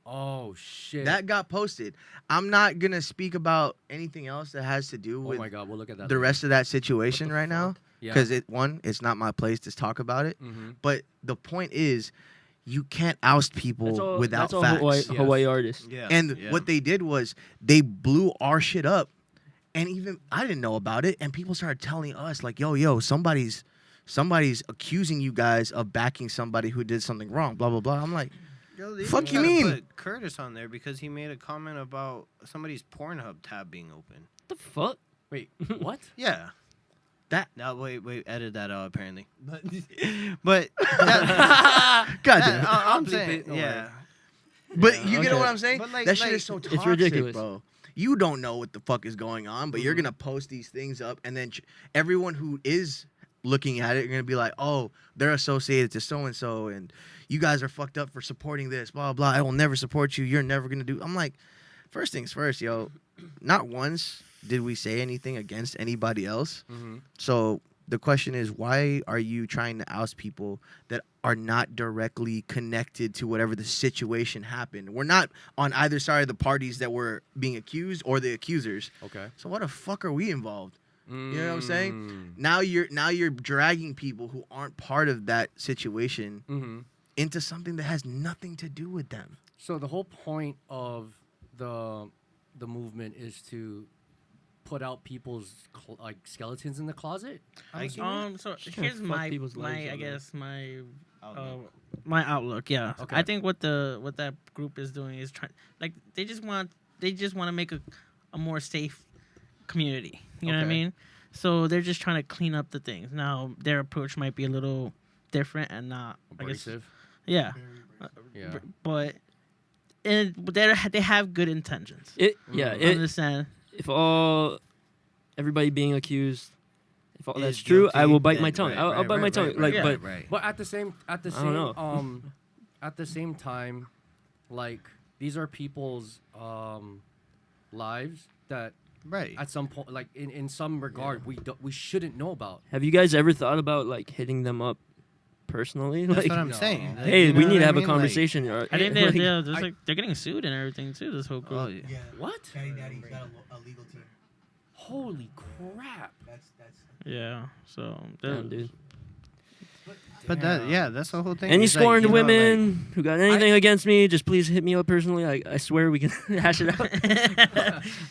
A: Oh shit.
F: That got posted. I'm not gonna speak about anything else that has to do
A: Oh
F: with
A: my God, we'll look at that.
F: the
A: later.
F: rest of that situation right now.
A: Yeah.
F: Because it's not my place to talk about it.
A: Mm-hmm.
F: But the point is, you can't oust people
B: That's all,
F: without
B: that's all
F: facts.
B: Hawaii,
A: Yes.
B: Hawaii artists.
D: yeah.
F: And
D: yeah.
F: what they did was they blew our shit up, and even I didn't know about it. And people started telling us like, "Yo, somebody's accusing you guys of backing somebody who did something wrong." Blah blah blah. I'm like,
D: Yo, they
F: Fuck
D: even
F: you
D: gotta
F: mean?
D: Put Curtis on there because he made a comment about somebody's Pornhub tab being open.
B: What the fuck?
A: Wait, what?
D: Yeah.
F: That-
D: No, wait, edit that out. Apparently, but that,
F: God
D: that-
F: damn it.
D: I'm
A: Bleep
D: saying,
A: it, don't
D: yeah.
F: But you get
B: Okay.
F: what I'm saying?
D: But, like-
F: that shit
D: like,
F: is so
D: it's
F: toxic,
B: ridiculous.
F: bro. You don't know what the fuck is going on, but you're
A: Mhm.
F: gonna post these things up, and then everyone who is looking at it are gonna be like, "Oh, they're associated to so and so, and you guys are fucked up for supporting this." Blah blah. I will never support you. You're never gonna do. I'm like, first things first, yo. Not once did we say anything against anybody else.
A: Mm-hmm.
F: So the question is, why are you trying to oust people that are not directly connected to whatever the situation happened? We're not on either side of the parties that were being accused or the accusers.
A: Okay.
F: So what the fuck are we involved? You know what I'm saying?
A: Mm.
F: Now you're dragging people who aren't part of that situation
A: Mm-hmm.
F: into something that has nothing to do with them.
A: So the whole point of the movement is to put out people's like skeletons in the closet. I'm assuming?
C: So
B: Just trying to
C: here's
B: fuck
C: my
B: people's lives
C: I
B: up, man.
C: guess my
D: Outlook.
C: my outlook. Yeah,
A: Okay.
C: I think what that group is doing is trying, like they just want to make a more safe community. You know what I
A: Okay.
C: mean? So they're just trying to clean up the things. Now their approach might be a little different and not, I guess,
A: Abrasive.
C: yeah,
A: Yeah.
C: but they have good intentions.
B: Yeah,
A: Mm.
C: I understand.
B: if everybody being accused If all that's
D: is
B: true, I
D: guilty,
B: will bite my
D: then-
B: tongue.
D: right,
B: I'll
D: right,
B: bite my
D: right,
B: tongue.
D: right,
B: Like,
D: right,
B: but
D: right.
A: But at the same
B: I don't know.
A: at the same time, like these are people's lives that
D: Right.
A: at some point, like in some regard, we shouldn't know about.
B: have you guys ever thought about like hitting them up personally?
D: That's
B: Like,
D: what I'm
A: no.
D: saying. Like,
B: hey,
D: you
B: we
D: know
B: need
D: what
B: to
D: I
B: have a
D: mean? Like,
B: conversation.
C: I think
B: Like,
C: they're getting sued and everything too. This whole group.
D: oh, yeah.
E: Yeah.
A: What?
E: Daddy Daddy's got a legal team.
A: Holy crap!
E: That's.
C: Yeah. So
B: damn, dude.
D: But that's the whole thing.
B: Any
D: It's like,
B: scorned
D: you know,
B: women who got anything against me, just please hit me up personally. I swear we can hash it out.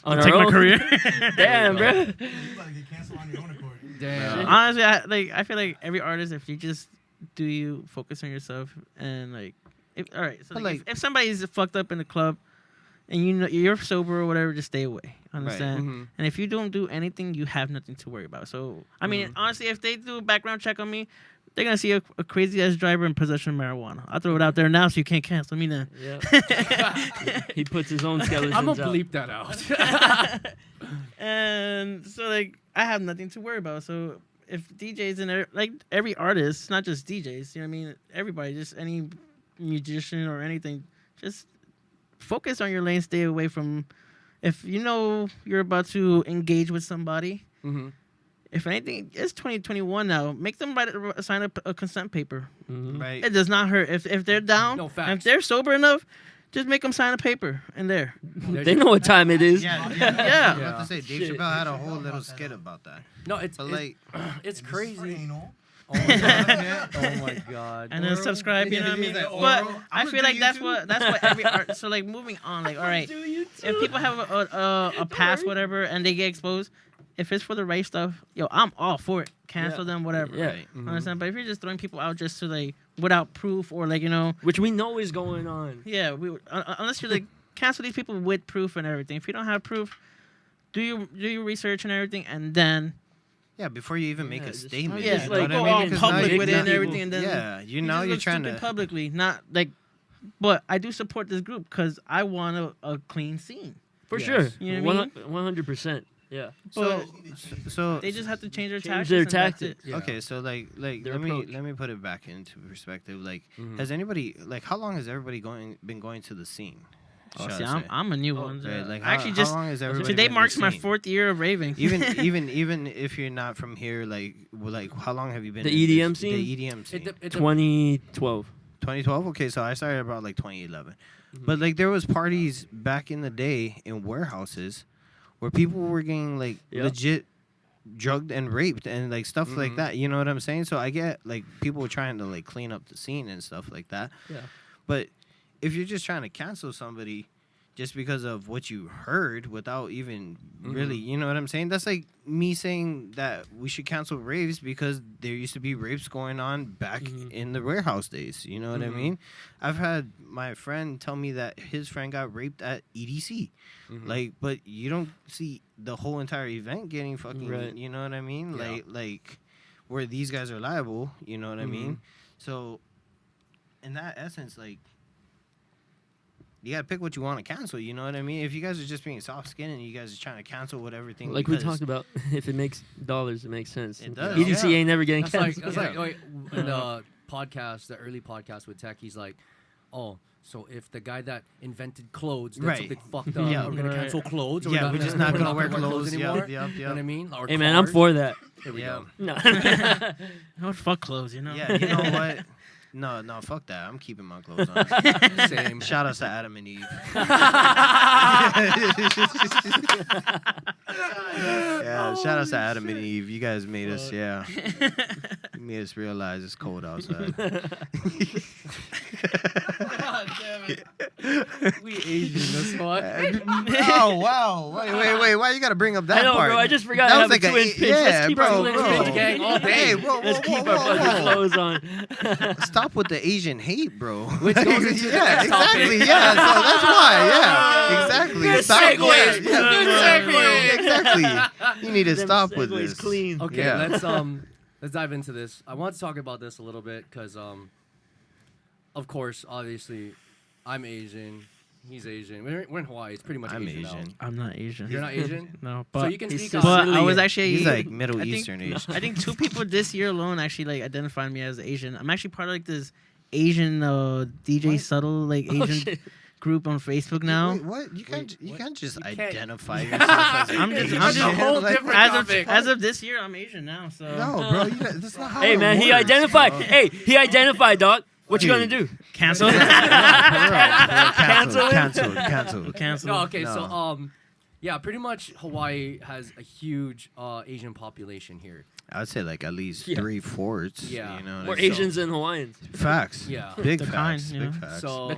B: On
C: take
B: our
C: my
B: own.
C: career.
B: Damn, bro.
E: You about to get canceled on your own accord.
A: Damn.
C: Honestly, I feel like every artist, if you just you focus on yourself and like, all right. So
D: But,
C: like,
D: like-
C: if somebody's fucked up in the club, and you know you're sober or whatever, just stay away. Understand?
A: Mhm.
C: And if you don't do anything, you have nothing to worry about. So I mean, honestly, if they do a background check on me, they're gonna see a crazy ass driver in possession of marijuana. I'll throw it out there now, so you can't cancel me now.
B: Yeah. He puts his own skeletons
A: I'm gonna
B: out.
A: bleep that out.
C: And so like I have nothing to worry about. So if DJs and like every artist, not just DJs, you know what I mean, everybody, just any musician or anything, just focus on your lane. Stay away from. If you know you're about to engage with somebody,
A: hmm
C: if anything, it's 2021 now. Make them sign a consent paper.
B: Mhm.
D: Right.
C: It does not hurt. If they're down,
A: No,
C: and if
A: facts.
C: they're sober enough, just make them sign a paper in there.
B: They know what time it is.
D: Yeah,
C: Yeah.
D: I was about to say, Dave
B: Shit.
D: Chappelle had a whole little skit about that.
A: No, it's
D: But like,
A: it's
E: For
A: crazy.
E: anal.
A: Oh my god. Oh my god.
C: And then
E: Oral.
C: subscribe, you know what I mean?
E: He's like,
C: But
E: oral.
C: I
E: I'ma
C: feel
E: do
C: like that's
E: YouTube.
C: what every art. So like moving on, like all right, if people have a past whatever and they get exposed, if it's for the right stuff, yo, I'm all for it. Cancel
B: Yeah.
C: them, whatever.
B: Yeah.
D: right.
C: Understand? But if you're just throwing people out just to like without proof or like
B: Which we know is going on.
C: yeah, unless you're like cancel these people with proof and everything. If you don't have proof, do your research and everything, and then
D: Yeah, before you even make
B: Yeah,
D: a
B: just-
D: statement.
C: yeah,
B: just,
D: you
B: like,
D: know
C: go
D: what I
C: all
D: mean? 'Cause now
C: public
D: you-
C: with it and
D: now-
C: everything, and then
D: yeah,
C: you
D: now
C: just
D: you're
C: look
D: trying
C: stupid
D: to.
C: publicly, not like. But I do support this group because I want a clean scene.
B: For
A: Yes.
B: sure.
C: You know what I mean?
B: 100%. Yeah.
C: But
D: So
C: they just have to change their
B: Change
C: tactics.
B: their
C: and that's
B: tactics.
C: it.
A: Yeah.
D: okay, so like
B: Their
D: let
B: approach.
D: me put it back into perspective. Like,
A: Mhm.
D: has anybody like how long has everybody been going to the scene?
C: Oh,
D: Shall
C: see,
D: I say?
C: I'm a new one.
D: Right, like
C: I actually
D: how
C: just
D: long has everybody
C: today
D: been to
C: marks
D: the
C: my
D: scene?
C: 4th year of raving.
D: even if you're not from here, like how long have you been
B: The
D: in
B: EDM
D: this-
B: scene?
D: The EDM scene.
B: 2012.
D: 2012. Okay, so I started about like 2011, but like there was parties back in the day in warehouses where people were getting like
B: Yeah.
D: legit drugged and raped and like stuff like
A: Mhm.
D: that. You know what I'm saying? So I get like people were trying to like clean up the scene and stuff like that.
B: Yeah.
D: But if you're just trying to cancel somebody just because of what you heard without even really, you know what I'm saying? That's like me saying that we should cancel rapes because there used to be rapes going on back in the warehouse days. You know what I mean? I've had my friend tell me that his friend got raped at EDC. Like, but you don't see the whole entire event getting fucking,
B: Right.
D: you know what I mean?
A: Yeah.
D: Like where these guys are liable, you know what I mean? So in that essence, like, you gotta pick what you want to cancel. You know what I mean? If you guys are just being soft skinned and you guys are trying to cancel what everything,
B: Like we
D: because-
B: talked about, if it makes dollars, it makes sense.
D: It does,
B: EDC
D: yeah.
B: ain't never getting
A: That's like
B: canceled.
A: that's like in the podcast, the early podcast with Tech. He's like, oh. So if the guy that invented clothes did
D: Right.
A: something fucked up,
D: Yeah.
A: are we gonna
C: Right.
A: cancel clothes? Or
D: Yeah, we're just not gonna wear
A: wear
D: clothes.
A: anymore?
D: Yep,
A: You know what I mean? Or
B: Hey man, I'm
A: cars.
B: for that.
A: Here we
D: Yeah.
A: go.
B: No.
C: No fuck clothes, you know.
D: Yeah, you know what? No, fuck that. I'm keeping my clothes on.
A: Same.
D: Shout out to Adam and Eve. Yeah, shout out to Adam and Eve. You guys made us, yeah. You made us realize it's cold outside.
A: We Asian this one.
D: Oh wow! Wait! Why you gotta bring up that
B: I know,
D: part?
B: bro. I just forgot
D: That
B: I
D: was
B: have
D: like
B: a twin
D: a-
B: pinch.
D: yeah,
B: Let's keep
D: bro,
B: our twin
D: bro.
B: pinch
A: gang all day.
D: Hey, whoa,
B: Let's
D: whoa,
B: keep
D: whoa,
B: our
D: whoa,
B: fucking
D: whoa.
B: clothes on.
D: Stop with the Asian hate, bro.
A: Which goes into the
D: yeah,
A: next topic.
D: exactly. Yeah, so that's why. Yeah, exactly.
B: Good
D: Stop.
B: segues,
D: Yeah,
B: good
D: yeah,
B: segues.
D: exactly. You need to
B: Them
D: stop with
B: segues
D: this.
B: clean.
A: Okay,
D: Yeah.
A: let's dive into this. I want to talk about this a little bit because of course, obviously, I'm Asian. He's Asian. We're in Hawaii. It's pretty much
D: I'm
A: Asian. now.
D: Asian.
C: I'm not Asian.
A: You're not Asian.
C: No,
A: So
C: but
A: you can
B: he's
A: speak
B: so
A: on.
C: but I
B: Sicilian.
C: was actually.
D: He's like Middle
C: I think-
D: Eastern Asian.
C: I think 2 people this year alone actually like identified me as Asian. I'm actually part of like this Asian DJ
A: What?
C: Subtle like
B: Oh,
C: Asian
B: shit.
C: group on Facebook now.
D: Wait, what? You can't. You
A: what?
D: can't just
A: You can't-
D: identify yourself as.
C: I'm just-
D: Asian.
C: I'm just-
A: a whole
D: Like,
A: different
C: As
A: topic.
C: of this year, I'm Asian now. So
D: No, bro. That's not how.
B: Hey
D: it
B: man, he
D: works,
B: identified.
D: bro.
B: Hey, he identified, dog. What you gonna do?
C: cancel.
B: Cancel it?
D: Cancel.
C: Cancel.
A: No, okay,
D: No.
A: so yeah, pretty much Hawaii has a huge Asian population here.
D: I would say like at least
B: Yeah.
D: 3/4.
A: Yeah.
D: You know.
B: We're
D: like,
B: Asians and Hawaiians.
D: Facts.
A: Yeah.
D: Big
C: The
D: facts.
C: kind, you
D: Big
C: know?
D: facts.
A: So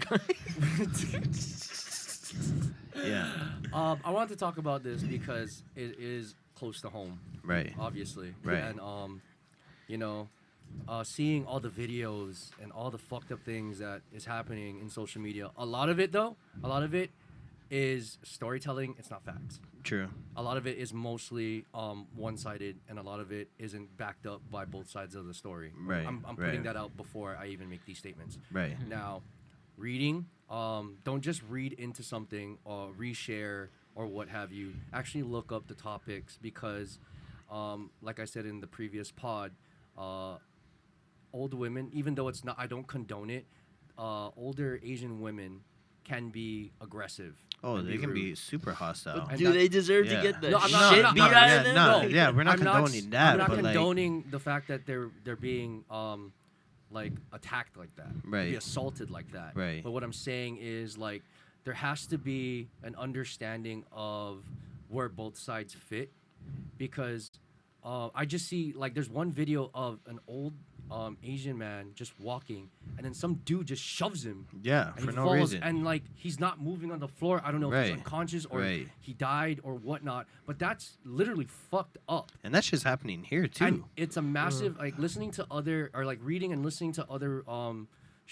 D: yeah.
A: I wanted to talk about this because it is close to home,
D: Right.
A: obviously.
D: Right.
A: And you know, seeing all the videos and all the fucked up things that is happening in social media. A lot of it is storytelling. It's not facts.
D: True.
A: A lot of it is mostly one-sided, and a lot of it isn't backed up by both sides of the story.
D: Right,
A: I'm
D: right.
A: putting that out before I even make these statements.
D: Right.
A: Now, reading, don't just read into something or reshare or what have you. Actually look up the topics because, like I said in the previous pod, old women, even though it's not, I don't condone it, older Asian women can be aggressive.
D: Oh,
A: and
D: they can
A: rude.
D: be super hostile.
A: And
B: Do
A: that-
B: they deserve
D: Yeah.
B: to get the
A: No, I'm not-
B: shit
A: I'm
B: beat
A: not-
B: out
D: yeah,
B: of them?
D: no,
A: No,
D: yeah, we're not
A: I'm
D: condoning that,
A: I'm not
D: but like,
A: condoning the fact that they're being like attacked like that,
D: Right.
A: be assaulted like that.
D: Right.
A: But what I'm saying is like there has to be an understanding of where both sides fit, because I just see like there's one video of an old Asian man just walking, and then some dude just shoves him.
D: yeah,
A: And
D: for
A: he
D: no
A: falls,
D: reason.
A: and like he's not moving on the floor. I don't know if
D: Right.
A: he's unconscious or
D: Right.
A: he died or whatnot. But that's literally fucked up.
D: And that's just happening here too.
A: And it's a massive like listening to other or like reading and listening to other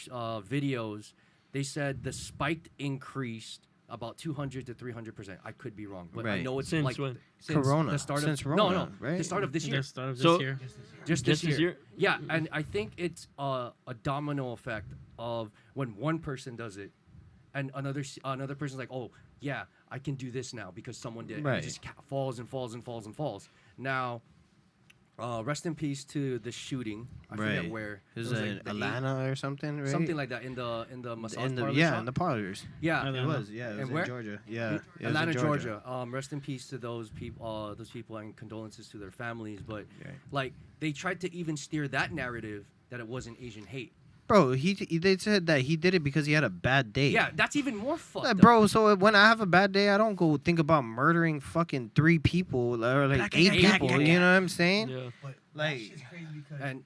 A: videos. They said the spike increased about 200 to 300%. I could be wrong, but I
D: Right.
A: know it's
B: Since
A: like
B: when?
A: since
D: Corona.
A: the start
D: Since
A: of
D: Rona,
A: the
D: right?
A: start of this year.
C: The start of this
B: So-
C: year.
A: Just
B: Just
A: this year. Yeah, and I think it's a domino effect of when one person does it, and another person's like, oh yeah, I can do this now because someone did. And
D: Right.
A: it just falls and falls and falls and falls. Now, rest in peace to the shooting. I forget
D: Right.
A: where.
D: It was
A: like
D: in
A: the
D: Atlanta or something, right?
A: something like that in the massage
D: in the
A: parlor
D: yeah,
A: shop.
D: in the parlors.
A: Yeah,
C: Atlanta.
D: It was, yeah, it was
A: And
D: in
A: where?
D: Georgia. Yeah, it was in
A: Atlanta, Georgia. Rest in peace to those people, and condolences to their families. But
D: Right.
A: like they tried to even steer that narrative that it wasn't Asian hate.
D: Bro, they said that he did it because he had a bad day.
A: Yeah, that's even more fucked up.
D: Bro, so when I have a bad day, I don't go think about murdering fucking 3 people or like 8 people. You know what I'm saying?
B: Yeah.
E: But
D: Like-
E: that shit's crazy because
A: And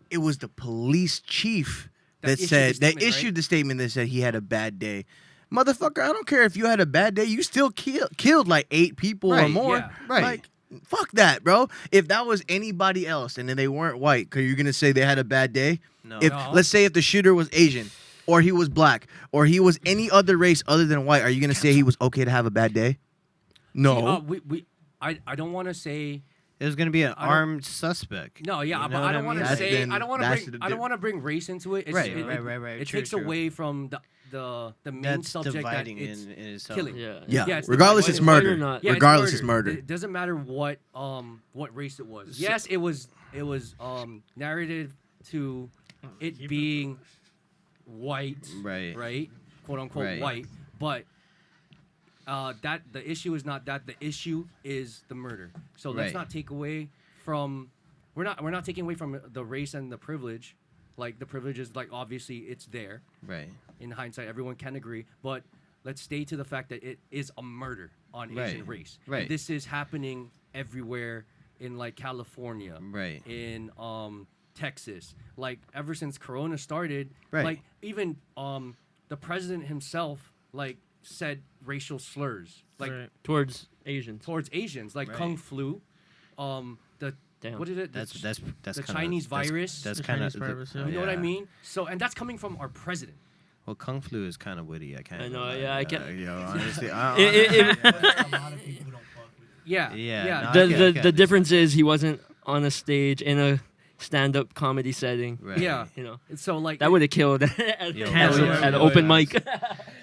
F: It was the police chief
A: That
F: that
A: issued
F: said
A: the
F: that
A: statement, right?
F: issued the statement that said he had a bad day. Motherfucker, I don't care if you had a bad day. You still killed like 8 people or
D: Right,
F: more.
A: yeah,
D: right.
F: Like, fuck that, bro. If that was anybody else and then they weren't white, are you gonna say they had a bad day?
D: No.
F: If
A: No.
F: let's say if the shooter was Asian, or he was black, or he was any other race other than white, are you gonna say he was okay to have a bad day? No.
A: I don't want to say
D: It was gonna be an
A: I don't-
D: armed suspect.
A: no, yeah,
D: You
A: but
D: know
A: I don't
D: what
A: want to
D: mean?
A: say
F: Then
A: I don't want to
F: that's
A: bring
F: the
A: I don't want to bring race into it. It's,
D: Right,
A: it,
D: right.
A: It
D: True,
A: takes
D: true.
A: away from the main
D: That's
A: subject
D: dividing
A: that it's
D: in itself.
A: killing.
B: Yeah.
F: Yeah.
A: Yeah, it's
F: Regardless,
A: divided.
F: it's
B: Whether
F: murder.
B: or not-
A: Yeah,
F: Regardless, it's murder.
A: It doesn't matter what race it was. Yes, it was narrative to it being white,
D: Right.
A: quote unquote
D: Right.
A: white, but that the issue is not that. The issue is the murder. So let's
D: Right.
A: not take away from we're not taking away from the race and the privilege. Like the privilege is like obviously it's there.
D: Right.
A: In hindsight, everyone can agree, but let's stay to the fact that it is a murder on Asian
D: Right.
A: race.
D: Right.
A: And this is happening everywhere in like California,
D: Right.
A: in Texas. Like ever since Corona started,
D: Right.
A: like even the president himself like said racial slurs like
C: Right.
B: Towards Asians.
A: towards Asians, like
D: Right.
A: Kung Flu, the
B: Damn.
A: what is it?
D: That's
A: the
D: the
A: kinda- Chinese virus.
D: That's
C: The
D: kind
C: Chinese
D: of
C: virus, yeah.
A: you know what I mean? So and that's coming from our president.
D: Well, Kung Flu is kind of witty. I can't.
B: I know,
D: lie.
B: yeah, I can't-
D: Yo, honestly,
B: It-
E: yeah, there's a lot of people who don't fuck with it.
A: Yeah,
D: Yeah,
A: yeah.
D: no,
B: The
D: I get
B: the
D: it.
B: difference is he wasn't on a stage in a stand-up comedy setting.
D: Right.
A: Yeah.
B: You know,
A: So like
B: that would have killed at,
D: Yo,
C: Cancel
B: at
C: it.
B: an open mic.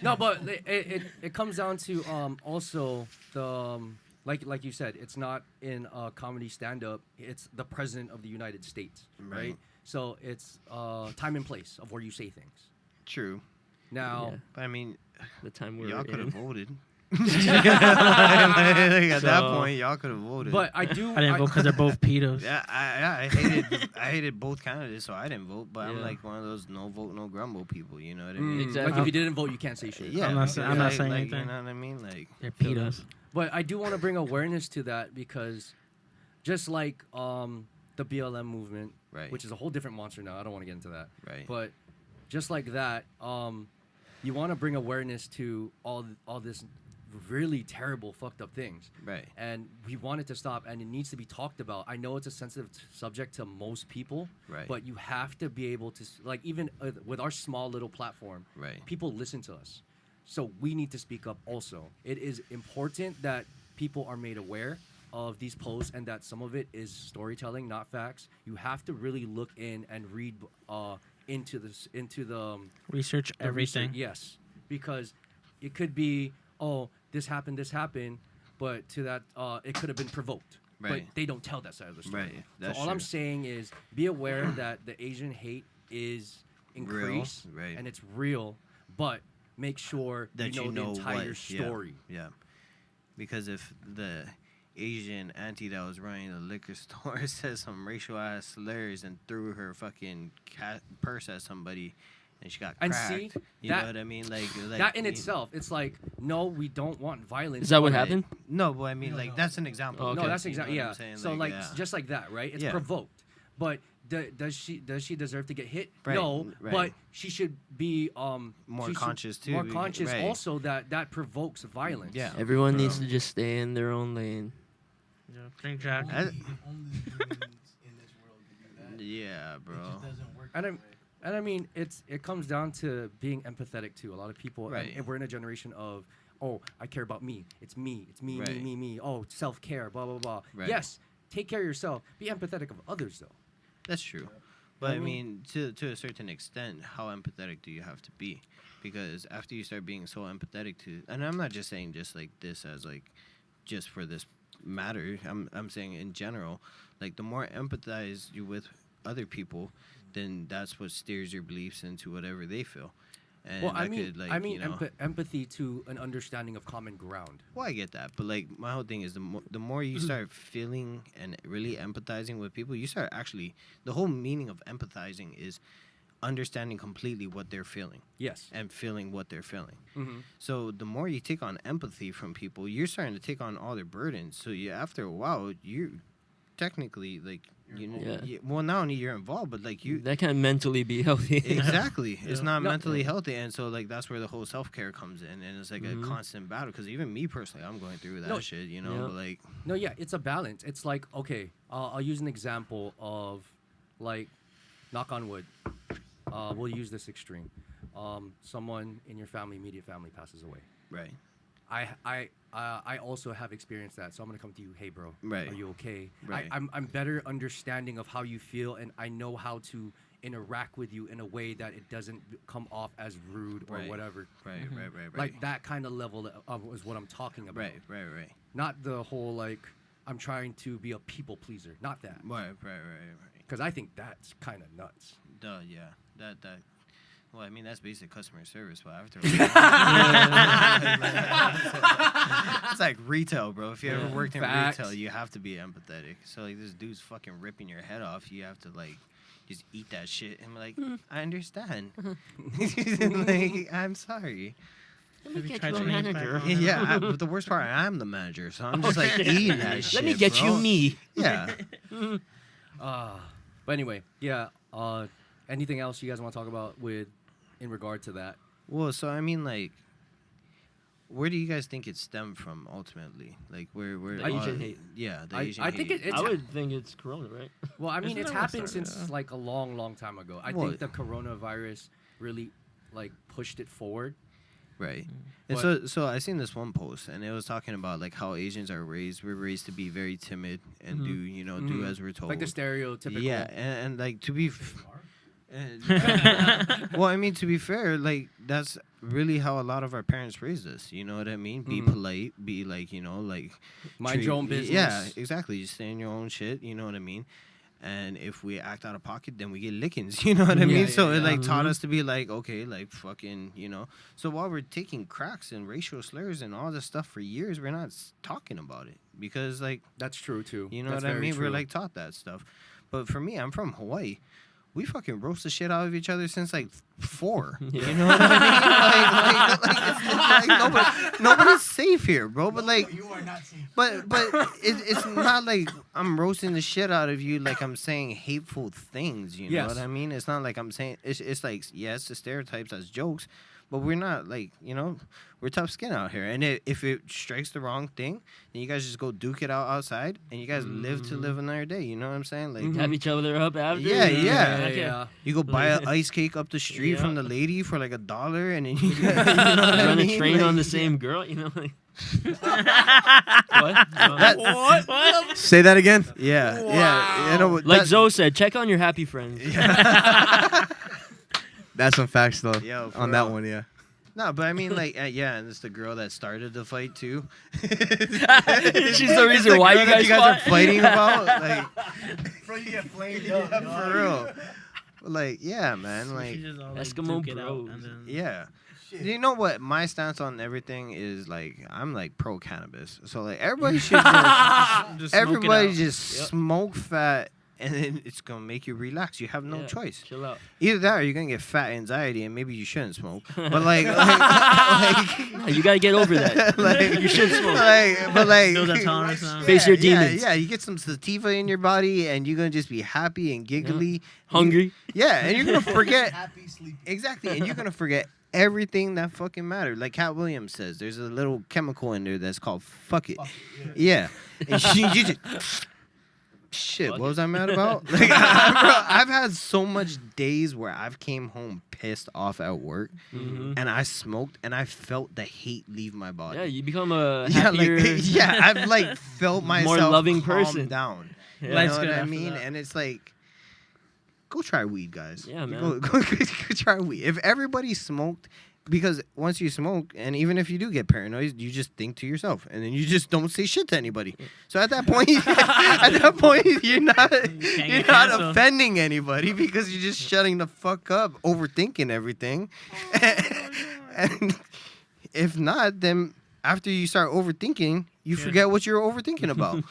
A: no, but it comes down to also the like you said, it's not in comedy stand-up. It's the president of the United States, right?
D: Right.
A: So it's time and place of where you say things.
D: True.
A: Now,
B: Yeah.
D: But I mean,
B: The time we're
D: y'all could
B: in.
D: have voted. Like, at that
A: So-
D: point, y'all could have voted.
A: but I do.
C: I didn't vote because they're both pedos.
D: Yeah, I hated both candidates, so I didn't vote. But I'm
B: Yeah.
D: like one of those no vote, no grumble people. You know what I mean?
B: Exactly.
A: Like if you didn't vote, you can't say shit.
D: Yeah,
C: I'm not saying- I'm not
D: like-
C: saying
D: like,
C: anything.
D: You know what I mean? Like,
C: They're pedos.
A: But I do want to bring awareness to that because, just like the BLM movement,
D: Right.
A: which is a whole different monster now. I don't want to get into that.
D: right.
A: But just like that, you want to bring awareness to all this really terrible, fucked up things.
D: Right.
A: And we want it to stop, and it needs to be talked about. I know it's a sensitive subject to most people,
D: Right.
A: but you have to be able to, like, even with our small little platform,
D: Right.
A: people listen to us. So we need to speak up also. It is important that people are made aware of these posts and that some of it is storytelling, not facts. You have to really look in and read into the
C: Research
A: the
C: everything.
A: research, yes, because it could be, oh, this happened, but to that, it could have been provoked.
D: Right.
A: But they don't tell that side of the story.
D: Right.
A: So
D: That's
A: all I'm
D: true.
A: saying is be aware that the Asian hate is increased
D: right.
A: and it's real, but make sure
D: That
A: you know the entire
D: what,
A: story.
D: Yeah. Because if the Asian auntie that was running the liquor store says some racial ass slurs and threw her fucking purse at somebody and she got
A: And
D: cracked,
A: see,
D: you
A: that-
D: know what I mean? Like
A: That in itself, it's like, no, we don't want violence.
B: Is that what
A: but-
B: happened?
D: No, but I mean,
E: No,
D: like
E: no.
D: that's an example.
B: Oh, okay.
A: No, that's
D: You know
A: exactly
D: what I'm
A: yeah.
D: saying?
A: So like
D: yeah.
A: just like that, right? It's
D: Yeah.
A: provoked, but does she deserve to get hit?
D: Right,
A: No,
D: right.
A: but she should be
D: More
A: she should-
D: conscious, too,
A: More conscious
D: right.
A: also that provokes violence.
D: Yeah.
B: Everyone needs
D: Bro.
B: to just stay in their own lane.
C: Yeah, think Jack.
D: I-
E: Only humans in this world can do that.
D: Yeah, bro.
E: It just doesn't work.
A: And
E: that
A: I'm-
E: way.
A: And I mean, it comes down to being empathetic too. A lot of people,
D: Right.
A: and we're in a generation of, oh, I care about me. It's me. It's me,
D: Right.
A: me. Oh, self-care, blah, blah, blah.
D: Right.
A: Yes, take care of yourself. Be empathetic of others, though.
D: That's true. But
A: I
D: I
A: mean-
D: mean, to a certain extent, how empathetic do you have to be? Because after you start being so empathetic to, and I'm not just saying just like this as like, just for this matter. I'm saying in general, like the more empathize you with other people, then that's what steers your beliefs into whatever they feel. And
A: Well, I
D: that
A: mean,
D: could, like,
A: I mean
D: you know,
A: empathy to an understanding of common ground.
D: well, I get that, but like my whole thing is the more you start feeling and really empathizing with people, you start actually the whole meaning of empathizing is understanding completely what they're feeling
A: Yes.
D: and feeling what they're feeling.
A: Mm-hmm.
D: So the more you take on empathy from people, you're starting to take on all their burdens. So you after a while, you technically like you know,
B: Yeah.
D: well not only you're involved, but like you
B: That can mentally be healthy.
D: exactly it's not
A: No.
D: mentally healthy, and so like that's where the whole self-care comes in, and it's like
B: Mhm.
D: a constant battle, because even me personally, I'm going through that
A: No.
D: shit, you know.
B: Yeah.
D: But like
A: No, yeah, it's a balance. It's like, okay, I'll use an example of, like, knock on wood. We'll use this extreme. Someone in your family, immediate family, passes away.
D: right
A: I also have experienced that, so I'm gonna come to you. Hey, bro,
D: Right.
A: are you okay?
D: Right.
A: I'm better understanding of how you feel, and I know how to interact with you in a way that it doesn't come off as rude or
D: Right.
A: whatever.
D: right
B: Mhm.
D: right
A: Like that kind of level is what I'm talking about.
D: right
A: Not the whole like I'm trying to be a people pleaser. Not that,
D: right
A: because I think that's kind of nuts.
D: duh, yeah, that well, I mean, that's basic customer service, but after it's like retail, bro. If you ever
A: Yeah.
D: worked in
A: Facts.
D: retail, you have to be empathetic. So like this dude's fucking ripping your head off, you have to like just eat that shit and be like, I understand. Like, I'm sorry.
B: Let
C: me get you a manager.
D: Yeah, but the worst part, I'm the manager, so I'm just like eating that shit.
B: Let me get
D: bro.
B: you me.
D: Yeah.
A: But anyway, yeah. Anything else you guys want to talk about in regard to that?
D: Well, so I mean, like, where do you guys think it stemmed from ultimately? Like, where
B: The Asian hate.
D: Yeah, the
A: I
D: Asian
A: think
D: hate.
A: it's
B: I would think it's Corona, right?
A: well. I mean,
C: Isn't
A: it's
C: that what
A: happened
C: started,
A: since like a long, long time ago. I
D: Well-
A: think the coronavirus really like pushed it forward.
D: Right. And so I seen this one post, and it was talking about like how Asians are raised. We're raised to be very timid and do as we're told.
A: Like the stereotypical.
D: Yeah, and like to be. Well, I mean, to be fair, like that's really how a lot of our parents raised us. You know what I mean? Be polite, be like, like
A: mind your own business.
D: Yeah, exactly. Just stay in your own shit. You know what I mean? And if we act out of pocket, then we get lickings. You know what I mean? So it like taught us to be like, okay, like fucking, So while we're taking cracks and racial slurs and all this stuff for years, we're not talking about it because like
A: that's true too.
D: You know
A: that's
D: what I
A: very
D: mean?
A: true.
D: We're like taught that stuff. But for me, I'm from Hawaii. We fucking roast the shit out of each other since like 4.
B: Yeah.
D: You know what I mean? Like nobody's safe here, bro. But like,
E: You are not safe.
D: but it's not like I'm roasting the shit out of you like I'm saying hateful things. You know what I mean? It's not like I'm saying it's like yes, the stereotypes as jokes, but we're not like we're tough skin out here. And if it strikes the wrong thing, then you guys just go duke it out outside, and you guys live to live another day. You know what I'm saying? Like
B: Have each other up after.
D: Yeah. You go buy an ice cake up the street from the lady for like $1, and then you
B: run a train on the same girl. Like. What?
F: Say that again.
D: Yeah.
B: Like Zoe said, check on your happy friends.
F: That's some facts though.
D: Yo, for
F: on that
D: real.
F: one, yeah.
D: No, but I mean, like, and it's the girl that started the fight too.
B: She's the reason why you guys
D: are
B: fought?
D: fighting about. Like,
E: Bro, you get flamed.
D: for real. Like, yeah, man. Like,
B: Eskimo bros.
D: yeah. You know what? My stance on everything is like I'm like pro cannabis. So like everybody should just smoke fat, and then it's gonna make you relax. You have no choice.
B: Chill out.
D: Either that, or you're gonna get fat anxiety, and maybe you shouldn't smoke. But like
B: You gotta get over that.
D: like
B: You should smoke.
C: Build that tolerance now.
B: Face your demons.
D: Yeah, you get some sativa in your body, and you're gonna just be happy and giggly,
B: Hungry.
D: Yeah, and you're gonna forget
E: Happy, sleepy.
D: exactly, and you're gonna forget everything that fucking mattered. Like Cat Williams says, there's a little chemical in there that's called fuck it. Yeah. And you just shit. What was I mad about? Like, bro, I've had so much days where I've came home pissed off at work, and I smoked, and I felt the hate leave my body.
B: Yeah, you become a happier,
D: I've like felt myself
B: more loving
D: calm
B: person.
D: down.
B: Yeah.
D: You
C: Life's
D: know
C: good
D: what I
C: after
D: mean?
C: that.
D: And it's like, go try weed, guys.
B: Yeah, man.
D: Go try weed. If everybody smoked, because once you smoke, and even if you do get paranoid, you just think to yourself, and then you just don't say shit to anybody. So at that point, you're not
C: get canceled.
D: offending anybody because you're just shutting the fuck up, overthinking everything. And if not, then after you start overthinking, you forget what you're overthinking about.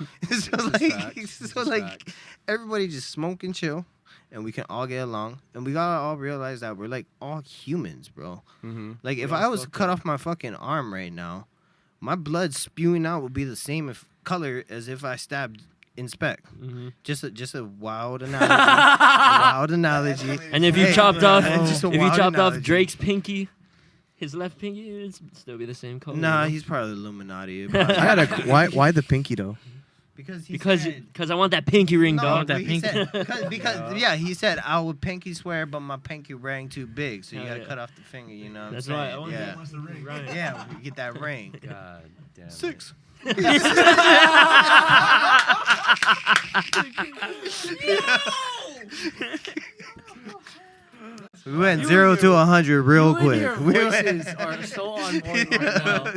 A: Fact.
D: Everybody just smoke and chill, and we can all get along, and we gotta all realize that we're like all humans, bro. Like if I was to cut off my fucking arm right now, my blood spewing out would be the same color as if I stabbed inspekt. Just a wild analogy.
B: And if you
D: Hey,
B: chopped off,
D: just a
B: if you
D: wild
B: chopped off
D: analogy.
B: Drake's pinky, his left pinky, it'd still be the same color.
D: Nah,
B: you know?
D: he's part of the Illuminati.
F: I got why the pinky though?
D: because
B: I want that pinky ring,
D: no,
B: dog.
C: that
D: he
C: pinky.
D: said, because he said I would pinky swear, but my pinky rang too big, so you
B: Oh,
D: gotta
B: yeah.
D: cut off the finger. You know what
B: That's
D: I'm
B: why
D: saying?
B: I want
D: Yeah.
B: that.
E: Wants the ring.
B: Right.
D: Yeah, you get that ring.
A: God damn.
D: 6. We went 0 to 100 real quick.
A: Your
D: We went-
A: voices are so on point right now.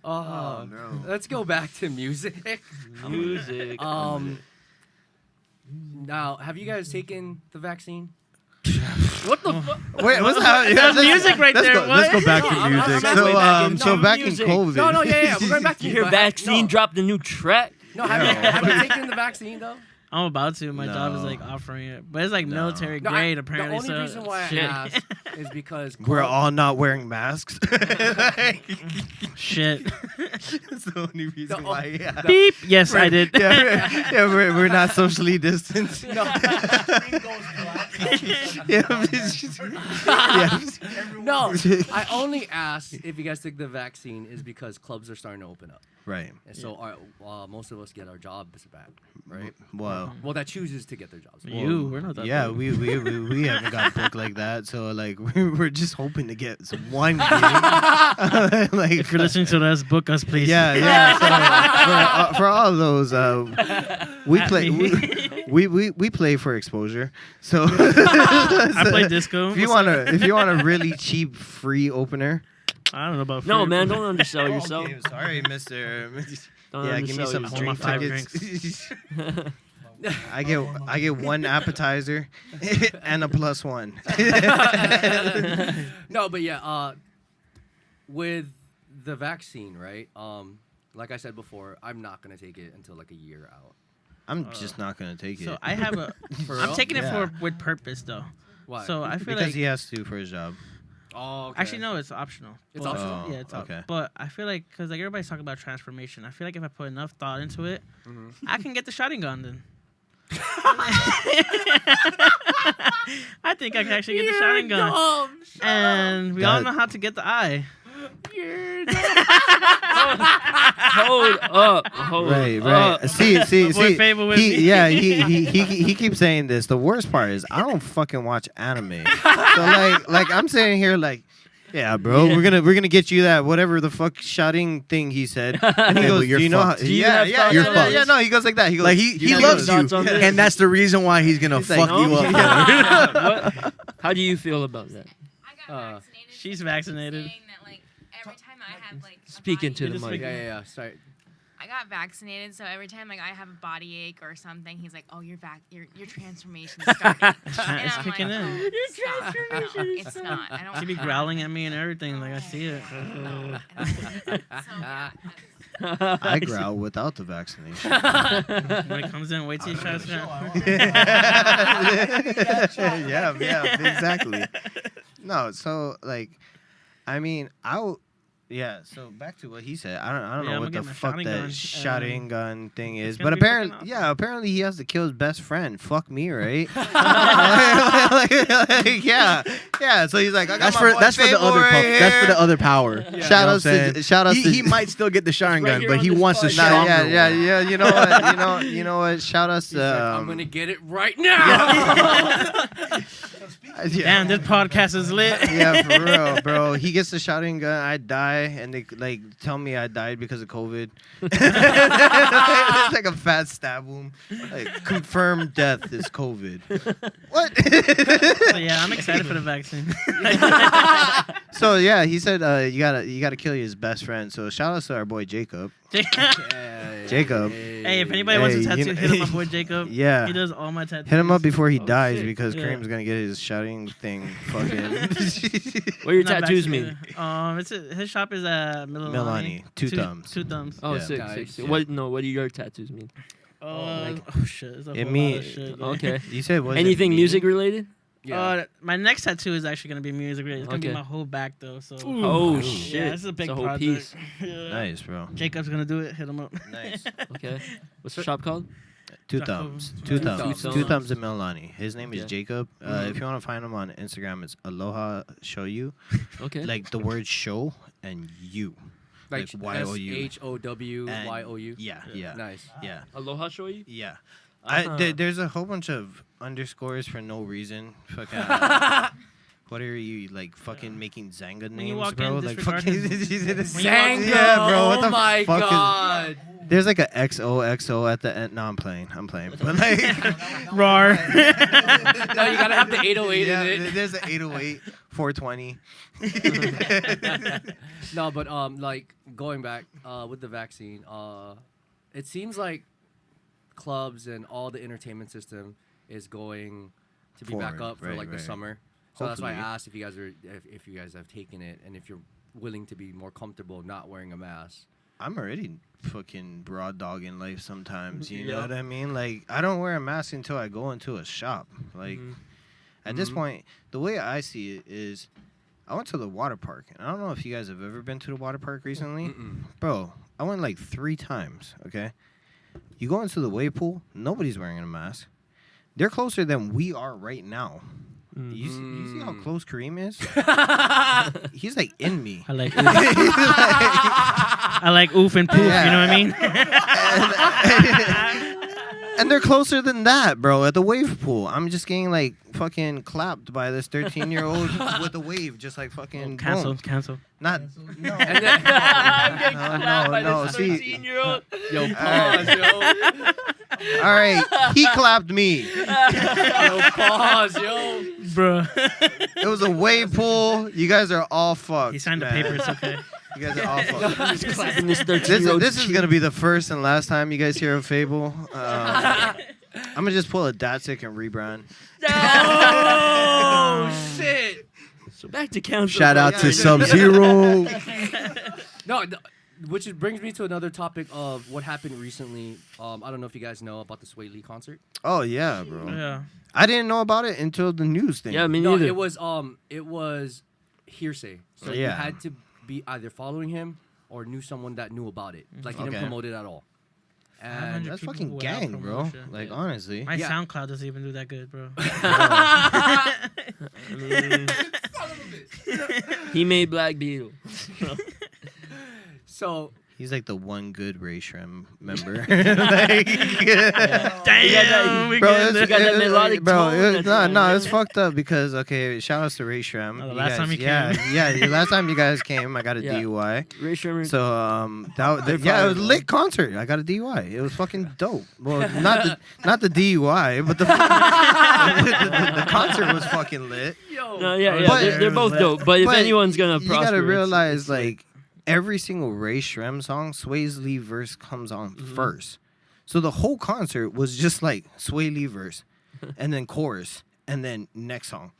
A: Oh,
D: no.
A: Let's go back to music.
B: Music.
A: Now, have you guys taken the vaccine?
B: What the fuck?
D: Wait, what's that?
C: That's music right
D: let's
C: there,
D: Go, let's
C: what?
D: go back
A: No,
D: to
A: I'm
D: music.
A: not
D: So,
A: way back in.
D: so
A: No,
D: back
B: music.
D: in COVID.
A: No, yeah. We're going back to
B: You hear
A: but
B: vaccine
A: no.
B: dropped a new track?
A: No, have you taken the vaccine though?
C: I'm about to. My job is
D: No.
C: like offering it, but it's like military
A: No,
C: grade
A: the
C: apparently.
A: only
C: so
A: reason why
C: shit.
A: I asked is because
D: We're all not wearing masks.
C: Shit.
D: That's the only reason
A: The-
D: why. Yeah.
C: Beep. Yes, I did.
D: Yeah, we're not socially distanced.
A: No,
D: Yeah, it's just- yeah.
A: no. I only asked if you guys took the vaccine is because clubs are starting to open up.
D: Right.
A: And so most of us get our jobs back, right?
D: Well.
A: Well, that chooses to get their jobs back.
C: We're not that.
D: Yeah,
C: bad.
D: we haven't got booked like that, so like we're just hoping to get some one gig. Like,
C: If you're listening to us, book us, please.
D: yeah. So, for all of those, we
C: At
D: play
C: me.
D: we play for exposure. So
C: I play disco.
D: if you want a really cheap free opener,
C: I don't know about.
B: No,
C: free-
B: man, don't undersell yourself.
D: okay, sorry, Mister.
B: Don't
D: Yeah, give me
B: undersell
D: some
B: yourself.
D: drink
C: 5
D: tickets. I get one appetizer and a +1.
A: No, but yeah, with the vaccine, right? Like I said before, I'm not gonna take it until like a year out.
D: I'm just not gonna take it.
C: So I have a.
A: For
C: I'm
A: real?
C: taking it
D: Yeah.
C: with purpose though.
A: Why?
C: So I feel
D: because
C: like
D: he has to for his job.
A: oh, okay.
C: actually no, it's optional.
A: It's
C: But-
A: optional?
C: Yeah, it's
D: Okay.
C: okay. But I feel like because like everybody's talking about transformation, I feel like if I put enough thought into it,
A: Mhm.
C: I can get the shotgun gun then. I think I can actually get the shotgun gun. And we all
D: That-
C: know how to get the eye.
B: Hold up. Hold
D: Right.
B: up.
D: See.
C: My boy Fvble with me.
D: He keeps saying this. The worst part is I don't fucking watch anime. So like I'm sitting here like, yeah, bro,
B: Yeah.
D: we're gonna get you that whatever the fuck shotting thing he said. And he
F: Yeah,
D: goes,
F: but you're
D: do you know how?
F: fucked.
B: Do you
D: Yeah,
B: have
D: yeah,
B: thoughts
D: yeah,
F: on
D: yeah,
F: this?
D: yeah. No, he goes like that. He goes
F: Like he
B: have
F: loves
B: any
F: you,
B: thoughts on this?
F: and that's the reason why he's gonna
D: He's like,
F: fuck
D: no.
F: you up.
B: What? How do you feel about that?
G: I got vaccinated.
C: She's
G: so
C: vaccinated.
G: Saying that, like, every time I have like a
B: Speak into
G: body-
B: the
C: just
B: mic.
A: Yeah. Sorry.
G: I got vaccinated, so every time like I have a body ache or something, he's like, "Oh, your transformation's starting." And
C: It's
G: I'm
C: kicking
G: like,
C: in.
G: "Oh, stop. No, it's not. I don't.
C: She be growling at me and everything. Like I see it.
G: No. So, yeah, that's-
D: I growl without the vaccination.
C: When it comes in, wait till you try to snap.
D: yeah, exactly. No, so like, I mean, yeah. So back to what he said. I don't
C: Yeah,
D: know
C: I'm
D: what
C: gonna
D: the
C: get my
D: fuck
C: shotting
D: that
C: gun,
D: shotting gun thing is.
C: gonna
D: But
C: be fucking
D: apparently,
C: awesome.
D: yeah, apparently he has to kill his best friend. Fuck me, right? like, yeah. So he's like, I got
F: That's
D: my
F: for
D: boy
F: that's for the
D: Fvble
F: other
D: right
F: that's for
D: here.
F: the other power.
A: Yeah.
F: You know
D: Shout
F: what I'm
D: outs
F: saying?
D: to shout outs
F: He
D: to
F: might still get the shotgun
B: Right
F: gun,
B: here
F: but
B: on
F: he
B: this
F: wants a
B: podcast.
D: Nah,
F: stronger
D: yeah.
F: one.
D: You know what? You know what? Shout outs
A: He's
D: to.
A: like, I'm gonna get it right now.
C: Damn, this podcast is lit.
D: Yeah, for real, bro. He gets the shotgun gun, I die, and they like tell me I died because of COVID. It's like a fat stab wound. Like confirmed death is COVID. What?
C: So, yeah, I'm excited for the vaccine.
D: So yeah, he said you gotta kill his best friend. So shout out to our boy Jacob. Jacob.
C: Hey, if anybody wants a
D: Hey,
C: tattoo,
D: you know-
C: hit him up with Jacob.
D: Yeah.
C: He does all my tattoos.
D: Hit him up before he
B: Oh,
D: dies
B: shit.
D: because
C: Yeah.
D: Kareem's gonna get his shouting thing fucking.
B: What do your
C: Not
B: tattoos mean?
C: vaccinated. His shop is at
D: Milani. Two thumbs.
C: Two thumbs.
B: Oh,
D: Yeah.
B: sick,
A: Nice.
B: sick, sick.
A: Yeah.
B: What do your tattoos mean?
C: Oh shit! It's a
D: It
C: whole
D: mean-
C: lot of shit. yeah.
B: Okay.
D: You said what?
B: Anything music related?
A: Yeah.
C: My next tattoo is actually gonna be music related. It's gonna be
B: Okay.
C: my whole back though. So
B: Oh
D: Ooh.
B: shit!
C: yeah, this is a big
B: it's a whole
C: project.
B: piece.
C: Yeah.
D: Nice, bro.
C: Jacob's gonna do it. Hit him up.
D: Nice.
B: Okay. What's the shop called?
D: Two
C: Jacob.
D: thumbs.
C: Two
D: Two thumbs.
B: thumbs.
D: Two thumbs in Milani. His name is
B: Yeah.
D: Jacob.
B: Mhm.
D: If you want to find him on Instagram, it's Aloha Show You.
B: Okay.
D: Like the word show and you.
A: Like
D: Y-O-U.
A: SHOWYOU.
D: Yeah.
A: Nice.
D: Yeah.
B: Aloha show you?
D: Yeah.
B: Uh-huh.
D: There's a whole bunch of underscores for no reason. Fucking. What are you like? Fucking making Zanga names,
C: you walk
D: bro?
C: in,
D: Like
C: disregard
D: fucking
C: his-
A: Zango.
D: Yeah, bro. What
A: Oh
D: the
A: my
D: fuck is-
A: god.
D: There's like a XOXO at the end. No, I'm playing. But like,
C: Roar.
A: No, you gotta have the 808
D: yeah,
A: in it.
D: there's an 808, 420.
A: No, but like going back with the vaccine, it seems like clubs and all the entertainment system is going to be back
D: Forward,
A: up for
D: right,
A: like the
D: right.
A: summer. So that's why I
D: Hopefully.
A: asked if you guys if you guys have taken it and if you're willing to be more comfortable not wearing a mask.
D: I'm already fucking broad dogging life sometimes. You know
B: Yeah.
D: what I mean? Like, I don't wear a mask until I go into a shop. Like, at this
A: Mhm.
D: point, the way I see it is, I went to the water park. And I don't know if you guys have ever been to the water park recently.
A: Mm-mm.
D: Bro, I went like 3 times, okay? You go into the wave pool, nobody's wearing a mask. They're closer than we are right now, You see how close Kareem is? He's like in me.
C: I like oof. I like oof and poof.
D: Yeah.
C: You know what I mean?
D: And they're closer than that, bro. At the wave pool, I'm just getting like fucking clapped by this 13-year-old with a wave, just like fucking
C: Cancel.
D: boom.
C: Cancel.
D: Not no.
A: And then,
D: No. See,
A: yo, pause, yo.
D: all right, he clapped me.
A: Yo, pause, yo.
C: Bro.
D: It was a wave pool. You guys are all fucked.
C: He signed the
D: man.
C: paper. It's okay.
D: You guys are all fucked.
B: Just clapping this
D: This
B: 13-year-old.
D: is gonna be the first and last time you guys hear of Fvble. I'm gonna just pull a Datsik and rebrand.
A: Oh shit.
B: So back to council.
F: Shout out to
D: Yeah.
F: Sub-Zero.
A: No, which brings me to another topic of what happened recently. I don't know if you guys know about the Sway Lee concert.
D: Oh yeah, bro.
C: Yeah.
D: I didn't know about it until the news thing.
B: Yeah, me
A: No,
B: neither.
A: it was hearsay. So you
D: Yeah.
A: had to be either following him or knew someone that knew about it. Like he didn't
D: Okay.
A: promote it at all. And
C: 500
D: That's
C: people
D: fucking
C: without
D: gang, bro.
C: promotion.
D: Like
C: Yeah.
D: honestly.
C: My
A: Yeah.
C: SoundCloud doesn't even do that good, bro.
B: He made Black Beetle.
A: so
D: He's like the one good Ray Shrem member. Like,
C: Damn, we
D: Bro,
C: getting
B: You got that melodic
D: bro,
B: tone, that's
D: it's fucked up because okay, shout outs to Ray Shrem.
C: Oh, the
D: You
C: last
D: guys-
C: time he
D: yeah,
C: came.
D: yeah, the last time you guys came, I got a
B: Yeah.
D: DUI.
B: Ray Sherman.
D: So
B: They're
D: yeah, it was a
B: fire,
D: lit concert. I got a DUI. It was fucking dope. Well, not the DUI, but the concert was fucking lit.
B: No, yeah,
D: But-
B: they're both dope. But if
D: but
B: anyone's gonna
D: You
B: prosper,
D: gotta
B: it's-
D: realize
B: it's
D: like every single Ray Shrem song, Sway's Lee verse comes on first. So the whole concert was just like Sway Lee verse, and then chorus, and then next song.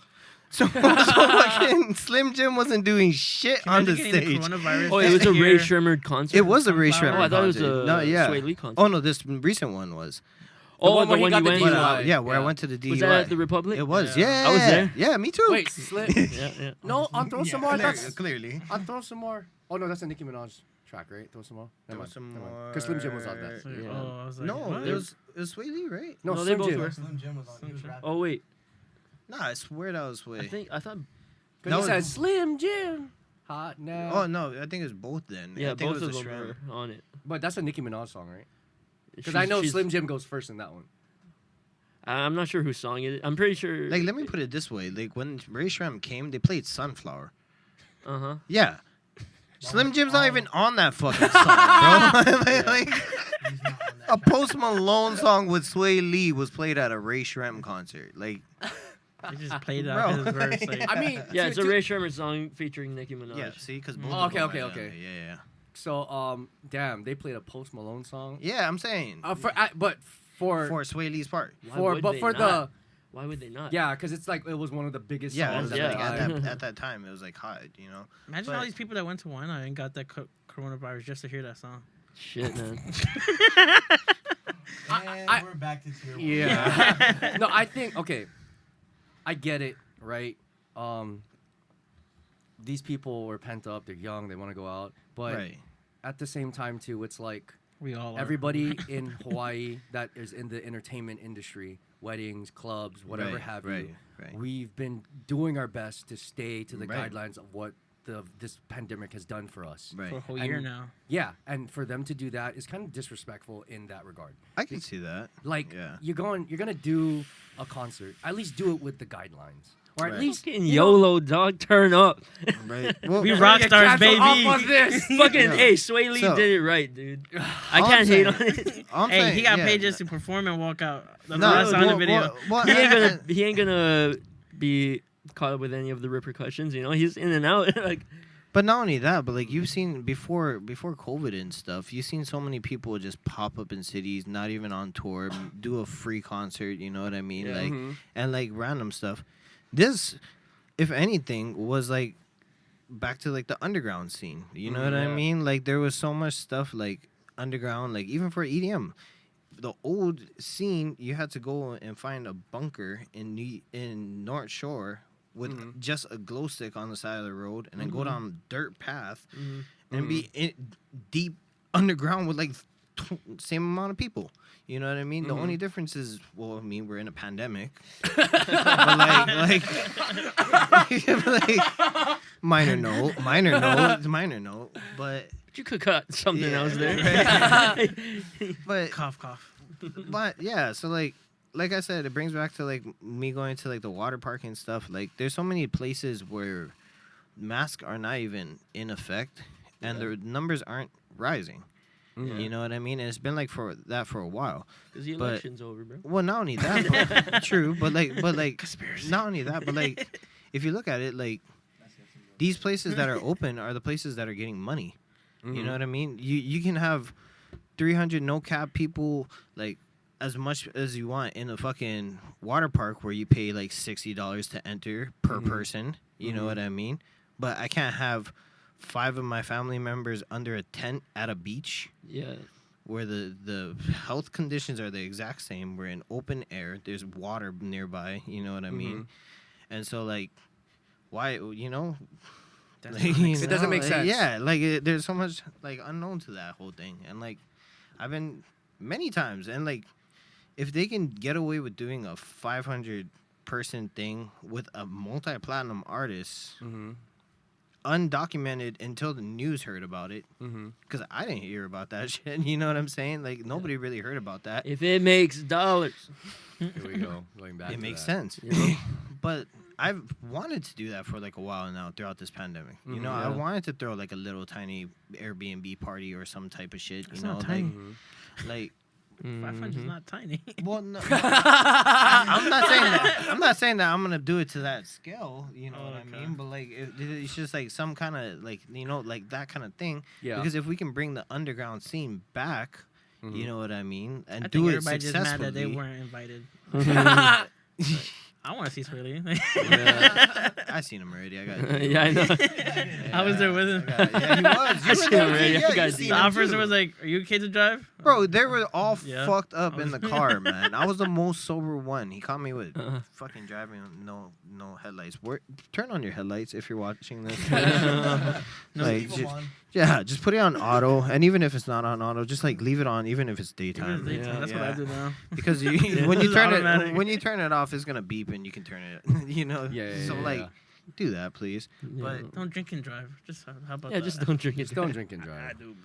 D: So fucking Slim Jim wasn't doing shit on the stage.
B: Oh, it was a Ray Sherman concert.
D: It was a Ray
C: Sunflower?
D: Shrem
B: Oh, I thought it was
D: concert.
B: a
D: No, yeah.
B: SwayLee concert.
D: Oh no, this recent one was.
B: Oh,
A: one
B: the
A: where he
B: one
A: got
B: you
A: the
B: went
A: DUI.
B: to.
A: Right.
D: Yeah, where I
A: Yeah.
D: went to the DUI.
B: Was that at the Republic?
D: It was,
C: Yeah.
D: yeah.
B: I was there.
D: Yeah, me too.
A: wait, Slim.
B: Yeah.
A: No, I'll throw some more.
D: Clearly.
A: I'll throw some more. Oh no, that's a Nicki Minaj track, right? Throw some more.
D: Throw some more.
A: Because Slim Jim was on that.
B: Yeah.
C: Oh, I was like,
D: No,
C: what?
D: it was Sway Lee, right?
A: No,
B: No, they
A: Slim
B: both
A: Jim.
B: were.
E: Slim Jim was on. He was rapping.
B: Oh wait,
D: Nah, I swear that was Sway.
B: I thought.
A: Because
D: That
A: he
D: was-
A: said Slim Jim. Hot now.
D: Oh no, I think it was both then.
B: Yeah,
D: I think
B: both
D: it
B: of
D: was a
B: them
D: Shrem.
B: were on it.
A: But that's a Nicki Minaj song, right? Because
B: She's-
A: I know
B: she's-
A: Slim Jim goes first in that one.
B: I'm not sure whose song it is. I'm pretty sure.
D: Like, let me put it this way: like when Ray Shrem came, they played Sunflower.
B: Uh huh.
D: Yeah. Slim Jim's not even on that fucking song, bro. Like,
E: He's not on that
D: a
E: track.
D: Post Malone song with Sway Lee was played at a Ray Shrem concert. Like,
C: He just played out
D: Bro.
C: his verse. Like,
A: I mean,
B: Yeah,
A: to-
B: it's a
A: to-
B: Ray Sherman song featuring Nicki Minaj.
D: yeah, see, because both.
A: Oh,
D: of them
A: okay,
D: are
A: okay.
D: on it. Yeah,
A: So, damn, they played a Post Malone song.
D: yeah. I'm saying
A: But for
D: for Sway Lee's part.
B: Why
A: for
B: would
A: but
B: they
A: for
B: not? Why would they not?
A: yeah, because it's like it was one of the biggest
D: Yeah,
A: songs.
D: like,
B: yeah.
D: at that time, it was like hot, you know.
C: imagine
D: but-
C: all these people that went to Wine and got that coronavirus just to hear that song.
B: Shit, man.
E: And
A: I-
E: we're back to tier 1.
A: Yeah. No, I think I get it, right? These people were pent up. They're young. They want to go out, but
D: Right.
A: at the same time, too, it's like
C: We all are.
A: everybody in Hawaii that is in the entertainment industry, weddings, clubs, whatever
D: Right,
A: have
D: right,
A: you,
D: right.
A: we've been doing our best to stay to the
D: Right.
A: guidelines of what this pandemic has done for us.
D: Right.
C: for a whole
A: And-
C: year now.
A: Yeah, and for them to do that is kind of disrespectful in that regard.
D: I can see that.
A: Like
D: Yeah.
A: you're gonna do a concert. At least do it with the guidelines, or at
D: Right.
A: least
B: Fucking YOLO, dog, turn up.
D: Right.
C: We
D: Well,
C: rock stars,
A: Cancel
C: baby.
A: off on this.
B: Fucking,
D: Yeah.
B: hey, Sway Lee
D: So-
B: did it right, dude. I
D: all
B: can't
D: I'm
B: hate
D: saying-
B: on it.
D: all I'm
C: Hey,
D: saying,
C: he got
D: yeah.
C: paid just to perform and walk out. That's
D: No,
C: what I saw in the video.
D: well,
B: He ain't gonna be caught up with any of the repercussions. You know, he's in and out. Like,
D: But not only that, but like you've seen before COVID and stuff, you've seen so many people just pop up in cities, not even on tour, do a free concert. You know what I mean?
B: Yeah.
D: Like
A: Mhm.
D: and like random stuff. This, if anything, was like back to like the underground scene. You know what I
A: Yeah.
D: mean? Like there was so much stuff like underground, like even for EDM. The old scene, you had to go and find a bunker in North Shore with
A: Mhm.
D: just a glow stick on the side of the road, and then go down a dirt path
B: mhm.
D: and be in deep underground with like same amount of people. You know what I mean? The
A: Mhm.
D: only difference is, well, I mean, we're in a pandemic. But like, minor note. But
B: You could cut something
D: Yeah.
B: else there.
D: but
C: Cough, cough.
D: but yeah, so like I said, it brings back to like me going to like the water park and stuff. Like there's so many places where masks are not even in effect and the numbers aren't rising.
A: Mhm.
D: You know what I mean? And it's been like for a while.
B: Because the
D: But-
B: election's over, bro.
D: Well, not only that, but, true, but like not only that, but like if you look at it, like these places that are open are the places that are getting money.
A: Mhm.
D: You know what I mean? You can have 300 no cap people like as much as you want in a fucking water park where you pay like $60 to enter per
A: Mhm.
D: person. You know
A: Mhm.
D: what I mean? But I can't have 5 of my family members under a tent at a beach
B: Yeah.
D: where the health conditions are the exact same. We're in open air. There's water nearby. You know what I mean? And so like, why? You know.
C: That's
D: Like,
C: not
D: you
C: make
A: It doesn't
D: know,
A: make sense.
D: Yeah, like there's so much like unknown to that whole thing, and like I've been many times, and like if they can get away with doing a 500 person thing with a multi-platinum artist,
A: Mhm.
D: undocumented until the news heard about it,
A: Mhm.
D: because I didn't hear about that shit. You know what I'm saying? Like nobody really heard about that.
B: If it makes dollars.
A: Here we go. Going back.
D: It
A: to
D: makes
A: that.
D: sense.
B: Yeah.
D: But I've wanted to do that for like a while now throughout this pandemic. You know, I
B: Yeah.
D: wanted to throw like a little tiny Airbnb party or some type of shit.
C: That's
D: You know,
C: not tiny.
A: Mhm.
D: like
C: 500 is not tiny.
D: well, no, I'm not saying that. I'm not saying that I'm gonna do it to that scale. You know
C: Oh,
D: what I
C: okay.
D: mean? But like, it's just like some kind of like like that kind of thing.
A: Yeah.
D: Because if we can bring the underground scene back,
A: Mhm.
D: you know what I mean, and
C: I
D: do
C: think
D: it
C: everybody just mad
D: successfully.
C: that they weren't invited. I want to see Swirly.
A: Yeah.
D: I seen him already. I got.
B: Yeah, I know.
C: I was there with him.
D: Yeah, he was. You
B: I
D: were
B: seen
D: there,
B: him already.
D: too.
B: I
D: Yeah,
B: forgot
D: you
B: to
D: seen
C: The
D: him
C: officer
D: too.
C: was like, "Are you okay to drive?"
D: Bro, they were all
C: Yeah.
D: fucked up
C: I
D: in the
C: was-
D: car, man. I was the most sober one. He caught me with
B: Uh-huh.
D: fucking driving with no headlights. Turn on your headlights if you're watching this.
C: No,
D: Like, just put it on auto, and even if it's not on auto, just like leave it on, even if it's daytime.
B: Yeah.
C: That's what I do now.
D: Because you,
C: Yeah.
D: when
C: This
D: you
C: is
D: turn
C: automatic.
D: it off, it's gonna beep, and you can turn it. You know.
A: Yeah.
D: So like,
A: yeah.
D: do that, please.
B: Yeah.
C: Don't drink and drive. Just how about
B: Yeah,
C: that?
B: just don't drink it.
A: Just don't drink and drive.
C: do.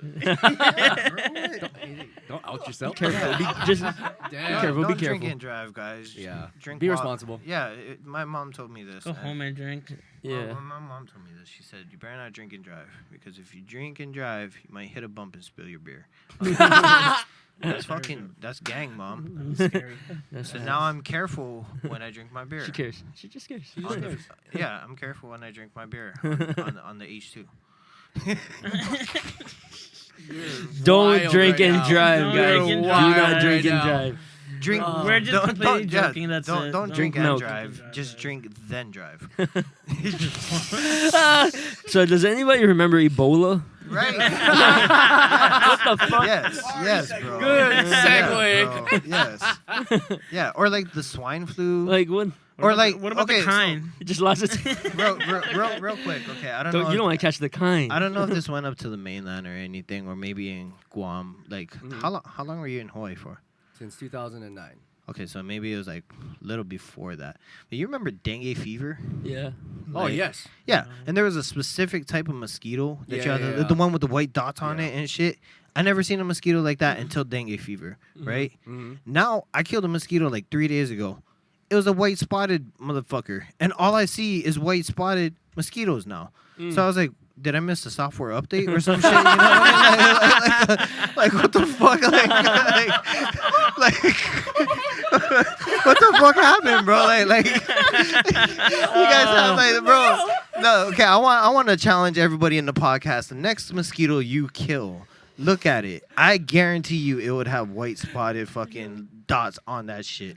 A: Don't out yourself.
B: Careful. Just
A: Damn.
B: careful.
D: Don't
B: Be
D: drink
B: careful.
D: and drive, guys.
A: Yeah.
D: Drink.
A: Be
D: while-
A: responsible.
D: Yeah. My mom told me this.
C: Go
D: and-
C: home and drink.
B: Yeah.
D: My mom told me this. She said, "You better not drink and drive because if you drink and drive, you might hit a bump and spill your beer." That's gang, mom.
C: Scary.
B: That's
D: So
B: facts.
D: now I'm careful when I drink my beer.
B: She cares. She just cares. She just
D: On the-
B: cares.
D: yeah, I'm careful when I drink my beer on the H2.
B: Don't
A: wild
B: drink
A: right
B: and
A: now.
B: drive,
C: Don't
B: guys.
C: drink
B: Do
C: and
B: not
C: drive
B: drink
A: right
B: and
A: now.
B: drive.
D: Drink.
C: We're just completely joking, that's
D: don't
C: it.
D: don't
C: Don't
D: drink and
B: milk.
D: drive. Just drink then drive.
B: So does anybody remember Ebola?
D: Right.
B: What the fuck?
D: Yes, bro.
A: Good
D: Yeah,
A: segue.
D: bro. Yes. Yeah, or like the swine flu.
B: Like what?
D: or like
C: what about
D: okay,
C: the kind?
B: You just lost it.
D: real quick. Okay, I don't know.
B: You don't want to catch the kind.
D: I don't know if this went up to the mainland or anything, or maybe in Guam. Like, how long were you in Hawaii for?
A: Since 2009.
D: Okay, so maybe it was like a little before that. But you remember dengue fever?
B: Yeah.
A: Oh
D: Like-
A: yes.
D: Yeah, and there was a specific type of mosquito that you had,
A: Yeah.
D: the one with the white dots on
A: Yeah.
D: it and shit. I never seen a mosquito like that until dengue fever, right?
A: Mm-hmm.
D: Now I killed a mosquito like 3 days ago. It was a white spotted motherfucker, and all I see is white spotted mosquitoes now. So I was like, did I miss a software update or some shit? You know what I mean? Like, what the fuck? Like what the fuck happened, bro? Like you guys have like, bro. No, okay. I want to challenge everybody in the podcast. The next mosquito you kill, look at it. I guarantee you, it would have white spotted fucking dots on that shit.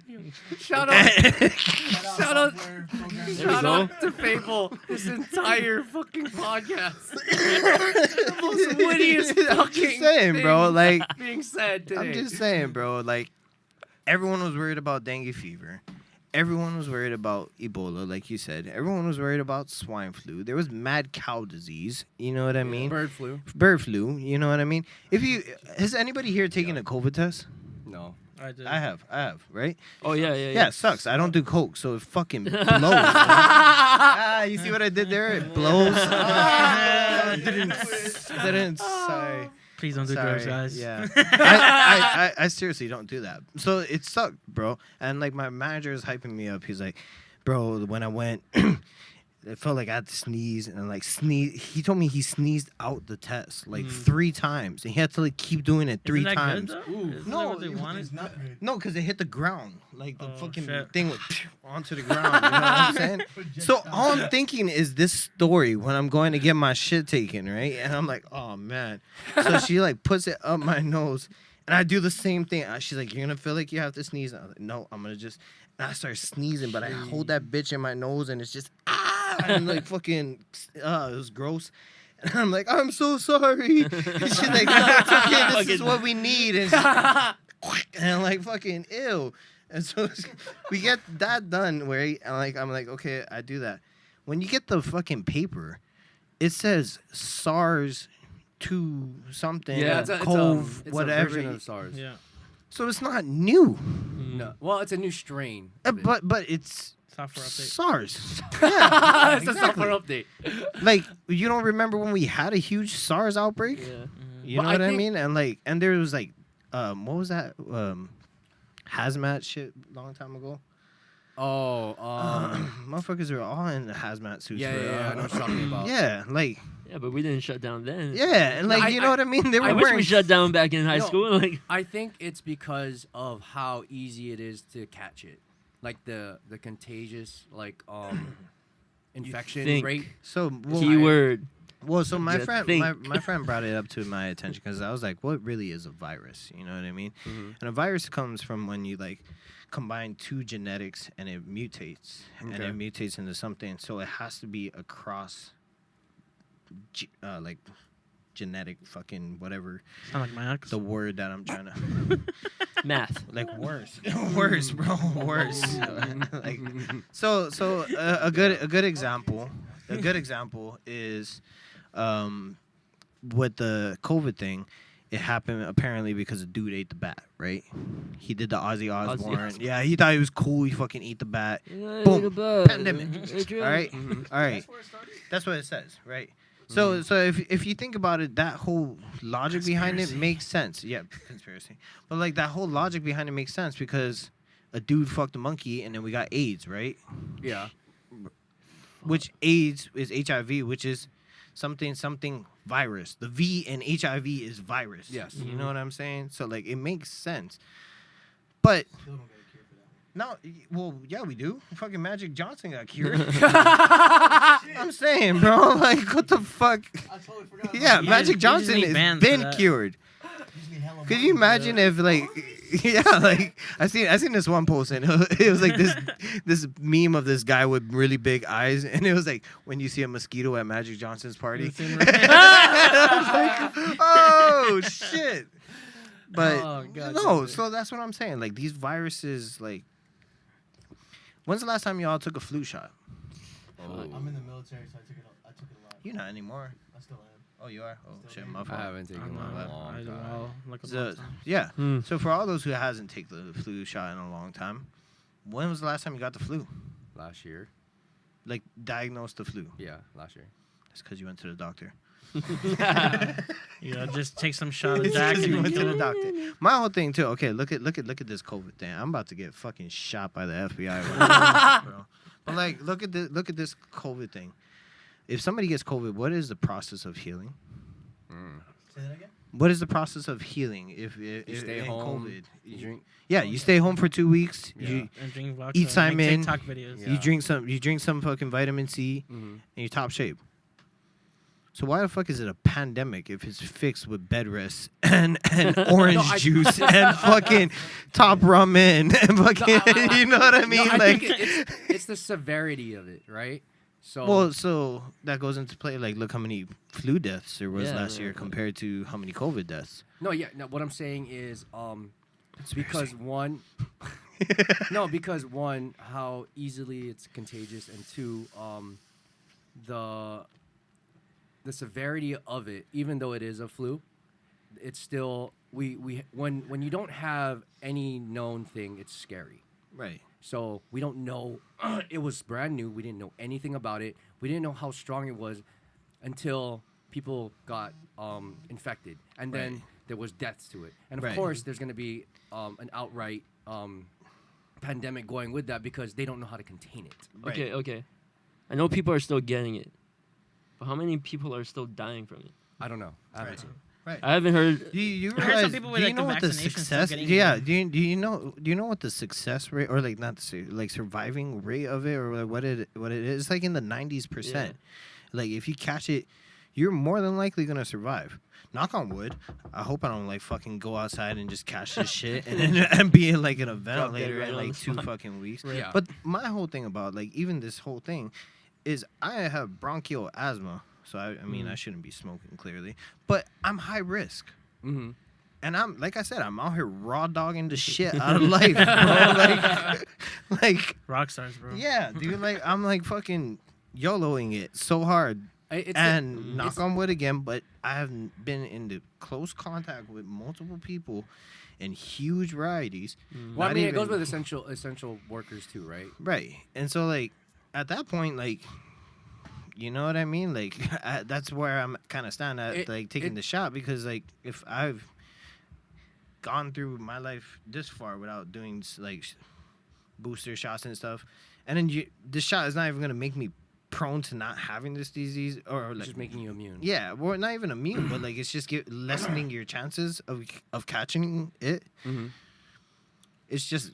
A: Shout out. Shout out.
C: Software program.
A: Shout
B: go.
A: out to Fvble. This entire fucking podcast. The most wittiest
D: I'm
A: fucking
D: just saying, bro.
A: thing
D: Like,
A: being said today.
D: I'm just saying, bro. Like, everyone was worried about dengue fever, everyone was worried about Ebola, like you said. Everyone was worried about swine flu. There was mad cow disease. You know what I mean?
A: Bird flu.
D: Bird flu. You know what I mean? Has anybody here taken a COVID test?
A: No.
C: I did.
D: I have, right?
B: Oh yeah.
D: Yeah, it sucks. I don't do coke, so it fucking blows. Ah, you see what I did there? It blows. Didn't. Sorry.
C: Please don't do drugs, guys.
D: Yeah. I seriously don't do that. So it sucked, bro. And like my manager is hyping me up. He's like, bro, when I went, it felt like I had to sneeze and like sneeze. He told me he sneezed out the test like 3 times. And he had to like keep doing it 3
C: Isn't that
D: times.
C: Good, though? Isn't
D: No,
C: that what they
D: it-
C: wanted?
E: It's not good.
D: No, because it hit the ground. Like the
C: Oh,
D: fucking
C: shit.
D: thing went onto the ground. You know what I'm saying? So all I'm thinking is this story when I'm going to get my shit taken, right? And I'm like, oh man. So she like puts it up my nose, and I do the same thing. She's like, you're gonna feel like you have to sneeze. I was like, no, I'm gonna just. And I start sneezing, but I hold that bitch in my nose, and it's just and like fucking, it was gross. And I'm like, I'm so sorry. And she's like, no, it's okay. This is what we need. And, and I'm like, fucking ew. And so we get that done where I'm like, okay, I do that. When you get the fucking paper, it says SARS 2 something,
A: Yeah,
D: CoV,
A: it's
D: whatever.
A: a version of SARS.
C: Yeah.
D: So it's not new,
A: No. Well, it's a new strain. of it.
D: but it's
C: Software update.
D: SARS.
A: It's a
D: exactly.
A: software update.
D: Like, you don't remember when we had a huge SARS outbreak?
B: Yeah.
D: You
A: But
D: know
A: I
D: what I
A: think-
D: mean? And like, and there was like, what was that? Hazmat shit a long time ago.
A: Oh,
D: Motherfuckers were all in the hazmat suits.
A: yeah,
D: for,
A: I know what you're talking about.
D: yeah, like,
B: Yeah, but we didn't shut down then.
D: yeah, and like,
A: I-
D: you know what I mean? They were
B: I wish
D: wearing.
B: we shut down back in high
A: No.
B: school. Like,
A: I think it's because of how easy it is to catch it, like the contagious infection
B: think.
A: rate.
D: so, well,
B: keyword.
D: so my
B: You
D: friend,
B: think.
D: my friend brought it up to my attention because I was like, what really is a virus? You know what I mean?
A: Mhm.
D: And a virus comes from when you like combine 2 genetics and it mutates, and
A: Okay.
D: it mutates into something. So it has to be across, like, genetic fucking whatever
C: Sound like my ex.
D: the word that I'm trying to
B: Math.
D: like worse, worse. Like, so a good example is, with the COVID thing. It happened apparently because a dude ate the bat, right? He did the Ozzy Osbourne.
B: Osbourne.
D: Yeah, he thought he was cool. He fucking ate the bat.
B: Yeah,
D: Boom.
B: the bug.
D: Pandemic.
B: It's
D: All
B: real.
D: right,
A: Mhm.
D: all right. That's what it says, right? So if you think about it, that whole logic behind it makes sense. Yeah, conspiracy. But like that whole logic behind it makes sense because a dude fucked a monkey and then we got AIDS, right?
A: Yeah.
D: Which AIDS is HIV, which is something virus. The V in HIV is virus.
A: Yes.
D: You know what I'm saying? So like it makes sense. But
E: Still don't get a cure for that one.
D: no, well, yeah, we do. Fucking Magic Johnson got cured. I'm saying, bro, like what the fuck?
E: I totally forgot.
D: Yeah,
C: You
D: Magic
C: just- you just
D: Johnson
C: need
D: has
C: bans for
D: been
C: that.
D: cured.
E: Gives me hella
D: Could
E: money.
D: you imagine if like yeah, like I seen this one post and it was like this meme of this guy with really big eyes and it was like when you see a mosquito at Magic Johnson's party. I was like, oh shit. But
A: Oh, God,
D: no,
A: dude.
D: so that's what I'm saying. Like these viruses, like when's the last time y'all took a flu shot?
E: I'm in the military, so I took it a lot.
D: You're not anymore.
E: I still am.
D: Oh, you are? Oh
E: Still
D: shit,
E: do.
D: my
A: I
D: fault.
A: haven't taken
C: I'm
A: one in
C: not.
A: a long
C: I do
A: time.
C: well. Like a
D: So,
C: long time.
D: yeah.
B: Hmm.
D: So for all those who hasn't taken the flu shot in a long time, when was the last time you got the flu?
A: Last year.
D: Like diagnosed the flu?
A: Yeah, last year.
D: That's because you went to the doctor.
C: Yeah, just take some shot of
D: It's
C: Jack
D: 'cause
C: and
D: you
C: then
D: went to
C: kill
D: the
C: him.
D: doctor. My whole thing too. Okay, look at this COVID thing. I'm about to get fucking shot by the FBI, right now, bro. But like, look at this COVID thing. If somebody gets COVID, what is the process of healing?
E: Say that again?
D: What is the process of healing if
A: You stay
D: in
A: home.
D: COVID?
A: You drink.
D: Yeah, you stay home for 2 weeks.
A: Yeah.
D: You
C: And drink vodka.
D: Eat
C: and make
D: Simon.
C: TikTok videos.
A: Yeah.
D: you drink some fucking vitamin C
A: Mm-hmm.
D: and you're top shape. So why the fuck is it a pandemic if it's fixed with bed rest and orange
A: No, I-
D: juice and fucking top ramen and fucking you know what I mean?
A: No, I
D: like
A: think it's the severity of it, right? So
D: well, so that goes into play. Like, look how many flu deaths there was
B: Yeah,
D: last year
B: right.
D: compared to how many COVID deaths.
A: no, yeah, no. What I'm saying is, it's because one, No, because one, how easily it's contagious, and two, the severity of it, even though it is a flu, it's still when you don't have any known thing, it's scary.
D: Right.
A: So we don't know. It was brand new. We didn't know anything about it. We didn't know how strong it was until people got infected, and then
D: Right.
A: there was deaths to it. And of
D: Right.
A: course, there's going to be an outright pandemic going with that because they don't know how to contain it.
D: Right.
B: Okay. I know people are still getting it, but how many people are still dying from it?
A: I don't know. I haven't
D: Right.
A: seen.
D: Right.
B: I haven't heard.
D: Do you
C: I heard some
D: realize?
C: people
D: Do
C: with,
D: you
C: like,
D: know
C: the
D: what the
C: vaccination still
D: success?
C: getting
D: Yeah.
C: it.
D: Do you know what the success rate, or like not like surviving rate of it, or like what it is? It's like in the 90%. Like if you catch it, you're more than likely gonna survive. Knock on wood. I hope I don't like fucking go outside and just catch this shit and be in like in a ventilator
B: right
D: in
B: on
D: like
B: the
D: 2
B: spot.
D: fucking weeks.
A: Yeah.
D: But my whole thing about like even this whole thing is I have bronchial asthma, so I mean I shouldn't be smoking clearly, but I'm high risk.
A: Mm-hmm.
D: And I'm like I said, I'm out here raw dogging the shit out of life, bro. like,
C: Rock stars, bro.
D: yeah, dude. Like, I'm like fucking YOLOing it so hard. And knock on wood again, but I have been into close contact with multiple people in huge varieties.
A: Well, I
D: Not
A: mean, it goes
D: even-
A: with essential workers too, right?
D: right. And so, like, at that point, like, you know what I mean? Like, that's where I'm kind of standing at, like, taking the shot, because, like, if I've gone through my life this far without doing like booster shots and stuff, and then this shot is not even gonna make me prone to not having this disease, or
A: It's
D: like
A: just making you immune.
D: yeah, well, not even immune, but like it's just lessening your chances of catching it.
A: Mm-hmm.
D: It's just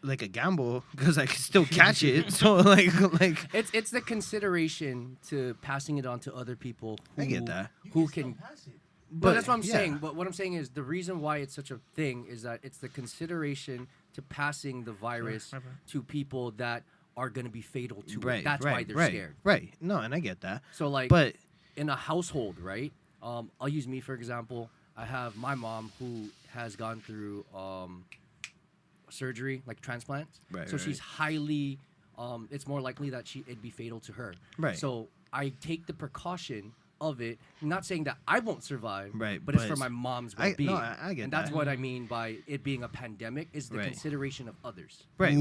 D: like a gamble because I can still catch it. So like
A: It's the consideration to passing it on to other people. Who,
D: I get that.
A: Who can?
E: pass it.
A: But that's what I'm
D: yeah.
A: saying. But what I'm saying is the reason why it's such a thing is that it's the consideration to passing the virus to people that are going to be fatal to it. That's why they're scared.
D: Right. No, and I get that.
A: So like,
D: But
A: in a household, right? I'll use me for example. I have my mom who has gone through surgery, like transplants.
D: Right,
A: So
D: right.
A: she's highly. It's more likely that it'd be fatal to her.
D: Right.
A: So I take the precaution of it. I'm not saying that I won't survive.
D: Right,
A: But it's
D: but
A: for my mom's
D: I
A: well-being.
D: get
A: and that's
D: that.
A: what I mean by it being a pandemic is the
D: Right.
A: consideration of others.
D: right.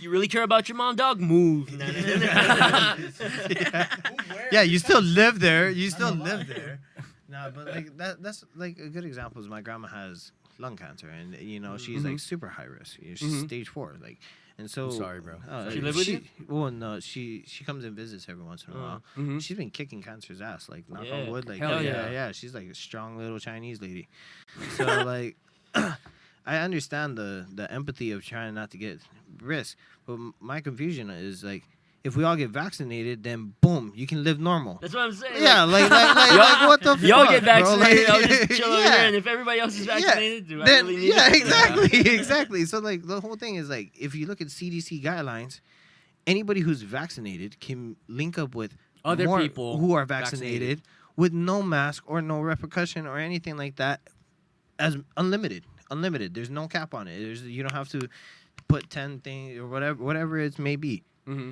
B: You really care about your mom, dog? Move.
D: Yeah, you still live there. You still live there. No, but like that's like a good example is my grandma has lung cancer, and you know she's like super high risk. You know, she's stage 4, like, and so.
A: I'm sorry, bro.
B: She live with you?
D: Well, no, she comes and visits every once in a while.
A: Mhm.
D: She's been kicking cancer's ass, like knock
B: Yeah.
D: on wood, like
A: Hell
D: yeah,
A: yeah.
D: yeah. She's like a strong little Chinese lady. So like, I understand the empathy of trying not to get risk, but my confusion is like, if we all get vaccinated, then boom, you can live normal.
B: That's what I'm saying.
D: Yeah, like what the fuck?
B: Y'all get
D: bro?
B: vaccinated,
D: Like,
B: I'll just chill over
D: yeah.
B: here, and if everybody else is vaccinated, do I
D: Then,
B: really need
D: yeah,
B: it?
D: exactly, exactly. So like the whole thing is like, if you look at CDC guidelines, anybody who's vaccinated can link up with
A: Other
D: more
A: people
D: who are vaccinated with no mask or no repercussion or anything like that, as unlimited. There's no cap on it. You don't have to put 10 things or whatever it may be.
A: Mm-hmm.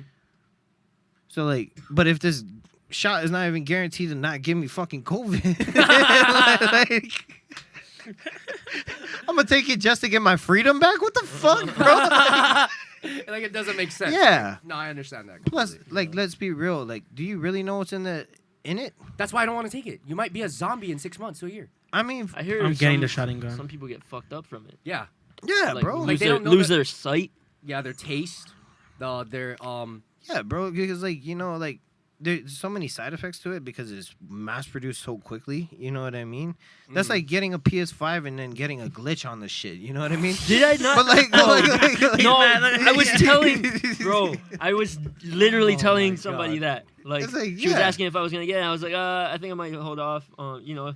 D: So like, but if this shot is not even guaranteed to not give me fucking COVID, like, I'm gonna take it just to get my freedom back. What the fuck, bro?
A: Like it doesn't make sense.
D: Yeah.
A: No, I understand that.
D: Plus,
A: completely.
D: like, let's be real. Like, do you really know what's in it?
A: That's why I don't want to take it. You might be a zombie in 6 months to a year.
D: I mean,
B: I hear
C: I'm getting
B: some-
C: the shot and gun.
B: Some people get fucked up from it.
A: Yeah.
D: yeah,
B: Like,
D: bro.
B: lose,
A: Like, they
B: their,
A: don't know
B: lose
A: that-
B: their sight.
A: Yeah, their taste, their
D: Yeah, bro. Because like, you know, like, there's so many side effects to it because it's mass produced so quickly. You know what I mean? That's like getting a PS5 and then getting a glitch on the shit. You know what I mean?
B: Did I not?
D: But like,
B: No, I was telling, bro. I was literally
A: Oh
B: telling
A: my
B: somebody
A: God.
B: that. Like,
D: It's like,
B: she was
D: yeah.
B: asking if I was gonna get it. I was like, I think I might hold off. You know,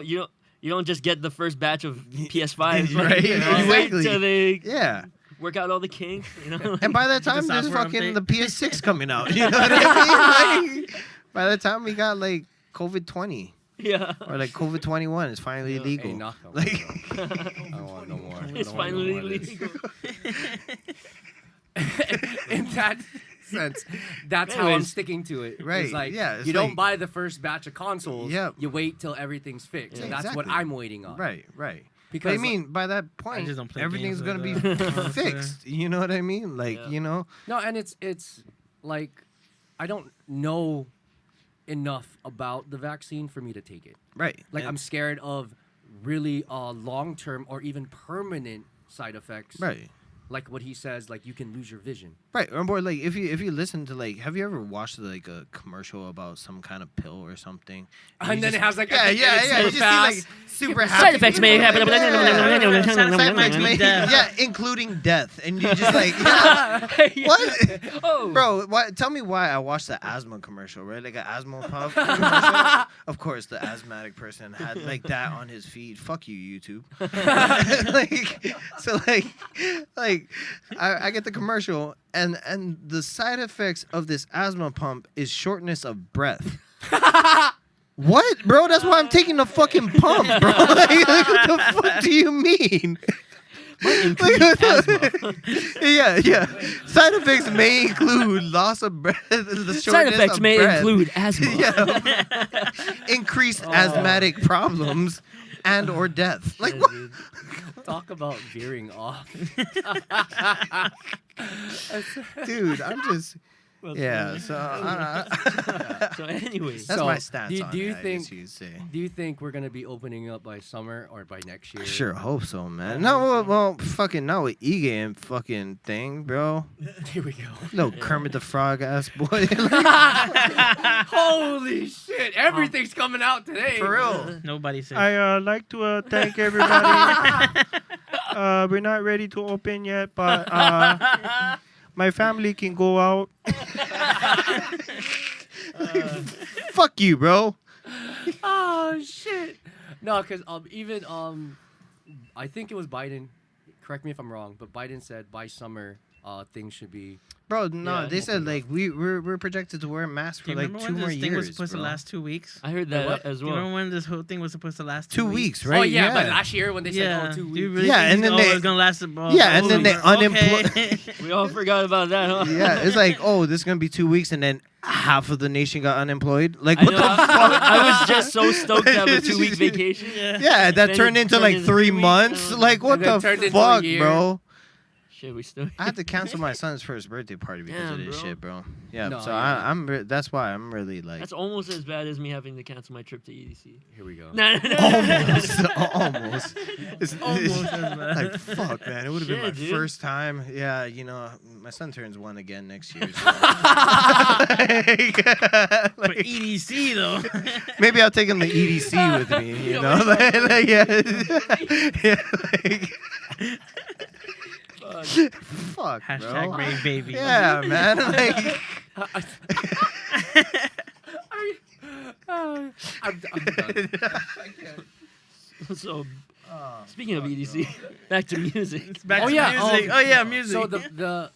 B: you don't just get the first batch of PS5s.
D: Right,
B: You
D: exactly.
B: wait till they
D: yeah.
B: work out all the kinks. You know.
D: And by that time, there's
C: software
D: fucking
C: update.
D: the PS6 coming out. You know what I mean? Like, by the time we got like COVID 20,
B: Yeah.
D: Or like COVID-21 is finally
B: Yeah.
D: legal.
A: Hey, knock on
D: Like,
A: wood, bro. I don't want no more. I
B: It's
A: don't want no
B: finally
A: more of this.
B: legal.
A: In that sense, that's how I'm
B: Anyways.
A: sticking to it.
D: Right,
A: It's like,
D: yeah, it's
A: you don't
D: like-
A: buy the first batch of consoles.
D: Yep.
A: You wait till everything's fixed.
B: Yeah.
A: And that's what
D: Exactly.
A: I'm waiting on.
D: right.
A: Because
D: But I mean, by that
C: I
D: point,
C: just don't play
D: everything's
C: games
D: gonna
C: with,
D: be
C: consoles,
D: fixed. You know what I mean? Like,
B: Yeah.
D: you know,
A: no, and it's like I don't know enough about the vaccine for me to take it.
D: right?
A: Like
D: And-
A: I'm scared of really long-term or even permanent side effects.
D: right.
A: Like what he says, like you can lose your vision.
D: Right, or like if you listen to like, have you ever watched like a commercial about some kind of pill or something?
A: And
D: you
A: then
D: just-
A: it has like
D: yeah,
A: and
D: yeah,
A: it's
D: yeah.
A: so
D: You just see
A: fast.
D: like super happy.
B: Side effects may happen.
D: Yeah.
C: Side effects may death.
D: Yeah, including death, and you just like, yeah,
B: Yeah.
D: what?
B: Oh.
D: Bro, tell me why I watched the asthma commercial, right? Like an asthma pump commercial. Of course, the asthmatic person had like that on his feed. Fuck you, YouTube. like, so like, I get the commercial, and the side effects of this asthma pump is shortness of breath. What, bro? That's why I'm taking the fucking pump, bro. Like, what the fuck do you mean?
B: Increased asthma.
D: Yeah. Side effects may include loss of breath. The
B: Side
D: shortness
B: effects
D: of
B: may
D: breath.
B: include asthma.
D: Yeah. Increased asthmatic problems and or death. Like,
B: Yeah,
D: what?
B: dude.
A: Talk about veering off.
D: Dude, I'm just.
B: Well,
D: Yeah, so
B: So anyway,
D: that's
A: So,
D: my stance
A: do
D: on
A: you
D: it, I
A: think-
D: guess you'd say.
A: Do you think we're gonna be opening up by summer or by next year?
D: I sure hope so, man. No, well, fucking not with E-game fucking thing, bro.
A: Here we go.
D: No Kermit the Frog ass boy.
A: Holy shit! Everything's coming out today.
D: For real.
C: Nobody said.
E: I like to thank everybody. We're not ready to open yet, but my family can go out.
D: Fuck you, bro.
A: Oh shit! No, because even I think it was Biden. Correct me if I'm wrong, but Biden said by summer things should be.
D: Bro, no,
B: Yeah.
D: they said like we're projected to wear masks
C: Do
D: for
C: you
D: like
C: remember
D: 2
C: when
D: more
C: this thing was
D: years.
C: supposed to
D: bro.
C: last 2 weeks?
B: I heard
A: Wait,
B: that
A: what?
B: as
C: Do you
B: well.
C: remember when this whole thing was supposed to last
D: 2
C: 2
D: weeks, right?
A: Oh yeah, but last year when they said
C: Yeah.
A: 2
C: Do you
A: weeks.
C: really
D: Yeah,
C: think
D: and then
C: it
D: they-
C: was gonna last about
D: Yeah, and then they
C: okay.
B: We all forgot about that, huh?
D: Yeah, it's like, oh, this is gonna be 2 weeks, and then half of the nation got unemployed. Like,
B: I
D: what
B: know,
D: the fuck?
B: I was just so stoked to have a 2 week vacation.
C: Yeah.
D: Yeah, that
B: Then it
D: turned into
B: turned
D: like
B: into
D: 3
B: 3 weeks,
D: months.
B: and
D: Like, what
A: and then
D: the
A: turned into a
D: fuck,
A: year.
D: bro?
B: Shit, we still.
D: I had to cancel my son's first birthday party because
B: Damn,
D: of this
B: bro.
D: shit, bro. Yeah,
A: No,
D: so
A: yeah.
D: that's why I'm really like
B: That's almost as bad as me having to cancel my trip to EDC.
A: Here we go.
B: No, no, no.
D: almost. It's
C: Almost as bad.
D: like fuck, man. It would have been my
B: Shit, dude.
D: first time. Yeah, you know, my son turns 1 again next year. So.
C: For EDC though.
D: Maybe I'll take him to EDC with me. You know, like, yeah, like, fuck,
C: Hashtag
D: bro.
C: Ray Baby.
D: Yeah, man. Like,
A: I'm done.
B: So, speaking of EDC, back to music.
C: Back
A: Oh,
C: to
A: yeah,
C: music. Oh yeah, music.
A: So the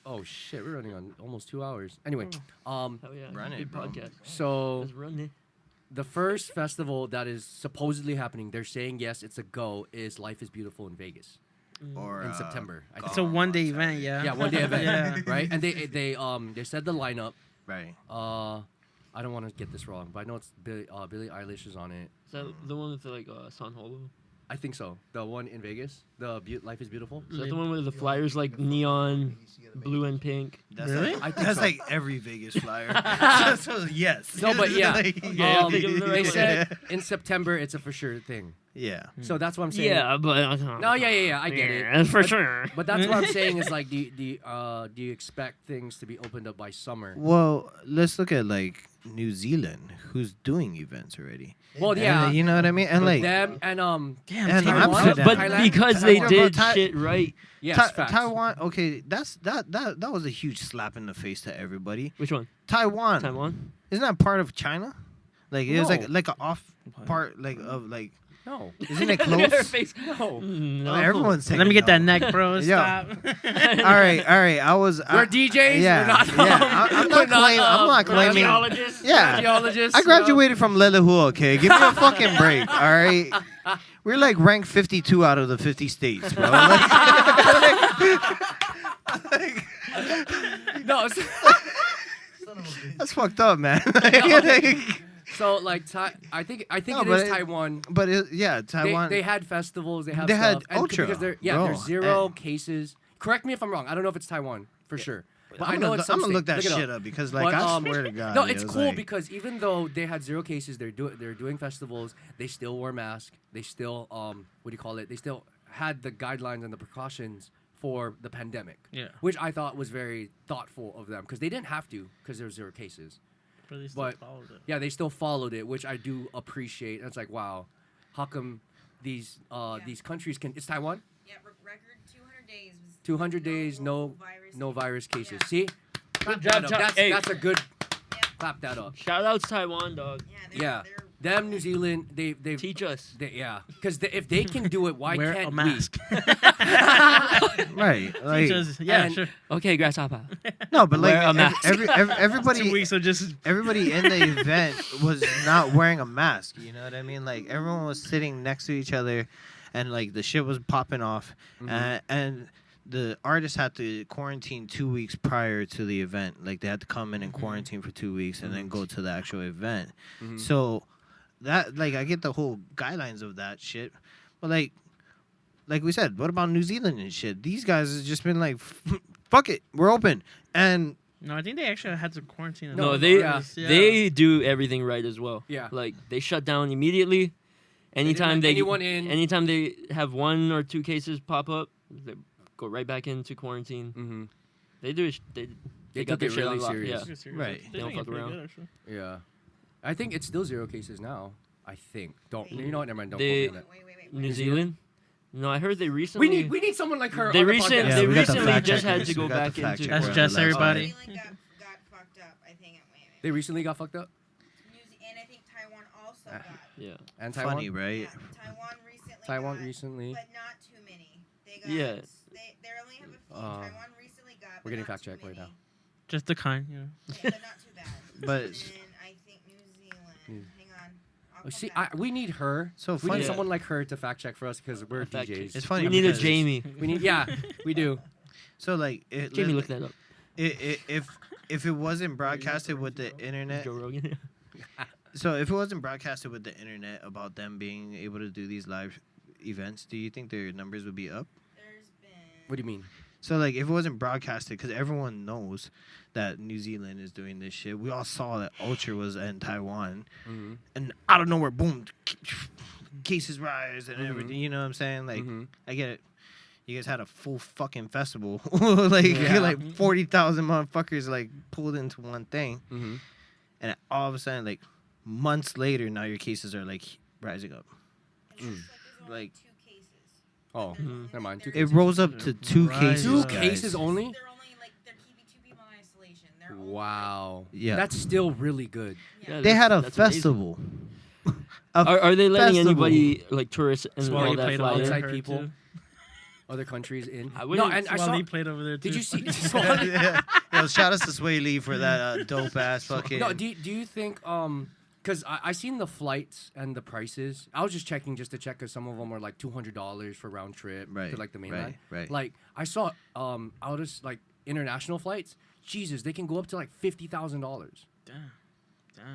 A: oh shit, we're running on almost 2 hours. Anyway,
B: Hell yeah,
D: Run it,
B: good
D: bro.
B: podcast.
A: so
B: Let's run it.
A: the first festival that is supposedly happening, they're saying yes, it's a go, is Life is Beautiful in Vegas
D: or
A: in September. I think.
C: it's a one-day event, yeah.
A: Yeah, one day event,
C: Yeah.
A: right? And they said the lineup.
D: Right.
A: I don't want to get this wrong, but I know it's Billie Eilish is on it.
B: Is that the one with the, like San Holo?
A: I think so. The one in Vegas, Life is Beautiful.
B: Is that the one with the flyers like neon, blue and pink?
D: That's
C: Really?
D: like,
A: I think
D: that's
A: so.
D: like every Vegas flyer. so yes.
A: No, but yeah,
D: Like,
B: I think it was the
A: they
B: right
A: said in September it's a for sure thing.
D: yeah.
A: So that's what I'm saying.
B: Yeah, but
A: No, yeah, I get it.
B: Yeah, for sure.
A: But that's what I'm saying is like, do you expect things to be opened up by summer?
D: Well, let's look at like New Zealand, who's doing events already.
A: Well, yeah,
D: And, you know what I mean? And like
A: them and
C: Damn,
D: And
C: Taiwan.
D: Amsterdam.
B: But
A: Thailand?
B: because they
D: Taiwan.
B: did
D: Thai-
B: shit right.
A: yes, facts.
D: Taiwan. Okay, that was a huge slap in the face to everybody.
B: Which one?
D: Taiwan.
B: Taiwan?
D: Isn't that part of China? Like it was
A: No.
D: like an off part like of like
A: No.
D: Isn't it
B: Look at her
D: close?
B: face.
A: No.
B: No.
D: Everyone's saying
C: Let me get
D: no.
C: that neck, bro.
D: Yeah.
C: Stop.
D: All right.
A: We're DJs.
D: Yeah,
A: We're not.
D: yeah. I'm not I'm not claiming.
B: Radiologist.
D: Yeah.
A: Radiologists.
D: I graduated from Lelehua, okay? Give me a fucking break, all right? We're like ranked 52 out of the 50 states, bro.
A: No.
D: That's fucked up, man.
A: So like, I think
D: No,
A: it
D: but
A: is Taiwan.
D: But Taiwan.
A: They had festivals. They have
D: They had
A: stuff. And
D: Ultra,
A: because
D: bro,
A: there's zero
D: and-
A: cases. Correct me if I'm wrong. I don't know if it's Taiwan for sure. But I
D: I'm
A: know
D: gonna,
A: it's some
D: I'm gonna look
A: state.
D: that
A: Look it
D: shit up because, like,
A: But,
D: I swear to God.
A: No,
D: it
A: it's
D: was
A: cool
D: like-
A: because even though they had zero cases, they're doing festivals. They still wore masks. They still what do you call it? They still had the guidelines and the precautions for the pandemic.
C: Yeah.
A: Which I thought was very thoughtful of them because they didn't have to because there were zero cases.
C: But they still
A: But
C: followed it.
A: yeah, they still followed it, which I do appreciate. And it's like, wow, how come these countries can? It's Taiwan.
G: Yeah, record 200 days. Was
A: 200 days, no virus cases. See, clap
B: job,
A: that up.
B: Ty- hey.
A: That's a good. Clap that up.
B: Shout out to Taiwan, dog.
A: Yeah, them New Zealand, they
B: Teach us.
A: yeah, because if they can do it, why
C: Wear
A: can't
C: a mask.
D: Right. Like,
C: Yeah,
A: and-
C: sure.
B: Okay, grasshopper.
D: no, but
B: Wear a
D: like
B: mask.
D: everybody.
C: 2 weeks of just.
D: Everybody in the event was not wearing a mask. You know what I mean? Like everyone was sitting next to each other, and like the shit was popping off, and the artists had to quarantine 2 weeks prior to the event. Like they had to come in and quarantine for 2 weeks and then go to the actual event. So that, like, I get the whole guidelines of that shit, but like we said, what about New Zealand and shit? These guys has just been like, fuck it, we're open, and
C: No, I think they actually had to quarantine.
B: No,
C: enough
B: they
C: artists, yeah.
B: they do everything right as well.
A: Yeah.
B: Like they shut down immediately.
A: didn't
B: Anytime
A: let
B: they
A: anyone in.
B: anytime they have 1 or 2 cases pop up, they go right back into quarantine.
A: Mm-hmm.
B: They do it. They got
A: took
B: their
A: it
B: shit
A: really
B: on lock.
A: serious.
B: Yeah.
D: Right.
C: They
B: don't
C: doing
B: fuck
C: pretty
B: around.
C: good, actually.
A: Yeah, I think it's still 0 cases now. I think. Don't you know what? Never mind. Don't
B: They-
A: quote me on that.
G: Wait.
B: New Zealand? No, I heard they recently.
A: We need someone like her.
B: They
A: on the
B: recent-
A: podcast.
D: Yeah,
B: they
D: we got the
B: recently
D: fact
B: just had
D: checkers.
B: to go
D: We got the
B: back
D: fact
B: into-
C: That's
D: checker.
C: just
D: Relax.
C: everybody.
G: New Zealand got fucked up, I think. Wait.
A: They recently got fucked up.
G: And I think Taiwan also got.
B: Yeah.
A: And Taiwan.
D: Funny, right?
G: Yeah, Taiwan recently.
A: Taiwan
G: got,
A: recently.
G: But not too many. They got.
B: Yeah.
G: They only have a few.
A: Uh,
G: Taiwan recently got.
A: we're
G: but
A: getting
G: not
A: fact
G: too
A: checked right
G: many.
A: now.
C: Just the kind, you know.
G: Yeah, but not too bad.
D: But-
G: And I think New Zealand. Hang on. I'll
A: Oh,
G: come
A: see,
G: back.
A: we need her.
D: So
A: We
D: funny.
A: need someone like her to fact check for us because we're
B: Fact check.
A: DJs.
D: It's funny.
B: We need a
D: because-
B: Jamie.
A: We need. Yeah, we do.
D: So like,
B: Jamie, look that up.
D: if it wasn't broadcasted with the internet,
B: Joe Rogan.
D: so if it wasn't broadcasted with the internet about them being able to do these live events, do you think their numbers would be up?
G: There's been.
A: What do you mean?
D: So like, if it wasn't broadcasted, because everyone knows that New Zealand is doing this shit, we all saw that Ultra was in Taiwan,
A: Mm-hmm.
D: and out of nowhere, boom, cases rise and everything. You know what I'm saying? Like,
A: Mhm.
D: I get it. You guys had a full fucking festival, like
A: Yeah.
D: like 40,000 motherfuckers like pulled into one thing,
A: Mm-hmm.
D: and all of a sudden, like months later, now your cases are like rising up.
G: It's just like there's only
D: Like-
G: 2 cases.
A: Oh,
B: Mhm.
A: never mind. 2
D: It
A: cases.
D: rose up to 2
C: Rise
D: cases.
A: 2
C: up.
D: guys.
A: cases only.
G: They're only like they're keeping 2 people in isolation. They're only,
A: Wow.
D: Yeah.
A: That's still really good.
B: Yeah,
D: They had a
B: that's amazing.
D: festival.
B: Are they letting
D: festival.
B: anybody like tourists and all
C: Swally
B: that
C: played
B: fly
C: over
B: in?
A: outside
C: her,
A: people.
C: too.
A: Other countries in.
B: I
A: No,
B: wouldn't-
A: and I saw.
C: Swally played over there too.
A: Did you see?
D: Yeah. Yo, shout out to Sway Lee for that dope ass fucking.
A: No, do you think because I seen the flights and the prices. I was just checking just to check because some of them were like $200 for round trip
D: Right,
A: to like the mainland.
D: right.
A: Like I saw out of like international flights. Jesus, they can go up to like $50,000.
C: Damn.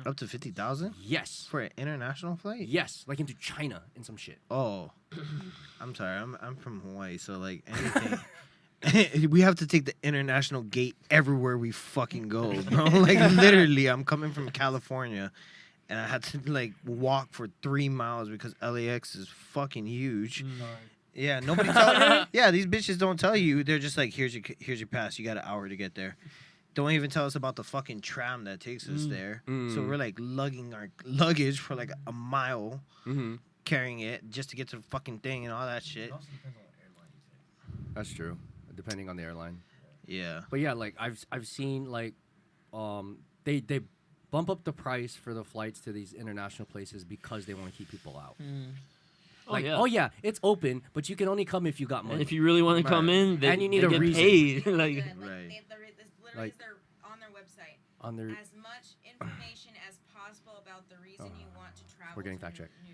D: Up to 50,000
A: Yes.
D: for an international flight.
A: Yes, like into China and some shit.
D: Oh, I'm sorry. I'm from Hawaii, so like anything. We have to take the international gate everywhere we fucking go, bro. Like literally, I'm coming from California, and I had to like walk for 3 miles because LAX is fucking huge. Yeah, nobody tell. Yeah, these bitches don't tell you. They're just like, here's your pass. You got an hour to get there. Don't even tell us about the fucking tram that takes us there. So we're like lugging our luggage for like a mile,
A: Mm-hmm.
D: carrying it just to get to the fucking thing and all that shit.
A: That's true, depending on the airline.
D: Yeah.
A: But yeah, like I've seen like they bump up the price for the flights to these international places because they want to keep people out. Like,
B: yeah.
A: oh yeah, it's open, but you can only come if you got money.
B: And if you really want to come
A: Right.
B: in,
A: And you need
B: they
A: a
B: get
A: reason.
B: paid. like,
G: Good.
D: Right.
G: Literally,
A: Like-
G: they're on their website.
A: on their
G: As much information as possible about the reason you want to travel
A: We're getting
G: to
A: fact checked.
G: New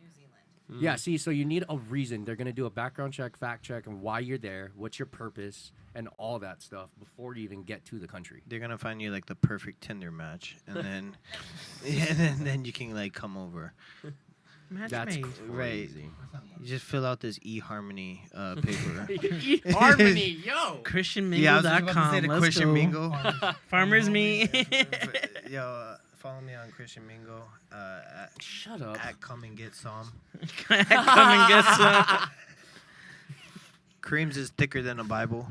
G: Zealand.
A: Yeah, see, so you need a reason. They're gonna do a background check, fact check, and why you're there, what's your purpose, and all that stuff before you even get to the country.
D: They're gonna find you like the perfect Tinder match, and then then you can like come over.
C: Match
A: That's
C: made.
A: crazy.
D: You just fill out this eHarmony paper.
A: Harmony, yo.
C: ChristianMingle.com.
D: the
C: Let's
D: Christian
C: go.
D: Mingle.
C: Farmers meet.
D: Yo, follow me on Christian Mingle
A: Shut up.
D: at Come and Get Some.
C: Come and get some.
D: Creams is thicker than a Bible.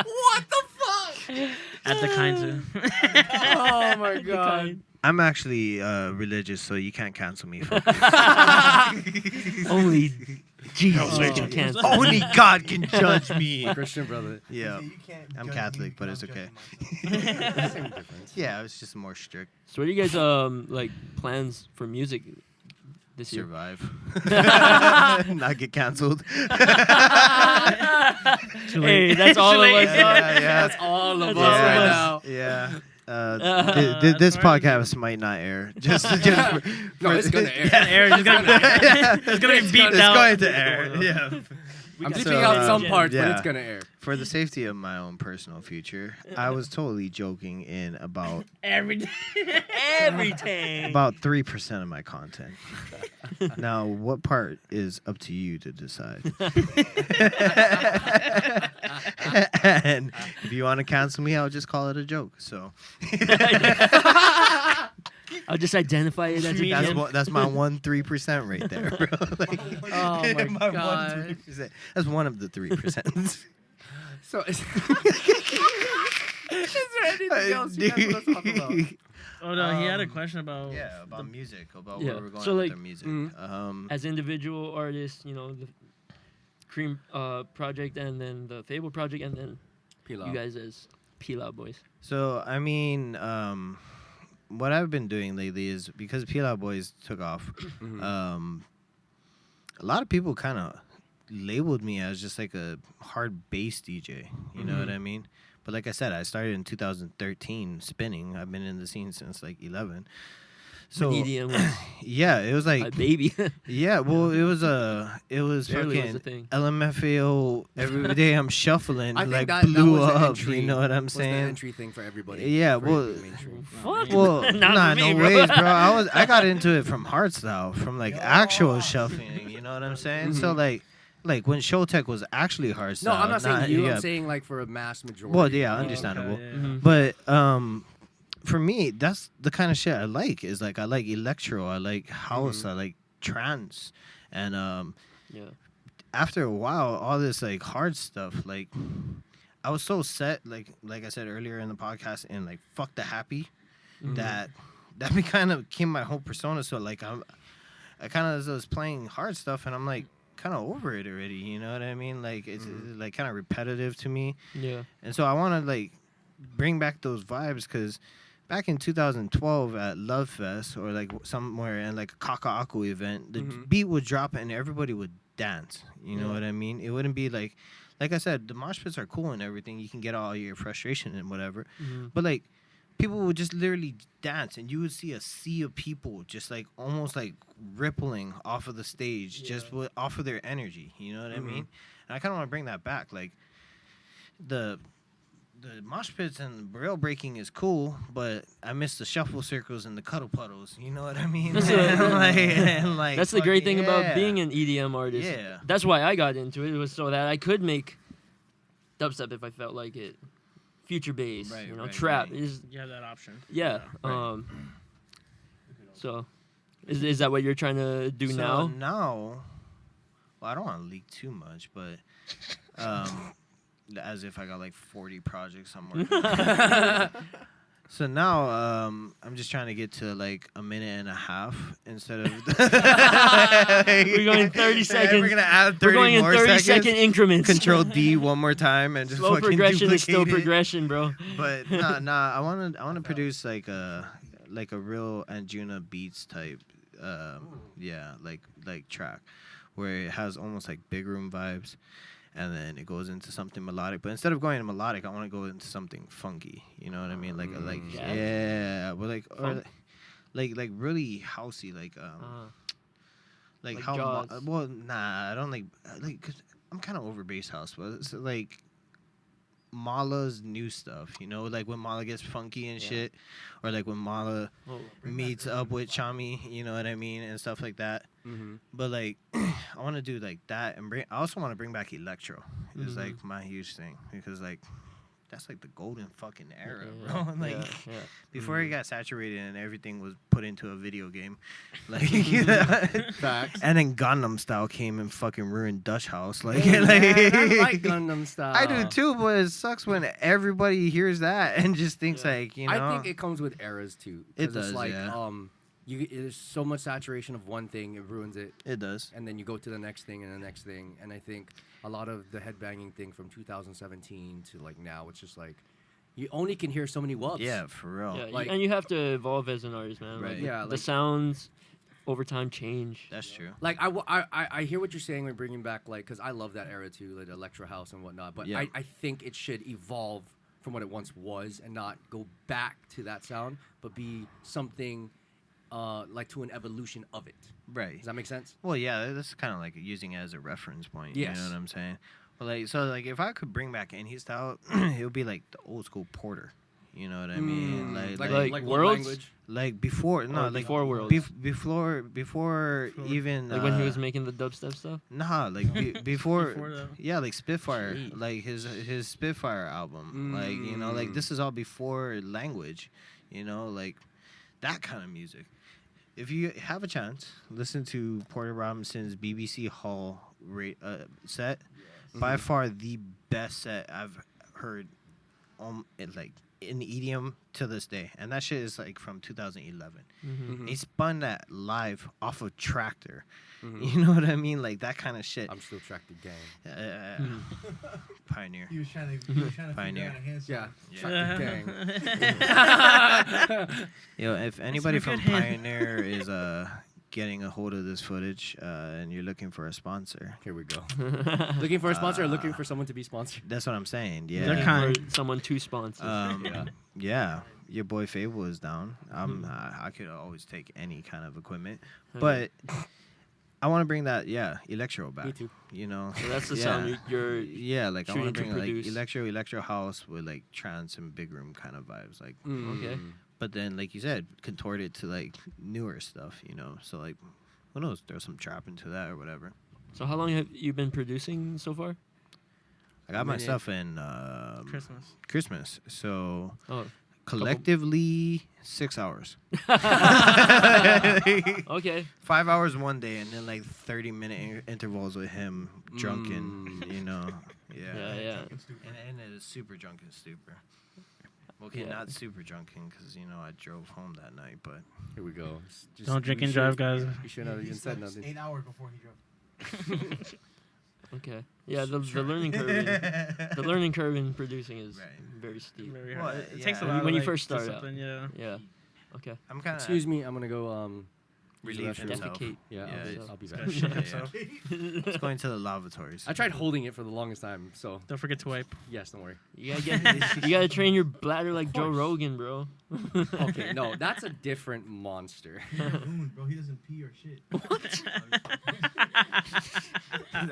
A: What the fuck?
C: At the kind of.
A: Oh my god.
D: I'm actually religious, so you can't cancel me. For
B: only Jesus can cancel.
D: Only God can judge me.
A: Christian brother.
D: Yeah, I'm Catholic, but it's okay.
A: Same difference.
D: Yeah, it's just more strict.
B: So what are you guys like plans for music this year?
D: Survive. Not get canceled.
B: Hey, that's all of us.
D: Yeah.
A: That's all of
B: That's
A: us
B: all of
A: right
B: us.
A: now.
D: Yeah. This podcast might not air. Just
A: No, it's gonna air.
C: It's gonna be beeped
D: It's
C: out.
D: going to air. Yeah.
A: I'm
B: got
A: bleeping
D: so,
A: out some parts, but
D: yeah.
A: it's gonna air.
D: For the safety of my own personal future, I was totally joking in about
B: Every time.
D: about 3% of my content. Now, what part is up to you to decide? And if you want to cancel me, I'll just call it a joke. So
B: I'll just identify it as a joke.
D: that's my 3% right there, bro. Like,
A: Oh my God.
D: 3%. That's one of the 3%.
A: So is there anything else you guys want to talk about?
C: Oh no, he had a question about.
D: Yeah, about music, about
B: Yeah.
D: where we're going
B: So,
D: with
B: like,
D: our music.
B: As individual artists, you know, the Cream project and then the Fvble project and then
A: Pilau.
B: you guys as Pilau Boyz.
D: So, I mean, what I've been doing lately is because Pilau Boyz took off, a lot of people kind of labeled me as just like a hard bass DJ. You know what I mean? But like I said, I started in 2013 spinning. I've been in the scene since like 11. So
B: When EDM was
D: yeah, it was
B: a
D: like
B: baby.
D: yeah. Well, it was
B: Barely was a
D: fucking
B: thing.
D: LMFAO. Every day I'm shuffling,
A: I think
D: like
A: that
D: blew
A: was the
D: up.
A: entry,
D: You know what I'm
A: was the
D: saying?
A: entry thing for everybody.
D: Yeah,
A: for
D: well,
A: mainstream.
B: Fuck.
D: Well,
B: Not
D: nah,
B: for me,
D: no
B: bro.
D: ways, bro. I got into it from hardstyle, from like actual shuffling. You know what I'm saying? So like when Showtech was actually hardstyle.
A: No, I'm not saying you.
D: Yeah.
A: I'm saying like for a mass majority.
D: Well, yeah, understandable.
C: Okay, yeah.
B: Mhm.
D: But for me, that's the kind of shit I like. Is like I like electro, I like house, I like trance, and
B: Yeah.
D: after a while, all this like hard stuff, like I was so set, like I said earlier in the podcast, and like fuck the happy, that kind of became my whole persona. So like I kind of was playing hard stuff, and I'm like kind of over it already. You know what I mean? Like it's like kind of repetitive to me.
B: Yeah.
D: And so I want to like bring back those vibes because back in 2012 at Love Fest or like somewhere in like a Kaka'aku event, the beat would drop and everybody would dance. You know what I mean? It wouldn't be like I said, the mosh pits are cool and everything. You can get all your frustration and whatever. But like people would just literally dance and you would see a sea of people just like almost like rippling off of the stage just off of their energy. You know what I mean? And I kind of want to bring that back. Like the mosh pits and rail breaking is cool, but I miss the shuffle circles and the cuddle puddles. You know what I mean?
B: That's
D: Like,
B: the great thing about
D: yeah.
B: being an EDM artist.
D: Yeah.
B: That's why I got into it. It was so that I could make dubstep if I felt like it. Future bass,
D: Right,
B: you know,
D: right,
B: trap
D: right.
B: is
C: You have that option.
B: yeah. So is that what you're trying to do
D: So
B: now?
D: now, well, I don't want to leak too much, but as if I got like 40 projects I'm working on. So now I'm just trying to get to like a minute and a half instead of
B: We're going 30 seconds.
D: We're gonna add 30
B: We're going in
D: more
B: 30-second
D: seconds.
B: increments.
D: Control D one more time and just
B: Slow
D: fucking
B: progression is still
D: duplicate it.
B: progression, bro.
D: But nah, I want to produce like like a real Anjuna Beats type, yeah, like track, where it has almost like big room vibes, and then it goes into something melodic. But instead of going to melodic, I want to go into something funky. You know what I mean? Like
B: Jazz?
D: yeah, but like or
B: Funk?
D: like really housey, like
B: Like
D: how
B: Jaws.
D: well, nah, I don't like cause I'm kind of over bass house, but it's like Mala's new stuff, you know, like when Mala gets funky and
B: Yeah.
D: shit, or like when Mala
B: Oh.
D: meets up with Chami, you know what I mean, and stuff like that.
A: Mm-hmm.
D: But like, I want to do like that, and I also want to bring back electro. It's
B: Mhm.
D: like my huge thing because like that's like the golden fucking era,
B: Yeah,
D: bro. Like
B: yeah.
D: before it got saturated and everything was put into a video game, like
A: Facts.
D: and then Gundam Style came and fucking ruined Dutch House. Like,
A: Hey, man, I
D: like
A: like Gundam Style.
D: I do too, but it sucks when everybody hears that and just thinks
B: Yeah.
D: like, you know.
A: I think it comes with eras too. 'Cause
D: It does,
A: It's like,
D: yeah.
A: there's so much saturation of one thing, it ruins it,
D: It does.
A: and then you go to the next thing and the next thing. And I think a lot of the headbanging thing from 2017 to like now, it's just like you only can hear so many wubs.
D: Yeah, for real.
B: Yeah,
A: Like-
B: and you have to evolve as an artist, man.
D: Right.
B: Like,
A: Yeah,
B: the
A: like-
B: sounds over time change.
D: That's true.
A: Like I hear what you're saying when bringing back like, because I love that era too, like electro house and whatnot. But
D: Yeah.
A: I think it should evolve from what it once was and not go back to that sound, but be something like to an evolution of it.
D: Right.
A: Does that make sense?
D: Well, yeah, that's kind of like using it as a reference point.
A: Yes.
D: You know what I'm saying? But like, so like, if I could bring back any style, it would be like the old school Porter. You know what I mean?
A: Mm,
B: like
A: what
B: Worlds?
A: language?
D: like before, no,
B: Or
D: like
B: before Worlds.
D: before even
B: Like when he was making the dubstep stuff.
D: nah, like before,
C: Before the-
D: yeah, like Spitfire,
B: Jeez.
D: like his Spitfire album, like you know, like this is all before language, you know, like that kind of music. If you have a chance, listen to Porter Robinson's BBC Hall set. By far the best set I've heard, like in EDM to this day, and that shit is like from 2011.
B: Mm-hmm.
D: He spun that live off of Tractor.
A: Mhm.
D: You know what I mean? Like that kind of shit.
A: I'm still tracked the gang.
D: Pioneer.
H: He was trying to
D: Pioneer.
H: figure out a hand
A: Yeah,
H: sign.
A: tracked the gang.
D: Yo, if anybody
C: a
D: from
C: good hand.
D: Pioneer is getting a hold of this footage and you're looking for a sponsor,
A: Here we go. Looking for a sponsor or looking for someone to be sponsored?
D: that's what I'm saying.
C: They're
D: Yeah.
C: kind.
B: For someone to sponsor.
D: Yeah. Your boy Fvble is down. I could always take any kind of equipment,
B: Hell
D: but I want to bring that electro back.
A: Me too.
D: You know.
B: So that's the
D: Yeah.
B: sound you're
D: Yeah, like I want
B: shooting
D: to
B: to
D: bring like
B: produce.
D: electro house with like trance and big room kind of vibes, like.
B: Okay.
D: But then, like you said, contort it to like newer stuff, you know. So like, who knows? Throw some trap into that or whatever.
B: So how long have you been producing so far?
D: I got my
A: minute.
D: stuff in Christmas, so
B: Oh,
D: collectively 6 hours.
B: okay.
D: 5 hours one day, and then like 30-minute intervals with him drunken, you know.
B: Yeah, yeah.
D: And it is super drunken stupor. Okay,
B: Yeah.
D: not super drunken because you know I drove home that night, but
A: Here we go. Just-
C: Don't drink
A: we
C: and
A: should-
C: drive, guys.
A: You shouldn't have
H: He
A: even said
H: slept
A: nothing.
H: 8 hours before he drove.
B: Okay. Yeah, the learning curve. The learning curve in producing is
D: Right.
B: very steep.
C: Very
D: Well,
C: hard. It
D: yeah.
C: takes a
D: When
C: lot of,
B: you
C: like,
B: first start out.
C: discipline, Yeah.
B: Yeah. Okay.
D: I'm kind of
A: Excuse me, I'm gonna go
D: relieve
A: use the restroom.
D: himself.
B: Defecate.
A: Yeah,
D: Yeah,
A: I'll be back.
C: Gotta shit himself.
D: It's going to the lavatories.
A: I tried holding it for the longest time, so
C: Don't forget to wipe.
A: yes, don't worry.
B: You gotta train your bladder like Joe Rogan, bro.
A: Okay, no, that's a different monster.
H: Balloon, bro. He doesn't pee or shit.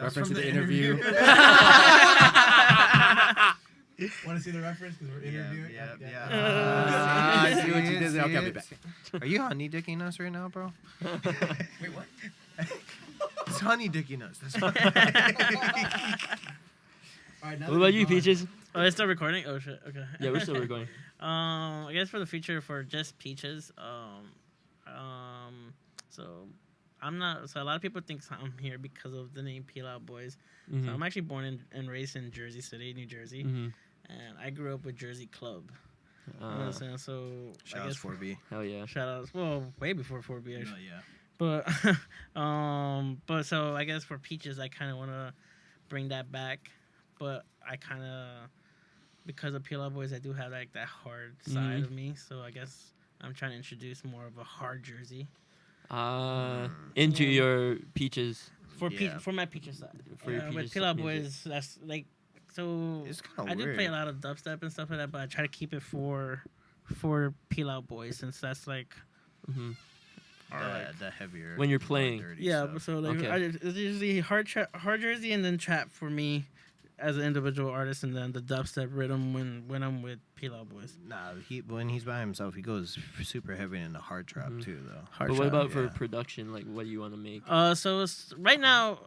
A: Reference to the interview.
H: Want to see the reference? Because we're interviewing.
D: Yeah.
A: Ah, I see what you did there. Okay, I'll be back.
D: Are you honey dicking us right now, bro?
H: Wait, what?
D: It's honey dicking us. That's fine.
H: All right, now
B: What
H: that
B: about
H: he's
B: you,
H: gone-
B: Peaches?
C: Oh, it's still recording? Oh, shit. Okay.
B: Yeah, we're still recording.
C: I guess for the future for just Peaches, so I'm not. So a lot of people think I'm here because of the name Pilau Boyz.
B: Mhm.
C: So I'm actually born and raised in Jersey City, New Jersey,
B: Mhm.
C: and I grew up with Jersey Club. You know what I'm saying? So I
D: Shout out
C: guess
D: 4B.
B: Hell yeah.
C: shout outs. Well, way before 4B actually.
D: yeah.
C: But but so I guess for Peaches, I kind of want to bring that back, but I kind of because of Pilau Boyz, I do have like that hard side
B: Mhm.
C: of me. So I guess I'm trying to introduce more of a hard jersey
B: Into your Peaches.
C: for my Peaches side.
B: For your
C: With
B: Peaches
C: Pilau
B: music.
C: Boyz, that's like so.
D: It's kind
C: I
D: of
C: do
D: weird.
C: play a lot of dubstep and stuff like that, but I try to keep it for Pilau Boyz since that's like
B: Hmm.
D: The heavier.
B: When you're
D: more
B: playing.
D: dirty
C: yeah.
D: stuff.
C: So like
B: Okay.
C: it's usually hard jersey and then trap for me as an individual artist, and then the dubstep rhythm when I'm with Pilau Boyz.
D: Nah, when he's by himself, he goes super heavy into hard trap
B: Mhm.
D: too, though.
C: Hard
B: But what
C: trap.
B: about for
D: yeah.
B: production? Like, what do you want to make?
C: So right now,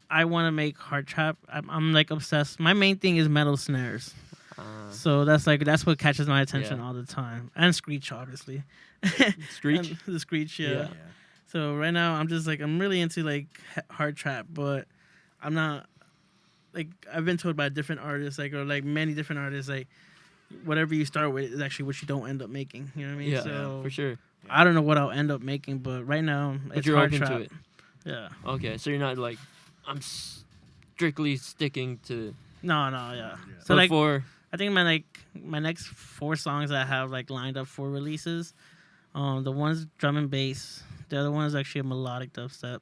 C: I want to make hard trap. I'm like obsessed. My main thing is metal snares. So that's what catches my attention
B: Yeah.
C: all the time, and screech obviously.
B: Screech?
C: And the screech, yeah.
B: Yeah.
C: So right now I'm just like I'm really into like hard trap, but I'm not like I've been told by different artists or many different artists whatever you start with is actually what you don't end up making. You know what I mean?
B: Yeah,
C: So
B: for sure.
C: I don't know what I'll end up making, but right now
B: But
C: it's
B: you're
C: hard
B: open
C: trap.
B: to it.
C: Yeah.
B: Okay, so you're not like, I'm strictly sticking to.
C: No, yeah. So
B: But
C: like
B: for
C: I think my next 4 songs I have like lined up for releases. The one's drum and bass. The other one is actually a melodic dubstep.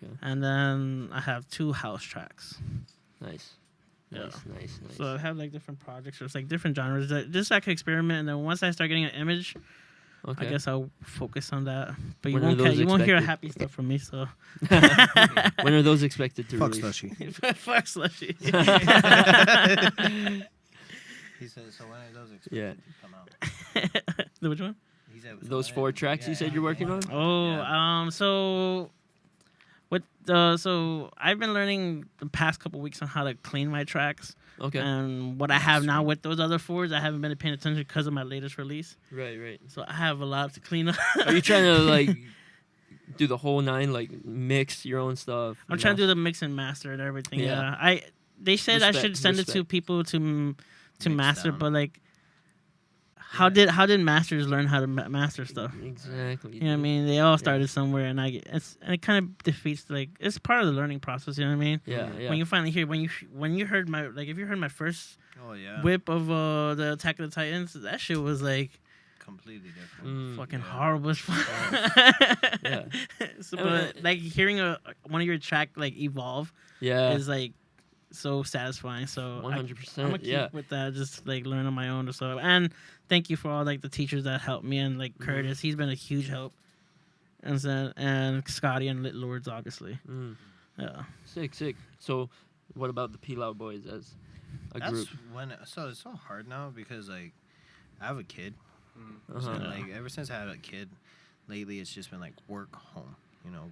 B: Okay.
C: And then I have 2 house tracks.
B: nice,
C: Yeah.
B: nice.
C: So I have like different projects, or it's like different genres. Just I can experiment, and then once I start getting an image,
B: Okay.
C: I guess I'll focus on that. But
B: When are those
C: you won't hear
B: expected?
C: happy stuff from me. So
B: When are those expected to
D: Fuck
B: release?
D: slushy.
C: fuck slushy.
D: He said, so when are those expected
B: Yeah.
D: to come out?
C: Which one?
D: He said, so
B: Those
D: when
B: 4
D: are-
B: tracks you
D: yeah,
B: said you're working on?
C: Oh,
D: Yeah.
C: so what? So I've been learning the past couple weeks on how to clean my tracks,
B: Okay.
C: and what I have now with those other 4s, I haven't been paying attention because of my latest release.
B: Right.
C: So I have a lot to clean up.
B: Are you trying to like do the whole 9, like mix your own stuff?
C: I'm trying to do the mix and master and everything.
B: Yeah.
C: Yeah. They said I
B: Respect,
C: should send it to
B: respect.
C: people to
D: Mix
C: master,
D: down.
C: but like, how did masters learn how to master stuff?
B: Exactly.
C: You know what I mean? They all started somewhere, and it kind of defeats it's part of the learning process. You know what I mean?
B: Yeah.
C: When you finally hear when you heard if you heard my first
D: Oh, yeah.
C: whip of the Attack of the Titans, that shit was like
D: Completely different.
C: fucking
D: yeah.
C: horrible as fuck.
B: Yeah.
C: So, but like hearing one of your track like evolve
B: Yeah.
C: is like so satisfying. So
B: 100%.
C: I'm gonna keep
B: Yeah.
C: with that, just like learn on my own or so. And thank you for all like the teachers that helped me, and like Curtis, he's been a huge help. And Scotty and Lit Lords, obviously.
B: Mm.
C: Yeah.
B: Sick. So, what about the Pilau Boyz as a
D: That's
B: group?
D: so it's so hard now because like I have a kid,
B: Uh-huh.
D: and like ever since I had a kid, lately it's just been like work home,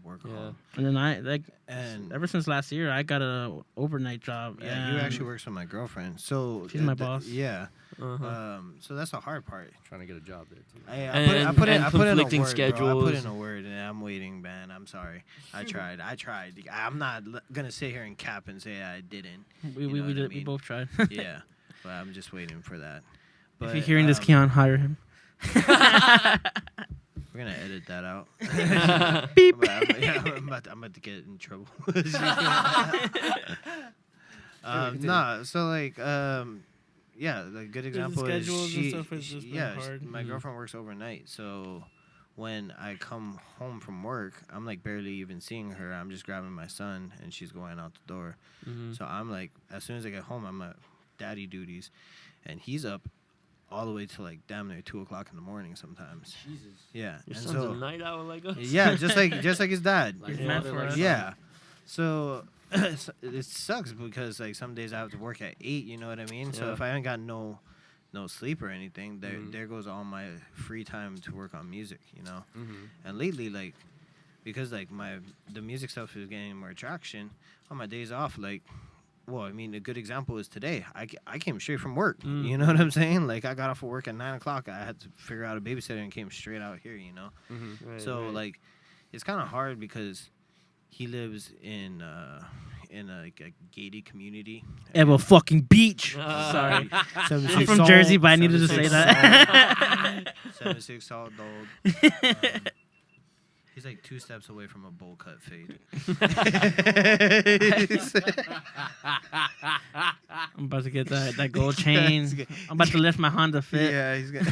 D: work
B: Yeah.
D: home.
C: And then I like
D: And
C: ever since last year, I got a overnight job.
D: yeah, you
C: and
D: actually works with my girlfriend, so
C: She's my boss.
D: Yeah,
B: Uh-huh.
D: So that's the hard part.
A: Trying to get a job there too.
D: I
B: And-
D: put in
B: and
D: a
B: conflicting
D: word, bro. I put
B: schedules.
D: in a word, and I'm waiting, man. I'm sorry. I tried. I'm not gonna sit here and cap and say I didn't.
C: we
D: know what I
C: did, we
D: mean?
C: both tried.
D: Yeah, but I'm just waiting for that. But,
C: If you're hearing this, Keon, hire him.
D: we're gonna edit that out.
C: Beep.
D: I'm about to get in trouble. Nah, so like, yeah, the good example is
C: schedules and
D: she,
C: stuff has just been
D: yeah,
C: hard.
D: my
B: Mhm.
D: girlfriend works overnight, so when I come home from work, I'm like barely even seeing her. I'm just grabbing my son, and she's going out the door.
B: Mhm.
D: So I'm like, as soon as I get home, I'm at daddy duties, and he's up all the way to like damn near 2:00 in the morning sometimes.
A: Jesus.
D: Yeah,
B: Your
D: and
B: son's
D: so
B: a night owl like us.
D: yeah, just like his dad.
C: He's meant for us.
D: Yeah. So it sucks because like some days I have to work at 8. You know what I mean? So
B: Yeah.
D: if I ain't got no sleep or anything,
A: Mhm.
D: there goes all my free time to work on music. You know.
A: Mm-hmm.
D: And lately, like, because like the music stuff is getting more traction on my days off, like. Well, I mean, a good example is today. I came straight from work.
B: Mm.
D: You know what I'm saying? Like, I got off of work at 9 o'clock. I had to figure out a babysitter and came straight out here, you know?
A: Mm-hmm.
B: Right,
D: So
B: right.
D: like, it's kind of hard because he lives in a gated community.
C: Ever fucking beach.
B: Sorry.
C: I'm from Jersey, but I needed to say that.
D: 76 Salt Dog. He's like 2 steps away from a bowl cut fade.
C: I'm about to get that gold chain. I'm about to lift my Honda Fit.
D: Yeah, he's got.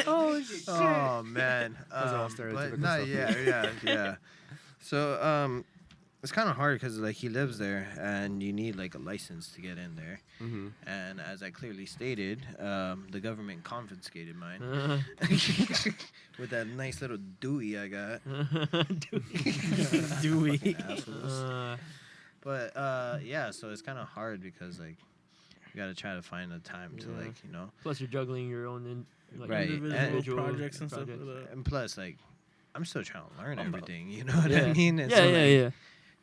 A: Oh shit.
D: Oh man.
A: Those are all
D: But
A: stereotypical
D: no,
A: stuff.
D: yeah. So it's kind of hard because like he lives there and you need like a license to get in there.
A: Mm-hmm.
D: And as I clearly stated, the government confiscated mine with that nice little Dewey I got.
C: Dewey.
D: Assholes. But yeah, so it's kind of hard because like you gotta try to find a time to like
B: Plus, you're juggling your own
D: Right.
C: Individual projects and stuff.
D: and plus like I'm still trying to learn everything. You know what I mean? And
B: Yeah,
D: so,
B: yeah,
D: like,
B: yeah.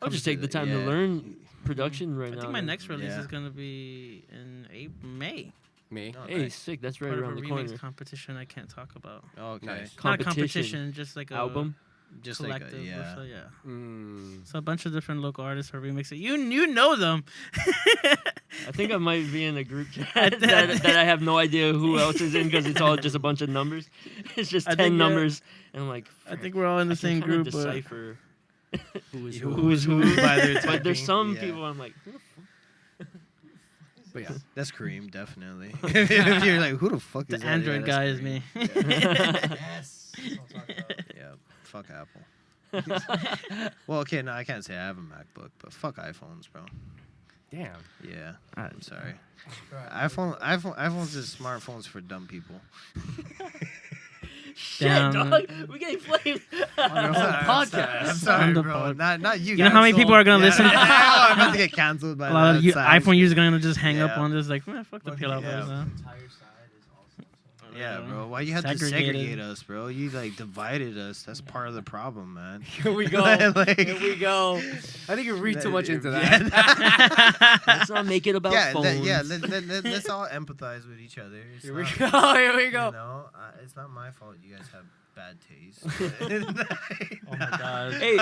B: I'll
D: comes
B: just take
D: to
B: the time to
D: yeah.
B: learn production right
C: I
B: now.
C: think my
B: man.
C: next release
D: Yeah.
C: is gonna be in
A: Me.
C: May.
D: Oh,
B: Hey,
D: nice.
B: sick. That's right
C: Part of
B: around
C: a
B: the
C: remix
B: corner.
C: competition I can't talk about.
D: Okay.
A: Nice.
C: Not a competition, just like a
B: Album.
D: Just like
C: collective.
D: yeah.
C: So yeah.
A: Mm.
C: So a bunch of different local artists are remixing. You know them.
B: I think I might be in a group chat that I have no idea who else is in because it's all just a bunch of numbers. It's just
C: I
B: 10
C: think,
B: numbers. And I'm like,
C: I think we're all in the
B: I can
C: same
B: kinda
C: group. But
B: decipher who is
D: Who
B: who.
D: is who by their
B: But
D: typing.
B: there's some
D: Yeah.
B: people I'm like, who the fuck?
A: But yeah.
D: That's Kareem, definitely. If you're like, who the fuck
C: the
D: is that?
C: Android
D: Yeah,
C: guy
D: that's
C: is me.
D: Kareem.
H: Yes. That's what I'm talking about.
D: Yeah, fuck Apple. Well, okay, no, I can't say I have a MacBook, but fuck iPhones, bro.
A: Damn.
D: Yeah,
C: Alright.
D: I'm sorry.
H: Right.
D: iPhones is smartphones for dumb people.
B: Shit,
C: Damn.
B: dog. We're getting flamed.
A: On the whole podcast.
D: I'm sorry,
C: On the
D: bro.
C: pod.
D: Not you.
C: You know how many people are gonna listen?
D: I'm about to get canceled by
C: A lot of
D: that.
C: iPhone users are gonna just hang up
D: Yeah.
C: on this, like, man, fuck the
H: But
C: Pilau
D: yeah.
C: Boyz, huh?
H: entire side is also.
D: Yeah, bro. Why you have to
C: Segregated.
D: segregate us, bro? You like divided us. That's part of the problem, man.
A: Here we go.
D: Like-
A: Here we go. I think you read too much into that.
B: Let's not make it about
D: Yeah,
B: phones.
D: let's all empathize with each other. It's
A: Here we
D: not-
A: go. Here we go.
D: You know, it's not my fault you guys have bad taste.
C: Oh my god.
B: Hey,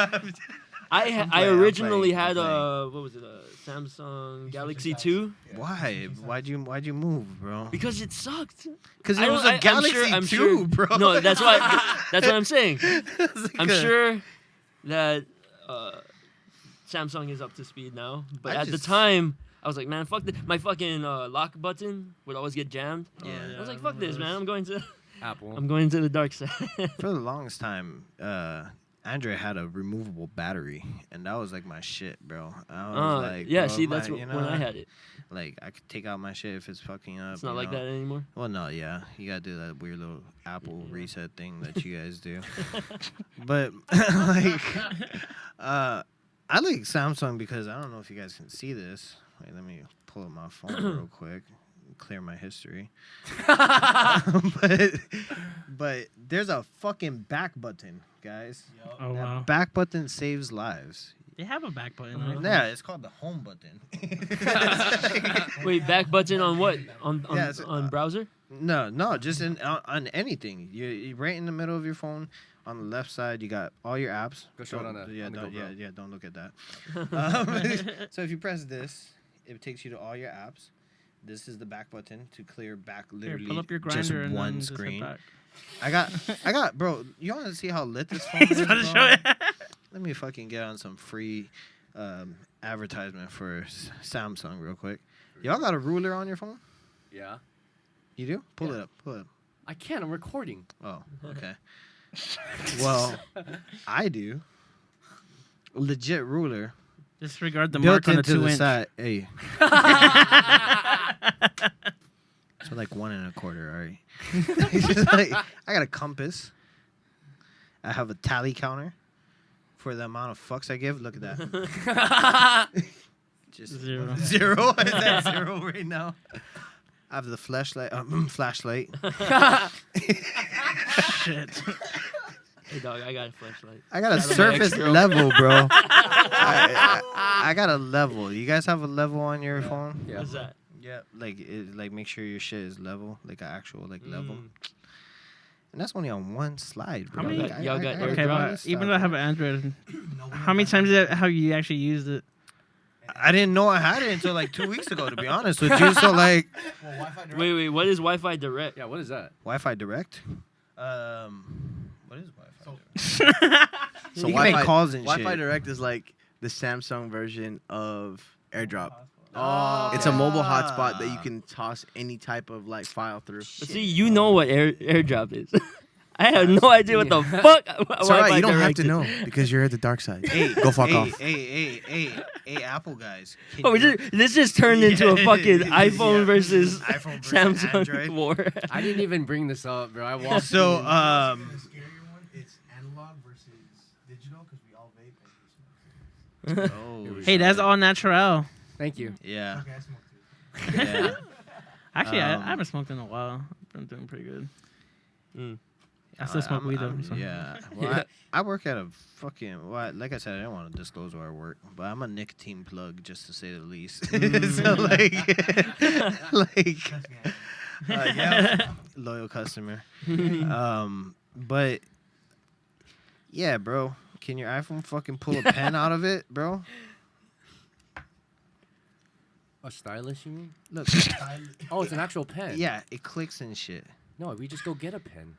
B: I
D: playing, I'm
B: originally
D: playing, I'm
B: had
D: playing.
B: a what was it, a Samsung Galaxy 2
D: Why? Why'd you move, bro?
B: because it sucked.
D: Because
B: I
D: it was
B: don't-
D: a Galaxy
B: I'm
D: 2,
B: sure,
D: bro.
B: No, that's what I'm saying.
D: It's like
B: I'm
D: a-
B: sure that Samsung is up to speed now, but
D: I
B: at the
D: just-
B: time I was like, man, fuck my fucking lock button would always get jammed.
D: Yeah.
B: I was like, fuck this, man. I'm going to
A: Apple.
B: the dark side.
D: For the longest time, Android had a removable battery, and that was like my shit, bro. I was like,
B: yeah,
D: bro,
B: see,
D: my-
B: that's
D: you
B: when
D: know,
B: I had it.
D: Like, I could take out my shit if it's fucking up.
B: It's not
D: you
B: like
D: know?
B: that anymore.
D: Well, no, yeah, you gotta do that weird little Apple reset thing that you guys do. But like, I like Samsung because I don't know if you guys can see this. Wait, let me pull up my phone real quick, clear my history. but there's a fucking back button, guys.
C: Oh
D: That
C: wow.
D: back button saves lives.
C: They have a back button. Right?
D: Yeah, it's called the home button.
B: Wait, back button on what? On
D: Yeah, it's,
B: on browser?
D: No, just on anything. You right in the middle of your phone. On the left side, you got all your apps.
A: Go show it on the-
D: Yeah,
A: on the
D: don't,
A: GoPro.
D: yeah, don't look at that. So if you press this, it takes you to all your apps. This is the back button to clear back
C: Here,
D: literally
C: pull up your
D: just
C: grinder and then
D: one
C: just hit
D: screen.
C: back.
D: I got, bro. You want to see how lit this phone is?
C: He's about to
D: bro?
C: show it.
D: Let me fucking get on some free advertisement for Samsung real quick. Y'all got a ruler on your phone?
A: Yeah.
D: You do? Pull
A: Yeah.
D: it up. Pull it up.
A: I can't. I'm recording.
D: Oh, okay. Well, I do. Legit ruler.
C: Disregard the
D: built
C: mark on the
D: into
C: 2
D: the
C: inch.
D: side. Hey. So like 1 1/4, all right. It's just like, I got a compass. I have a tally counter for the amount of fucks I give. Look at that. Just
C: 0.
D: 0. Is that 0 right now? I have the flashlight. Flashlight.
C: Shit.
B: Hey dog, I got a flashlight.
D: I got a
B: Shout out my
D: surface
B: ex-girl.
D: level, bro. I got a level. You guys have a level on your phone?
A: Yeah.
B: What's that?
D: Yeah, like make sure your shit is level, like an actual level.
B: Mm.
D: And that's only on one slide, bro.
C: How many-
D: Like,
B: y'all got
D: gotta
C: Okay,
D: do
B: AirDrop?
C: but
D: this
C: even
D: stuff.
C: though I have an Android,
H: No,
C: how many times have you actually used it?
D: I didn't know I had it until like 2 weeks ago, to be honest with you. So like,
H: Well, Wi-Fi direct.
B: Wait, what is Wi-Fi Direct?
A: Yeah. What is that?
D: Wi-Fi Direct. What is Wi-Fi?
H: So-
D: Direct?
F: So
D: You can make calls and
F: Wi-Fi
D: shit.
F: Direct is like the Samsung version of AirDrop.
A: Oh,
F: It's a
A: okay.
F: mobile hotspot that you can toss any type of like file through.
B: But see, you know what AirDrop is. I have no idea what the fuck.
F: It's alright. You don't have to know because you're at the dark side. Go fuck off.
D: Hey, Apple guys. Can
B: Oh,
D: you-
B: this just turned into a fucking iPhone
D: Yeah.
B: versus
D: iPhone versus
B: Samsung
D: Android.
B: war.
A: I didn't even bring this up, bro. I walked.
D: So,
A: in.
H: The scarier one, it's analog versus digital because we all vape and we smoke.
D: oh,
C: Hey, that's all natural.
A: Thank you.
D: yeah,
H: Okay, I smoke too.
D: yeah.
C: Actually,
D: Um,
C: I haven't smoked in a while. I've been doing pretty good.
B: Mm.
C: I still smoke weed though.
D: I'm-
C: So.
D: Yeah. Well, I work at a fucking. Well, like I said, I don't want to disclose where I work, but I'm a nicotine plug, just to say the least. So like, yeah, loyal customer. But yeah, bro, can your iPhone fucking pull a pen out of it, bro?
A: A stylus, you mean?
D: Look,
A: Oh, it's an actual pen.
D: yeah, it clicks and shit.
A: No, we just go get a pen.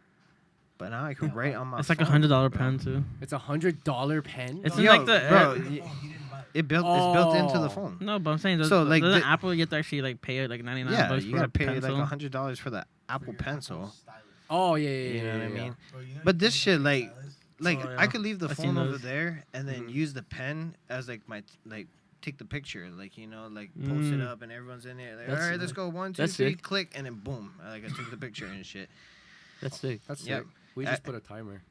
D: But now I can write on my.
C: It's like
D: phone,
C: $100
D: bro.
C: pen too.
A: It's $100 pen.
C: It's
D: Yo,
C: like the
D: bro,
H: Oh, he didn't buy it.
D: it's built into the
A: Oh.
D: phone.
C: No, but I'm saying
D: So, like,
C: doesn't
D: the-
C: Apple you have to actually like pay like 99
D: Yeah,
C: bucks
D: you
C: for
D: gotta
C: a
D: pay
C: pencil?
D: like $100 for the Apple Pencil.
H: Stylus.
A: Oh yeah,
D: You know what I mean?
H: Bro, you know
D: But
H: you
D: this
H: can
D: shit,
H: use
D: like,
H: stylus?
D: like
C: Oh, yeah.
D: I could leave the
C: I've seen
D: phone over
C: those.
D: there and then
A: Mhm.
D: use the pen as like my like take the picture, like like post it
B: Mm.
D: up and everyone's in there. Like,
B: That's
D: all right, let's go 1, 2,
B: that's
D: 3,
B: sick.
D: click, and then boom, I took the picture and shit.
B: That's sick.
A: That's
D: Yep.
A: sick. We just put a timer.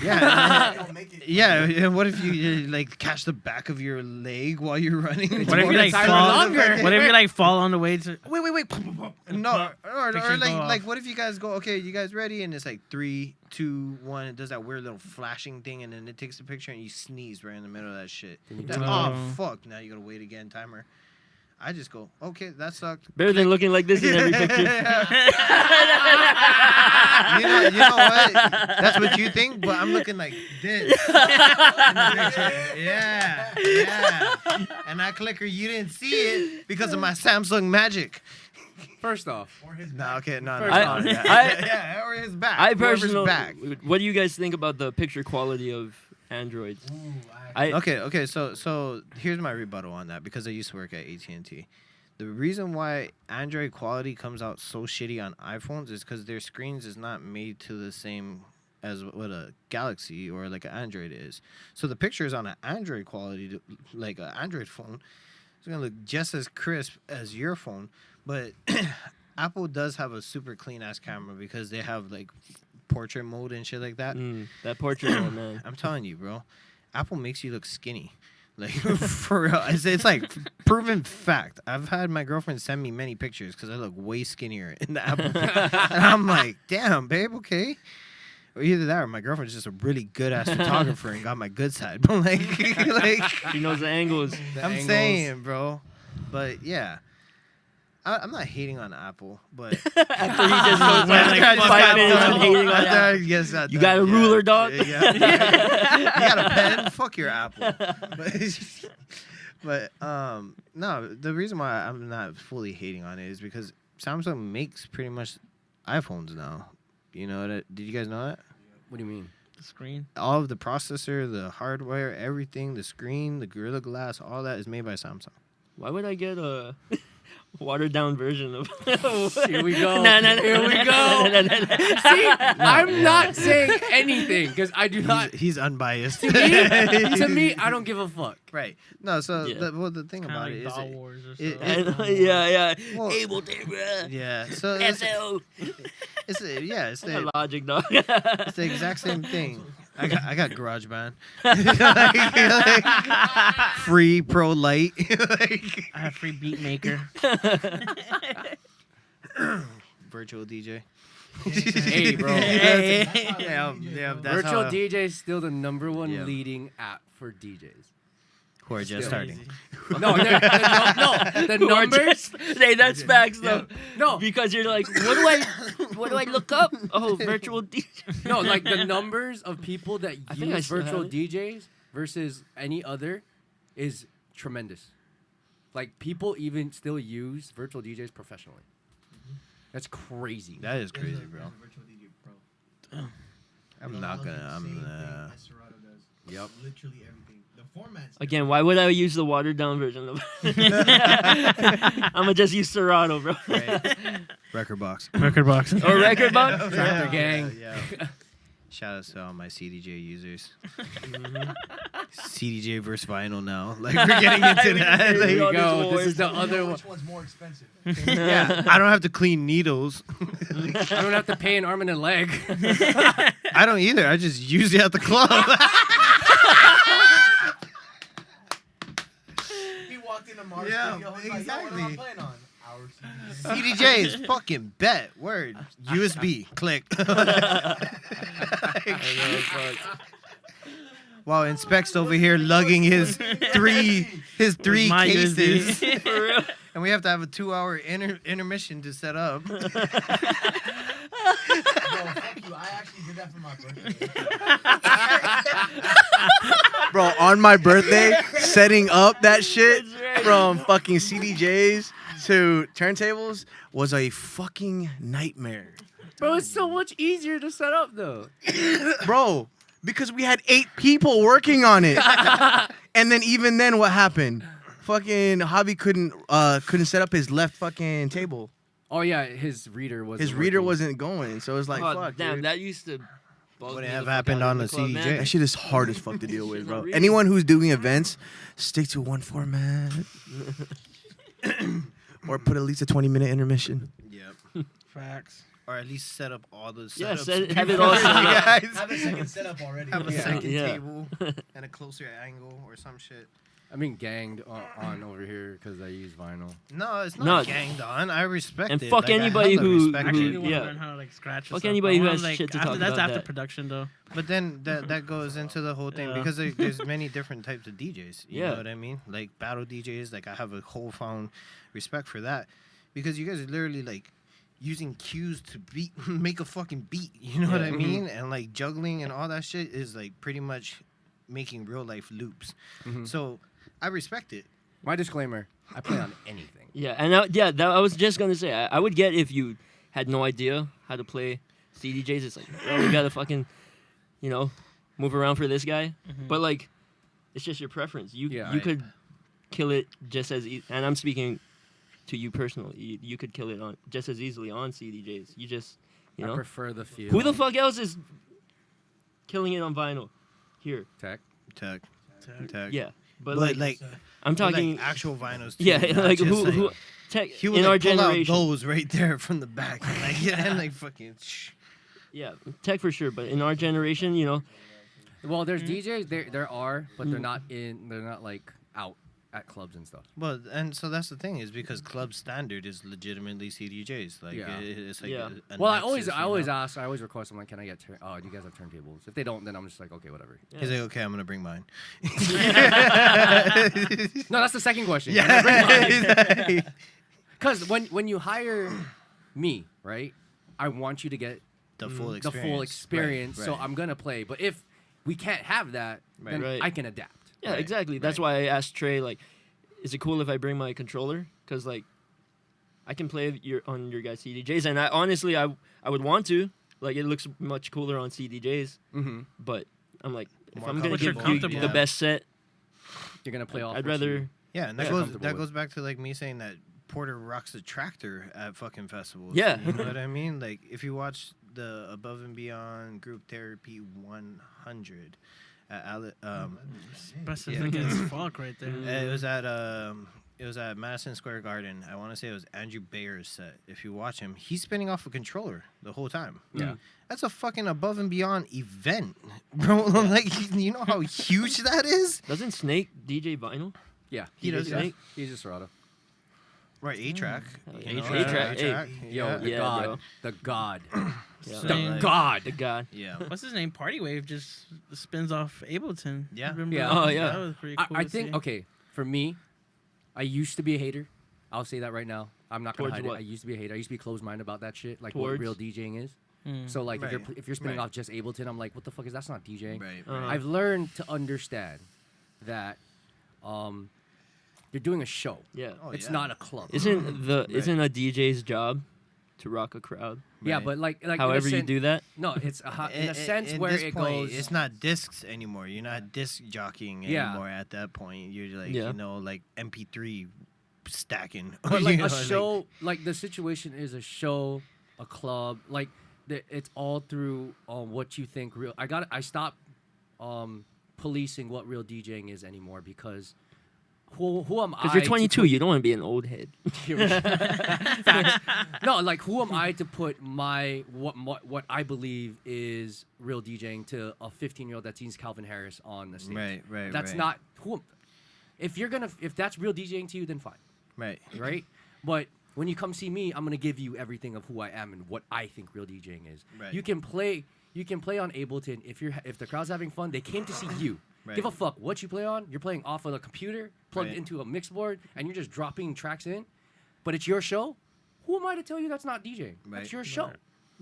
D: Yeah.
H: Don't make it-
D: Yeah, yeah, what if you like catch the back of your leg while you're running?
C: What if you like
A: timer
C: fall?
A: longer.
C: What if you like fall on the way to?
D: Wait. No, or
C: Pictures
D: like
C: go off.
D: like what if you guys go, okay, you guys ready? And it's like 3, 2, 1. It does that weird little flashing thing, and then it takes the picture, and you sneeze right in the middle of that shit.
A: Then you
D: That-
C: do it.
D: oh fuck! Now you gotta wait again, timer. I just go, okay, that sucked.
B: Better than looking like this in every picture.
D: You know what? That's what you think, but I'm looking like this. In the picture. Yeah. And that clicker, you didn't see it because of my Samsung Magic.
A: First off,
H: Or his
D: No,
H: back.
D: okay, no,
A: First
B: I-
A: off,
D: yeah, or his back.
B: I
D: Whoever's
B: personally.
D: back.
B: What do you guys think about the picture quality of Androids?
H: Ooh,
B: I
D: Okay. So here's my rebuttal on that because I used to work at AT&T. The reason why Android quality comes out so shitty on iPhones is because their screens is not made to the same as what a Galaxy or like an Android is. So the pictures on an Android quality, like an Android phone, it's gonna look just as crisp as your phone. But Apple does have a super clean ass camera because they have like portrait mode and shit like that.
B: that portrait mode, man.
D: I'm telling you, bro. Apple makes you look skinny. Like, for real. It's like proven fact. I've had my girlfriend send me many pictures because I look way skinnier in the Apple. And I'm like, damn, babe, okay. Or either that or my girlfriend's just a really good ass photographer and got my good side. But like
B: She knows the angles.
D: I'm saying, bro. But yeah. I'm not hating on Apple, but
B: After he just goes
C: Like,
B: like,
C: fuck
B: 5
C: Apple.
B: minutes of hating on
D: After
B: Apple.
D: I guess that
B: You
D: done,
B: got a ruler, dog?
D: Yeah. You got a pen? Fuck your Apple. But no, the reason why I'm not fully hating on it is because Samsung makes pretty much iPhones now. You know that? Did you guys know that?
A: what do you mean?
C: The screen.
D: All of the processor, the hardware, everything, the screen, the Gorilla Glass, all that is made by Samsung.
B: Why would I get a watered down version of?
A: Here we go.
B: No.
A: Here we go. See, I'm not saying anything because I do not.
D: He's unbiased.
A: To me, I don't give a fuck.
D: Right. No, so
B: Yeah.
D: the thing
C: Kind
D: about
C: of
D: it
C: like
D: is
C: Doll
D: it-
C: Wars or
D: it-
C: something.
B: Yeah.
D: Well,
B: Ableton, bruh.
D: yeah. So it's
B: SL.
D: the
B: Logic, dog.
D: it's the exact same thing. I got GarageBand. Free Pro Light.
C: I have free beat maker.
D: Virtual DJ.
A: Hey, bro.
C: Hey.
D: Yeah, that's
A: Virtual
D: how,
A: DJ is still the #1
D: Yeah.
A: leading app for DJs.
D: who are just
A: Still.
D: starting.
A: No, the
B: Who are
A: numbers.
B: just- Hey, that's facts though.
A: No,
B: Because you're like, what do I look up? Oh, virtual DJ.
A: no, like the numbers of people that
B: I think I
A: use
B: still
A: virtual
B: have
A: DJs versus any other is tremendous. Like people even still use virtual DJs professionally. That's crazy.
D: That is crazy,
H: There's a
D: bro.
H: virtual DJ Pro.
D: I'm not gonna.
H: Does the
D: I'm
H: same
D: gonna.
H: thing as Serato does.
A: Yep.
H: Literally everything. format's
B: Again, why would I use the watered down version of I'm gonna just use Serato, bro.
D: Record box.
C: Record box.
B: Or record box?
A: Tractor gang.
D: Yeah. Shout out to all my CDJ users. CDJ versus vinyl now. Like we're getting into that.
A: There
D: Like,
A: you
B: all
A: go.
B: these
A: This is the
H: You know
A: other one.
H: which one's more expensive?
D: yeah, I don't have to clean needles.
A: I don't have to pay an arm and a leg.
D: I don't either. I just use it at the club.
H: He walked into Mars
D: Yeah,
H: studio. He's like, "Yo, what am I
D: exactly.
H: playing on?" Our
D: CDJ is fucking bet. Word. USB. Click. While Inspekt's over here lugging his three
C: My
D: cases.
C: USB.
B: For real.
D: And we have to have a 2-hour intermission to set up.
H: Bro, fuck you. I actually did that for my birthday.
F: Bro, on my birthday, setting up that shit
B: That's right.
F: from fucking CDJs to turntables was a fucking nightmare.
A: Bro, it's so much easier to set up though.
F: Bro, because we had 8 people working on it. And then even then what happened? Fucking Javi couldn't set up his left fucking table.
A: Oh yeah, his reader was.
F: His reader wasn't going, so it's like
B: Oh,
F: fuck.
B: damn,
F: Dude.
B: that used to bug
D: Would
B: me
D: it
B: the
D: have
B: fuck
D: happened
B: out
D: on
B: of
D: the
B: club,
D: CDJ?
B: man.
F: That shit is hard as fuck to deal with,
B: It's
F: bro.
B: not reading.
F: Anyone who's doing events, stick to one format. Or put at least a 20-minute intermission.
D: Yep.
C: Facts.
D: Or at least set up all the
B: Yeah,
D: setups.
B: have it all set up.
D: guys.
H: Have a second setup already.
D: Have a
B: Yeah.
D: second
B: Yeah.
D: table and a closer angle or some shit.
A: I mean, ganged on over here because I use vinyl.
D: No, it's not
B: No.
D: ganged on. I respect
B: And
D: it.
B: fuck
D: Like, I
B: anybody
D: hella
B: who-
D: respect
C: I
B: who-
C: actually
D: it.
C: do want to
B: yeah.
C: learn how to like scratch.
B: Fuck
C: and stuff,
B: anybody
C: but
B: who
C: I
B: has
C: wanna,
B: shit to
C: after,
B: talk
C: That's
B: about
C: after
B: that.
C: production though.
D: But then that goes into the whole thing
C: Yeah.
D: because there's many different types of DJs. You
B: Yeah.
D: know what I mean? Like battle DJs. Like I have a whole found respect for that because you guys are literally like using cues to beat make a fucking beat. You know what I mean? And like juggling and all that shit is like pretty much making real life loops. So I respect it.
A: My disclaimer: I play on anything.
B: Yeah, and I was just gonna say I would get if you had no idea how to play CDJs. It's like, oh, we gotta fucking, move around for this guy. But like, it's just your preference. You could kill it just as and I'm speaking to you personally. You could kill it on just as easily on CDJs. You just,
A: I prefer the feel.
B: who the fuck else is killing it on vinyl? Here,
A: Tech.
D: Tech.
B: yeah, but
D: But
B: like,
D: like
B: I'm talking.
D: like actual vinyls. Too,
B: Yeah,
D: not
B: like
D: just,
B: who
D: like,
B: tech
D: he would
B: in
D: like,
B: our
D: pull
B: generation.
D: out those right there from the back, like and like fucking.
B: Yeah, tech for sure. But in our generation,
A: Well, there's DJs. There are, but they're not in. They're not like out at clubs and stuff.
D: Well, and so that's the thing is because club standard is legitimately CDJs. Like
A: Yeah.
D: it's like
B: Yeah.
D: a
A: Well, I
D: nexus,
A: always
D: you know?
A: ask. I always request. I'm like, can I get? Do you guys have turntables? If they don't, then I'm just like, okay, whatever.
D: He's like, okay, I'm gonna bring mine.
A: No, that's the second question.
D: Yeah.
A: Because when you hire me, right, I want you to get
D: The full
A: the
D: experience.
A: full experience.
D: Right,
A: So
D: right.
A: I'm gonna play. But if we can't have that, then
B: Right.
A: I can adapt.
B: Yeah,
D: Right,
B: exactly. That's why I asked Trey, like, is it cool if I bring my controller? Because, like, I can play on your guys' CDJs, and I would want to. Like, it looks much cooler on CDJs,
A: Mm-hmm.
B: but I'm like, if
D: More
B: I'm going to give you
C: comfortable.
B: the best set,
A: You're gonna play off.
B: I'd
A: what
B: rather...
A: you-
D: Yeah, and that
A: Yeah.
D: goes
A: Comfortable
D: that
A: with.
D: goes back to like me saying that Porter rocks the tractor at fucking festivals.
B: Yeah.
D: You know what I mean? Like if you watch the Above and Beyond Group Therapy 100 at
C: Specific as fuck right there.
D: it was at Madison Square Garden. I want to say it was Andrew Bayer's set. If you watch him, he's spinning off a controller the whole time.
A: Yeah.
D: That's a fucking Above and Beyond event, bro. Like you know how huge that is?
B: Doesn't Snake DJ vinyl?
A: Yeah,
D: He does,
A: Yeah.
D: yeah.
A: He's just Serato.
D: Right, A-Track.
B: Yeah.
D: You know,
B: A-Track, hey.
A: Yo, the
B: Yeah,
A: god,
B: bro.
A: the god,
B: Yeah.
A: the
C: Same.
A: god.
B: The God.
D: Yeah.
C: What's his name? Party Wave just spins off Ableton.
D: Yeah.
C: Remember
A: Yeah.
C: that?
B: Oh, yeah.
C: That was pretty cool.
A: I
C: to
A: think
C: see.
A: okay. For me, I used to be a hater. I'll say that right now. I'm not gonna
B: Towards
A: hide
B: what?
A: it. I used to be a hater. I used to be closed-minded about that shit, like
B: Towards?
A: what real DJing is.
C: Mm.
A: So like
D: Right.
A: if you're spinning
D: Right.
A: off just Ableton, I'm like, what the fuck is that's not DJing?
D: Right.
B: Uh-huh.
A: I've learned to understand that you're doing a show.
B: Yeah.
D: Oh,
A: It's
D: yeah.
A: not a club.
B: Isn't a DJ's job to rock a crowd.
A: Yeah,
D: Right.
A: but like in a
B: However you
A: sense-
B: do that.
A: No, it's in a sense
D: At
A: where
D: this
A: it
D: point,
A: goes.
D: It's not discs anymore. You're not disc jockeying
A: Yeah.
D: anymore at that point. You're like,
B: Yeah.
D: you know, like MP3 stacking.
A: But like
D: You
A: a
D: know,
A: show, like the situation is a show, a club, like it's all through what you think real. I stopped policing what real DJing is anymore because who am I?
B: Because you're
A: to
B: 22, you don't want to be an old head.
A: Facts. No, like who am I to put my what I believe is real DJing to a 15-year-old that sees Calvin Harris on the stage?
D: Right.
A: That's not who. If that's real DJing to you, then fine.
D: Right.
A: Right? But when you come see me, I'm gonna give you everything of who I am and what I think real DJing is.
D: Right.
A: You can play on Ableton if the crowd's having fun. They came to see you.
D: Right.
A: Give a fuck what you play on. You're playing off of a computer plugged
D: Right.
A: into a mix board, and you're just dropping tracks in. But it's your show. Who am I to tell you that's not DJing? That's
D: Right.
A: your show.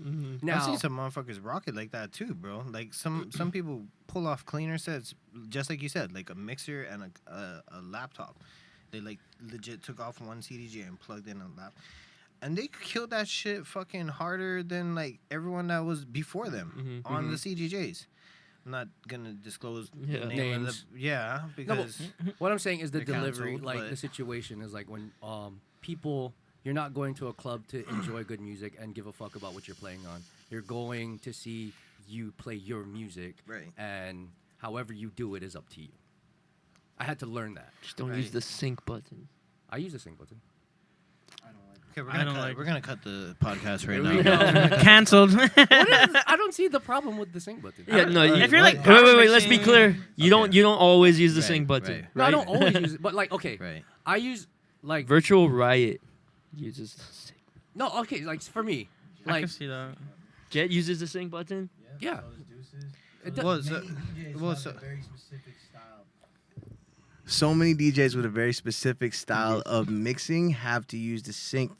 B: Mm-hmm.
A: Now,
D: I've seen some motherfuckers rock it like that too, bro. Like some people pull off cleaner sets, just like you said, like a mixer and a laptop. They like legit took off one CDJ and plugged in a lap, and they killed that shit fucking harder than like everyone that was before them
B: Mhm.
D: on the CDJs. I'm not gonna disclose
B: Yeah.
D: the name of
A: Names.
D: the because
A: what I'm saying is the
D: They're
A: delivery,
D: canceled,
A: like
D: but-
A: the situation is like when people, you're not going to a club to enjoy good music and give a fuck about what you're playing on. You're going to see you play your music,
D: Right.
A: and however you do it is up to you. I had to learn that.
B: Just don't use
D: Right.
B: the sync button.
A: I use the sync button.
D: okay,
C: I don't like-
D: we're gonna cut the podcast right
A: There we
D: now.
A: go.
C: Cancelled.
A: I don't see the problem with the sync button.
B: Yeah, no. You,
C: If you're like
B: wait. Let's be
C: mixing-
B: clear. You
D: Okay.
B: don't always use the
D: Right,
B: sync button.
D: right.
A: No, I
B: right?
A: don't always use it, but like okay,
D: Right.
A: I use like
B: Virtual Riot uses the sync.
A: no, okay, like for me,
C: I
A: like
C: can see that.
B: Jet uses the sync button.
A: yeah. It do-
D: Well, so,
H: Many DJs
D: well,
H: have
D: so,
H: a very specific style.
F: So many DJs with a very specific style of mixing have to use the sync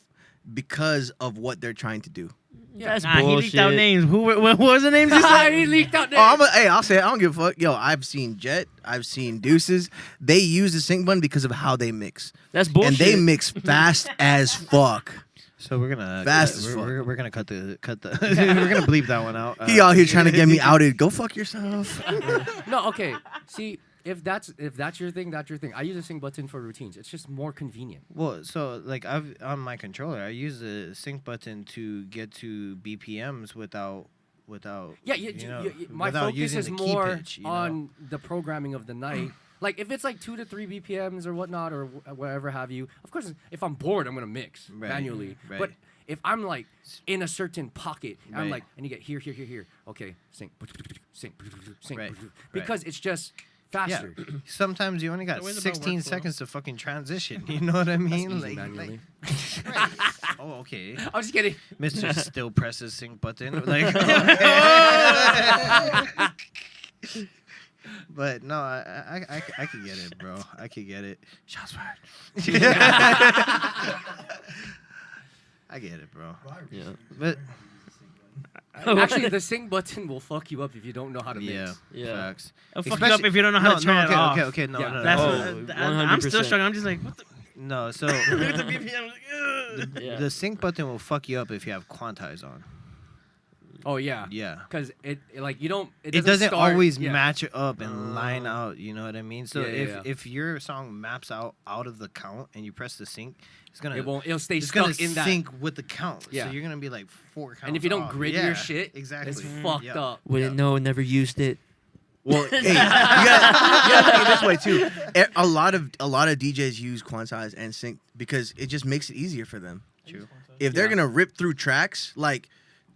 F: because of what they're trying to do.
A: Yeah.
B: That's
C: Nah, he
B: bullshit.
C: leaked out names. What was the names? You said?
A: he leaked out
F: Hey, I'll say it. I don't give a fuck. Yo, I've seen Jet. I've seen Deuces. They use the sync button because of how they mix.
B: That's bullshit.
F: And they mix fast as fuck.
D: So we're gonna
F: Fast as fuck.
D: we're gonna cut the we're gonna bleep that one out.
F: He out here trying to get me outed. Go fuck yourself.
A: No, okay. See, if that's your thing, that's your thing. I use a sync button for routines. It's just more convenient.
D: Well, so like I've on my controller, I use the sync button to get to BPMs without
A: Yeah,
D: you know,
A: my
D: without
A: focus
D: using
A: is
D: the key
A: more
D: pitch, you know?
A: on the programming of the night. Like if it's like 2 to 3 BPMs or whatnot or whatever have you. Of course, if I'm bored, I'm gonna mix
D: Right,
A: manually.
D: right.
A: But if I'm like in a certain pocket, I'm
D: Right.
A: like, and you get here. Okay, sync, sync, sync,
D: Right,
A: because it's just faster.
D: Yeah. Sometimes you only got
C: The way the bell
D: 16
C: works, though.
D: seconds to fucking transition. You know what I mean?
A: Easy manually.
D: right. Oh, okay.
A: I'm just kidding.
D: Mr. Still presses sync button. Like, but no, I could get it, bro. I could get it. Shots fired. I get it, bro.
B: Yeah.
D: But
A: Actually, the sync button will fuck you up if you don't know how to
D: yeah,
A: mix.
B: Yeah.
D: facts.
C: It'll fuck you up if you don't know how to turn
D: okay,
C: it off.
D: okay, no,
A: Yeah.
D: no,
C: That's
D: no.
C: what,
B: Oh,
C: I'm still
B: 100%.
C: struggling. I'm just like, what the?
D: No, so
C: the BPM, like,
B: Yeah.
D: the sync button will fuck you up if you have quantize on.
A: Oh yeah.
D: Yeah.
A: Because it like you don't.
D: It doesn't
A: start-
D: always
A: yeah.
D: match up and line out, you know what I mean? So
A: Yeah,
D: if your song maps out of the count and you press the sync, it's gonna
A: It won't. It'll stay
D: it's gonna
A: stuck in that.
D: sync with the count.
A: Yeah.
D: So you're gonna be like 4 counts.
A: And if you don't
D: off.
A: grid
D: Yeah,
A: your shit,
D: exactly.
A: it's fucked
D: Yeah.
A: up.
B: Wouldn't know. Never used it.
F: Well, hey, you gotta think it this way too. A lot of DJs use quantize and sync because it just makes it easier for them.
D: True.
F: If they're
A: Yeah.
F: gonna rip through tracks like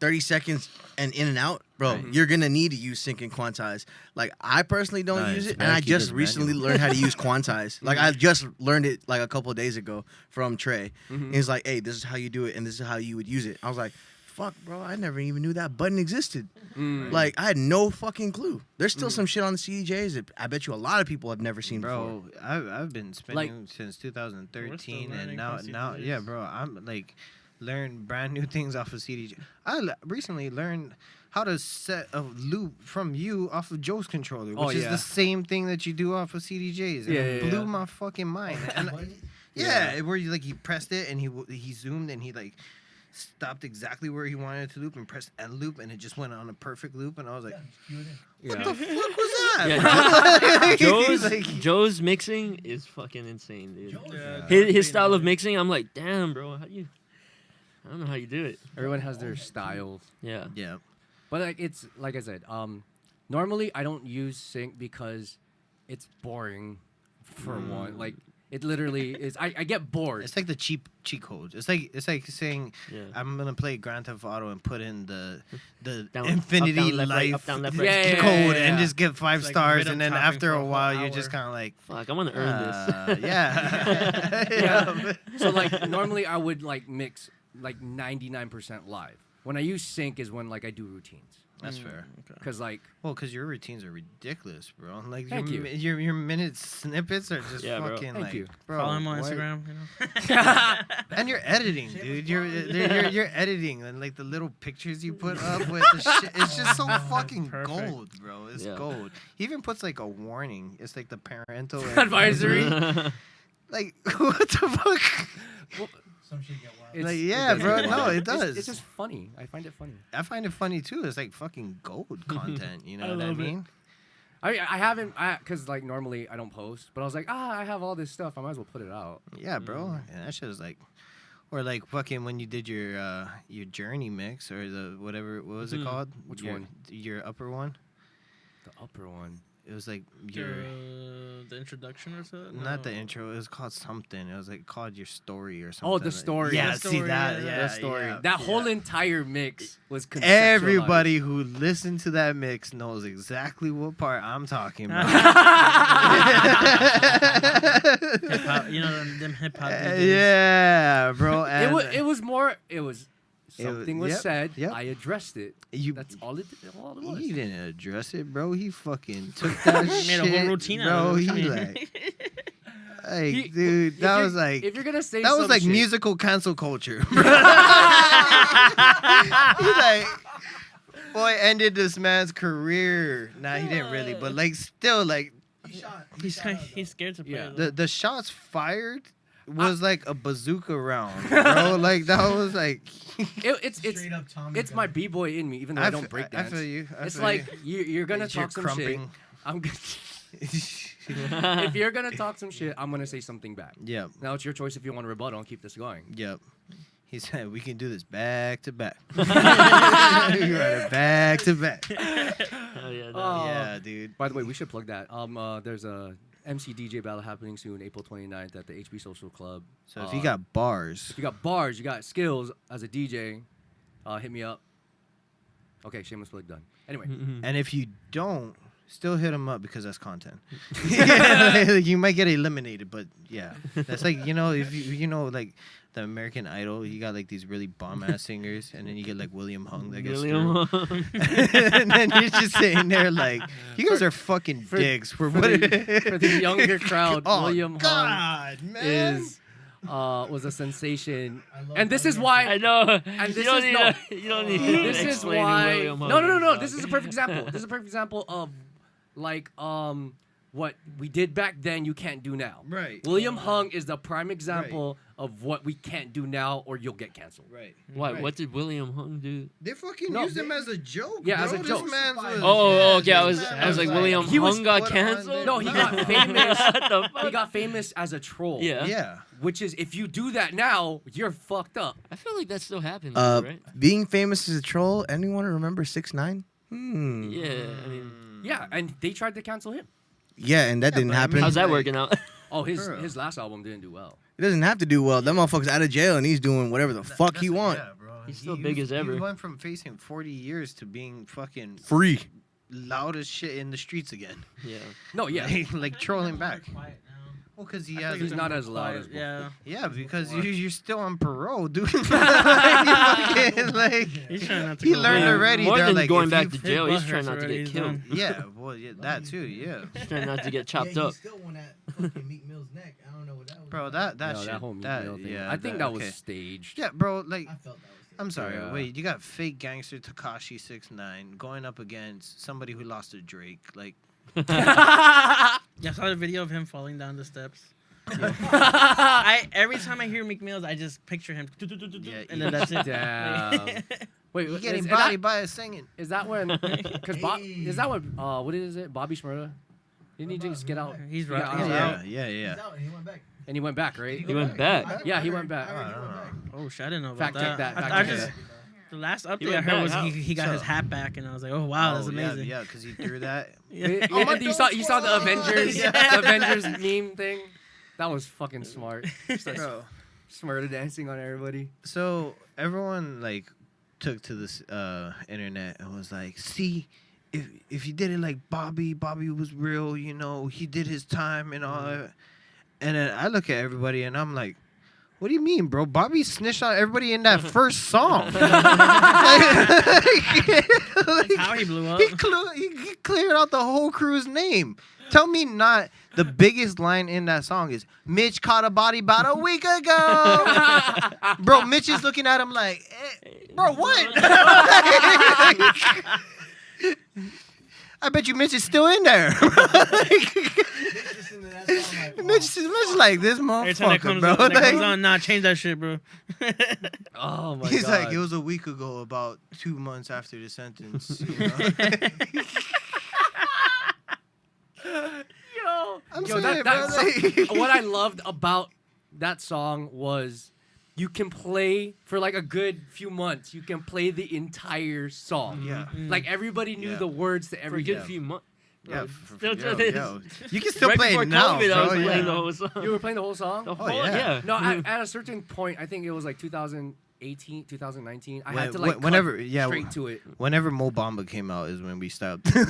F: 30 seconds and in and out, bro,
A: Right.
F: you're gonna need to use sync and quantize. Like I personally don't
D: Nah,
F: use
D: it's
F: it, and I
D: keep
F: just
D: it
F: recently
D: manual.
F: learned how to use quantize. Like I just learned it like a couple of days ago from Trey.
A: Mhm.
F: He's like, "Hey, this is how you do it, and this is how you would use it." I was like, "Fuck, bro, I never even knew that button existed."
A: Mm.
F: Like I had no fucking clue. There's still some shit on the CDJs that I bet you a lot of people have never seen before.
D: Bro, I've been spending since 2013 and
C: learning
D: now
C: from
D: yeah,
C: CDJs.
D: bro, I'm like learn brand new things off of CDJ. Recently learned how to set a loop from you off of Joe's controller, which
A: Oh,
D: is
A: yeah.
D: the same thing that you do off of CDJs. And
A: Yeah,
D: it
A: yeah,
D: blew
A: yeah.
D: my fucking mind. And
H: What?
D: yeah, where you like he pressed it and he zoomed and he like stopped exactly where he wanted it to loop and pressed end loop, and it just went on a perfect loop. And I was like,
A: Yeah.
D: "What the fuck was that?"
B: Yeah,
D: bro?
B: Joe's
D: Like,
B: Joe's mixing is fucking insane, dude.
C: Yeah,
B: His style of mixing, I'm like, damn, bro, how do you? I don't know how you do it.
A: Everyone has their styles.
B: Yeah.
D: yeah.
A: But like it's like I said, normally I don't use sync because it's boring for one. Like it literally is. I get bored.
D: It's like the cheap cheat code. It's like saying
B: Yeah.
D: I'm gonna play Grand Theft Auto and put in the
B: Down-
D: infinity
B: up, down, left, right,
D: life
B: up, down, left,
A: right. Yeah,
D: code
A: yeah.
D: and just get 5
C: It's like
D: stars,
C: rhythm
D: and then
C: chopping
D: after
C: for
D: a
C: a whole
D: while you're
C: hour.
D: just kind of like,
B: Fuck, I'm gonna earn this.
D: yeah.
A: Yeah. So like normally I would like mix like 99% live. When I use sync is when like I do routines.
D: That's fair.
A: Cause like
D: Well, because your routines are ridiculous, bro. Like
A: Thank you.
D: your minute snippets are just
B: Yeah, bro.
D: fucking
A: Thank
D: like,
A: you.
D: bro.
C: Follow him on
D: what?
C: Instagram. You know?
D: And you're editing, dude. You're editing, and like the little pictures you put up with the shit. It's just so fucking
C: Perfect.
D: gold, bro. It's
B: Yeah.
D: gold. He even puts like a warning. It's like the parental
A: advisory.
D: Like what the fuck?
H: Some shit get wild.
A: It's-
D: Like,
A: it
D: yeah,
A: does
D: bro,
A: get
D: no,
A: wild.
D: it
A: It's-
D: does.
A: It's just funny. I find it funny.
D: I find it funny too. It's like fucking gold content. You know
C: I
D: what I
C: love it.
D: mean?
A: I haven't cause like normally I don't post, but I was like I have all this stuff. I might as well put it out.
D: Yeah, bro. And that shit is like, or like fucking when you did your journey mix or the whatever. What was it
B: Mhm.
D: called?
A: Which
D: Your-
A: one?
D: Your upper one.
A: The upper one.
D: It was like your.
C: The introduction or something?
D: Not the
C: No.
D: intro. It was called something. It was like called your story or something.
A: Oh, the
D: like-
A: story.
D: Yeah,
A: The
D: see
C: story,
D: that.
C: yeah,
D: Yeah,
A: The story.
D: yeah,
A: That
D: yeah.
A: whole entire mix was conceptualized.
D: Everybody who listened to that mix knows exactly what part I'm talking about.
C: Hip-hop, you know them hip hop.
D: Yeah, bro. And
A: It was more. It was something was
D: yep,
A: said.
D: yep.
A: I addressed it.
D: you.
A: That's all it was.
D: He didn't address it, bro. He fucking took that
C: He
D: shit.
C: made a whole routine out
D: bro,
C: of it.
D: he
C: I mean-
D: like,
A: He-
D: dude,
A: if
D: that
A: you're-
D: was like,
A: if you're gonna say
D: that was
A: some
D: like
A: shit-
D: musical cancel culture. He's like, boy, ended this man's career. Nah, he didn't really, but like, still, like,
C: He's scared to play.
A: Yeah.
C: though.
D: the shots fired was like a bazooka round, bro. Like that was like,
A: it's
H: Straight up Tommy
A: it's my
H: gun.
A: b-boy in me, even though I don't break
D: I
A: dance.
D: feel you. I
A: It's
D: feel
A: like
D: you.
A: you're gonna
D: It's your
A: talk some shit.
D: crumping.
A: I'm gonna, if you're gonna talk some shit, I'm gonna say something back.
D: Yep.
A: Now it's your choice if you want to rebuttal and keep this going.
D: Yep. He said we can do this back to back. You run it back to back.
B: Hell yeah, no.
A: Oh.
D: Yeah, dude.
A: By the way, we should plug that. There's a MC DJ battle happening soon, April 29th at the HB Social Club.
D: So if you got bars,
A: if you got bars, you got skills as a DJ, hit me up. Okay, shameless plug done. Anyway,
D: and if you don't, still hit them up because that's content. You might get eliminated, but yeah, that's like if you like the American Idol, you got like these really bomb ass singers, and then you get like William Hung that gets
B: William
D: through.
B: Hung.
D: And then you're just sitting there like, you guys are fucking dicks for what
A: for the younger crowd,
D: Oh,
A: William Hung
D: God, man.
A: is was a sensation,
H: I love
A: and this is
H: William
A: why.
B: I know.
A: And
B: you
A: this
B: don't
A: is
B: need
A: no.
B: you don't need
A: This is
B: explaining
A: why.
B: William Hung,
A: No.
B: dog.
A: This is a perfect example. This is a perfect example of like what we did back then. You can't do now.
D: Right.
A: William Hung is the prime example of what we can't do now, or you'll get canceled.
D: Right.
B: Why?
D: Right.
B: What did William Hung do?
D: They fucking
A: No,
D: used him as a joke.
A: Yeah,
D: bro.
A: as a
D: This
A: joke.
D: man's a-
B: Oh, okay. I
D: this
B: was
D: man
B: like, William
A: He was
B: Hung got
D: put on
B: canceled.
D: there.
A: No, he got famous.
B: What the fuck?
A: He got famous as a troll.
B: Yeah.
D: Yeah.
A: Which is, if you do that now, you're fucked up.
B: I feel like that still happens, right?
F: Being famous as a troll. Anyone remember 6ix9ine?
B: Yeah. I mean,
A: Yeah, and they tried to cancel him.
F: Yeah, and that didn't
D: but I
F: happen.
D: mean-
B: how's that
D: like-
B: working out?
A: Oh,
D: Bro.
A: his last album didn't do well.
F: He doesn't have to do well. That motherfucker's out of jail and he's doing whatever the fuck he want.
D: Yeah, bro.
B: He's still
D: He
B: big
D: was-
B: as ever.
D: He went from facing 40 years to being fucking
F: Free.
D: loud as shit in the streets again.
B: Yeah.
A: No, yeah.
D: Like trolling back.
C: Quiet now.
D: Well, because he
C: I
D: has.
C: think
A: He's
C: it's
A: not
C: been
A: as loud
C: quiet,
A: as before.
C: Yeah.
D: Yeah, because you're still on parole, dude. like,
C: He's trying not to.
D: He
C: go
D: learned
C: back.
D: already.
B: More
D: They're
B: than
D: like,
B: going
D: if
B: back
D: you-
B: to jail,
C: His
B: he's
C: butt
B: trying
C: hurts
B: not to
C: already,
B: get
C: he's
B: killed.
C: done.
D: Yeah, well, yeah, that too, yeah.
B: He's trying not to get chopped
H: yeah,
B: up.
H: He still won that fucking Meek Mill's neck. I don't know what that was.
D: Bro,
H: about.
D: that
A: No,
D: shit.
A: that whole Meek
D: that,
A: Mill thing.
D: yeah,
A: I think that was
D: okay.
A: staged.
D: Yeah, bro, like,
H: I felt that was.
D: I'm sorry.
A: Yeah.
D: Wait, you got fake gangster Takashi 6ix9ine going up against somebody who lost to Drake. Like,
C: Yeah, I saw the video of him falling down the steps. Every time I hear Meek Mills, I just picture him, and then that's it.
A: Damn. Wait,
D: You
A: is
D: getting
A: that-
D: bodied by a singing.
A: Is that when? Because is that when? What is it? Bobby Shmurda? Didn't he just get out?
C: He's
A: He
C: right.
A: got
C: He's
A: out,
C: out.
D: Yeah.
H: He's out and he went back.
A: And he went back, right?
B: He went back.
A: Yeah, he went back.
H: I heard he went back.
C: Oh shit, I didn't know about
A: Fact check
C: that.
A: that.
C: I
A: Fact
C: just,
A: check that.
C: the last update I
B: went
C: heard was
B: back.
C: he got his hat back, and I was like, oh wow, that's amazing.
D: Yeah, because he threw that.
A: Yeah,
D: Oh my
A: you saw the Avengers the Avengers meme thing. That was fucking smart. Just like
D: Bro.
A: Smurda dancing on everybody.
D: So everyone like took to this internet and was like, see, if you did it like Bobby was real, you know, he did his time and all that. And then I look at everybody and I'm like, what do you mean, bro? Bobby snitched on everybody in that first song.
C: That's how he blew up.
D: He cleared out the whole crew's name. Tell me not the biggest line in that song is Mitch caught a body about a week ago. Bro, Mitch is looking at him like, bro, what? I bet you Mitch is still in there. Mitch is like this
C: Every time that
D: motherfucker,
C: comes,
D: bro.
C: that comes
D: Like,
C: on, nah, change that shit, bro.
A: Oh my
D: he's
A: god.
D: like, it was a week ago, about 2 months after the sentence. You know? I'm
A: Yo,
D: saying,
A: that
D: bro, like-
A: what I loved about that song was you can play for like a good few months. You can play the entire song.
D: Yeah.
A: Like everybody knew
D: Yeah.
A: the words to
B: For a
A: every.
B: good few months.
D: Yeah,
B: Still to
D: yo,
B: this.
D: yo. You can still
B: Right
D: play
B: before
D: it now,
B: COVID, I was
D: bro.
B: playing
D: Yeah.
B: the whole song.
A: You were playing the whole song?
B: The whole,
D: yeah.
A: No, at a certain point, I think it was like 2018, 2019. I had to like
D: Whenever,
A: cut
D: yeah,
A: straight to it.
D: whenever Mo Bamba came out is when we stopped.
A: And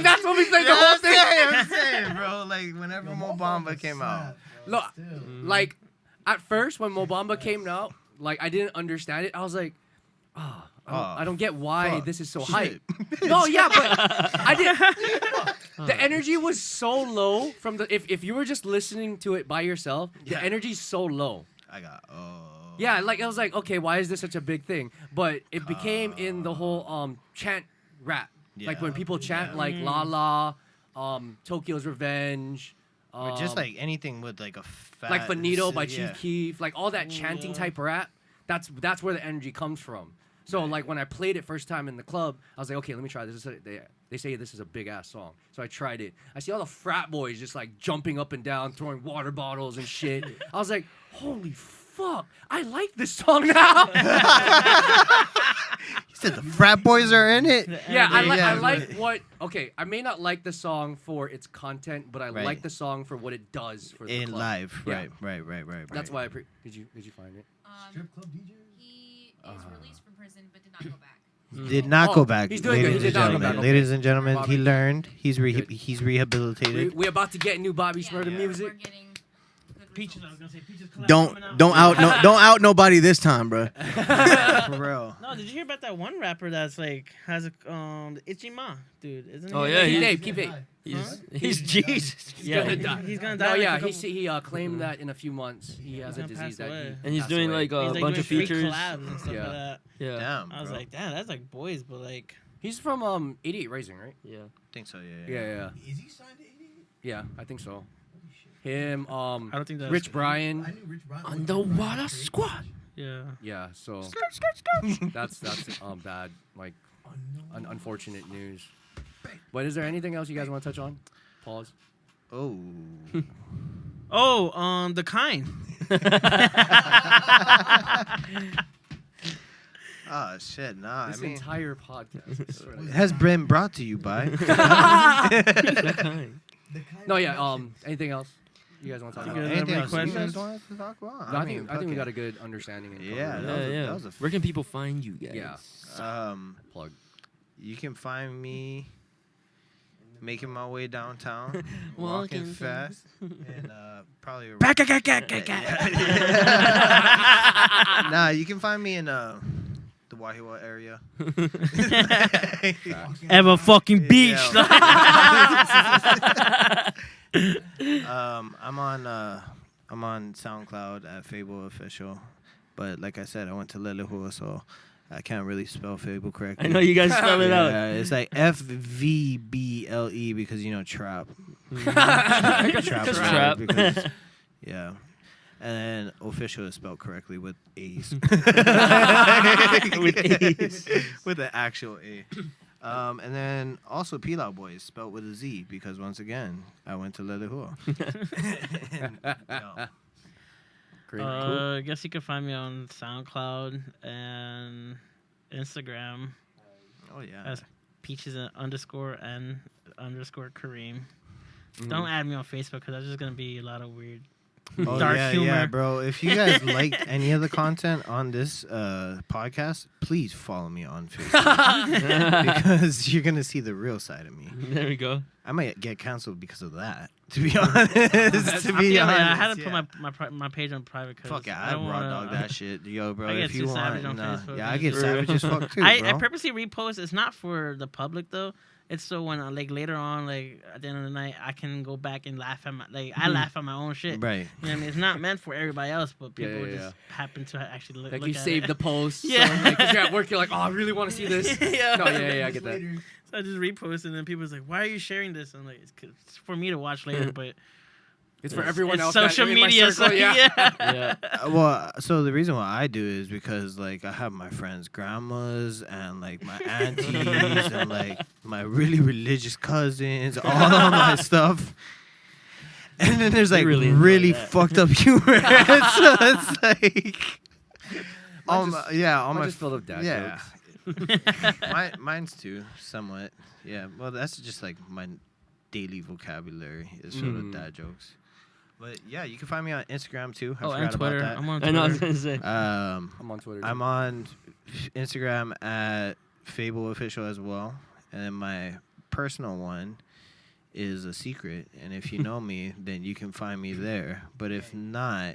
A: that's when we played the whole thing.
D: I'm saying, bro. Like whenever Mo Bamba came out.
A: Look, like at first when Mo Bamba came out, like I didn't understand it. I was like, I don't get why
D: fuck.
A: this is so
D: Shit.
A: hype. No, yeah, but I did. The energy was so low from the if you were just listening to it by yourself, the energy's so low.
D: I got
A: Yeah, like I was like, okay, why is this such a big thing? But it became in the whole chant rap. Like when people chant like La La, Tokyo's Revenge.
D: Or just like anything with like a fat,
A: Like Finito by
D: yeah.
A: Chief Keef, like all that chanting type rap. That's where the energy comes from. So like when I played it first time in the club, I was like, okay, let me try this. They say this is a big ass song, so I tried it. I see all the frat boys just like jumping up and down, throwing water bottles and shit. I was like, holy fuck, I like this song now.
D: You said the frat boys are in it.
A: Yeah, I
D: Yeah,
A: like what. Okay, I may not like the song for its content, but I
D: Right.
A: like the song for what it does for the
D: In
A: club.
D: live,
A: Yeah.
D: right.
A: That's why I did you find it?
H: Strip club DJs?
G: He is released from prison but did not go back.
D: Did not
A: Oh,
D: go back.
A: he's doing good.
D: ladies
A: He did
D: and
A: not go
D: gentlemen.
A: back.
D: Ladies and gentlemen,
A: Bobby.
D: he learned. He's
A: Good.
D: he's rehabilitated.
A: We about to get new Bobby Shmurda
G: We're
A: music.
G: getting good
C: Peaches, I
G: results.
C: was gonna say Peaches collab
F: Don't
C: coming out.
F: don't out nobody this time, bro.
D: For real.
C: No, did you hear about that one rapper that's like has a the Itchy Ma, dude? Isn't
B: Oh,
C: he?
B: yeah,
A: Keep
B: he-
A: it, keep it.
B: He's Jesus.
A: Yeah,
B: Yeah.
C: He's gonna
A: No,
C: die.
A: yeah,
C: like a
A: he
C: couple-
A: claimed that in a few months he has a
C: gonna
A: disease
C: pass
A: that
C: away.
B: And he's
A: passed
B: doing
A: away.
B: like
C: He's,
B: a
C: like,
B: bunch
C: doing
B: of
C: straight
B: features.
C: collabs and stuff
A: Yeah.
C: like that.
B: Yeah.
D: Damn,
C: I was
D: bro.
C: like, damn, that's like boys, but like,
A: He's from 88 Rising, right?
B: Yeah.
D: I think so. Yeah.
A: Yeah.
H: Is he signed to 88?
A: Yeah, I think so. Him,
C: I don't think that's
A: Rich
H: I
A: Brian.
H: knew Rich Brian.
B: Underwater Squad.
C: Yeah.
A: Yeah, so that's bad, like unfortunate news. But is there anything else you guys want to touch on? Pause.
D: Oh.
C: Oh, the kind.
D: Oh shit! Nah,
A: This
D: I mean,
A: entire podcast I swear to God.
D: has been brought to you by.
H: The kind
A: No,
H: of
A: yeah.
H: connection.
A: Anything else you guys want to talk
C: You
A: about?
C: guys
D: Anything
C: have
D: else
C: any
D: you guys
C: questions?
D: want to talk about?
A: No, I think we
D: fucking-
A: got a good understanding. And
D: Yeah,
A: coverage.
D: that was a-
B: Yeah.
D: that was a
B: Where can people find you guys?
A: Yeah. Plug.
D: You can find me making my way downtown, walking
B: Walking
D: fast, and probably. Nah, you can find me in the Wahiwa area.
C: Ever fucking beach.
D: I'm on SoundCloud at Fvble Official, but like I said, I went to Lelehua, so I can't really spell Fvble correctly.
B: I know you guys spell it out.
D: Yeah, it's like Fvble because trap.
B: Trap.
D: because, yeah. And then official is spelled correctly with A's.
B: With A's.
D: With an actual A. And then also Pilau Boyz spelled with a Z because once again I went to Leatherhua.
A: Great.
C: I guess you can find me on SoundCloud and Instagram
D: Oh yeah.
C: as Peaches _N Kareem.
A: Mhm.
C: Don't add me on Facebook because that's just gonna be a lot of weird.
D: Oh,
C: dark
D: yeah,
C: humor.
D: yeah, bro. If you guys liked any of the content on this podcast, please follow me on Facebook because you're gonna see the real side of me.
B: There we go.
D: I might get canceled because of that. To be honest,
C: I had to put my page on private. Cause
D: Fuck yeah,
C: I
D: I
C: don't
D: raw
C: wanna,
D: dog that shit, yo, bro.
C: I get
D: If you
C: too
D: want,
C: savage on Facebook,
D: yeah, I
C: man.
D: get savage as fuck too,
C: I
D: bro.
C: purposely repost. It's not for the public though. It's so when like later on, like at the end of the night, I can go back and laugh at I laugh at my own shit.
D: Right.
C: You know what I mean? It's not meant for everybody else, but
A: Yeah,
C: people
A: yeah,
C: just happen to actually look
A: Like
C: at
A: you saved
C: it.
A: the post.
C: Yeah.
A: So, like, 'cause you're at work, you're like, oh, I really want to see this.
C: Yeah.
A: No, yeah, I get that.
C: So I just repost and then people's like, "Why are you sharing this?" I'm like, "It's for me to watch later, but
A: It's for everyone
C: it's
A: else.
C: social
A: in my
C: media,
A: circle,
C: so
A: yeah.
B: Yeah.
D: Well, so the reason why I do is because like I have my friends' grandmas and like my aunties and like my really religious cousins, all of my stuff. And then there's like
B: really
D: really,
B: enjoy that.
D: fucked up humor. So it's like, all
A: I
D: my
A: just filled up dad
D: yeah.
A: jokes.
D: Mine's too, somewhat. Yeah, well, that's just like my daily vocabulary is filled with dad jokes. But yeah, you can find me on Instagram too. I forgot
C: and Twitter.
D: about that.
C: I'm on
B: I
C: Twitter.
B: know. I was gonna say.
A: I'm on Twitter.
D: I'm on Instagram at Fvble Official as well, and then my personal one is a secret. And if you know me, then you can find me there. But if not,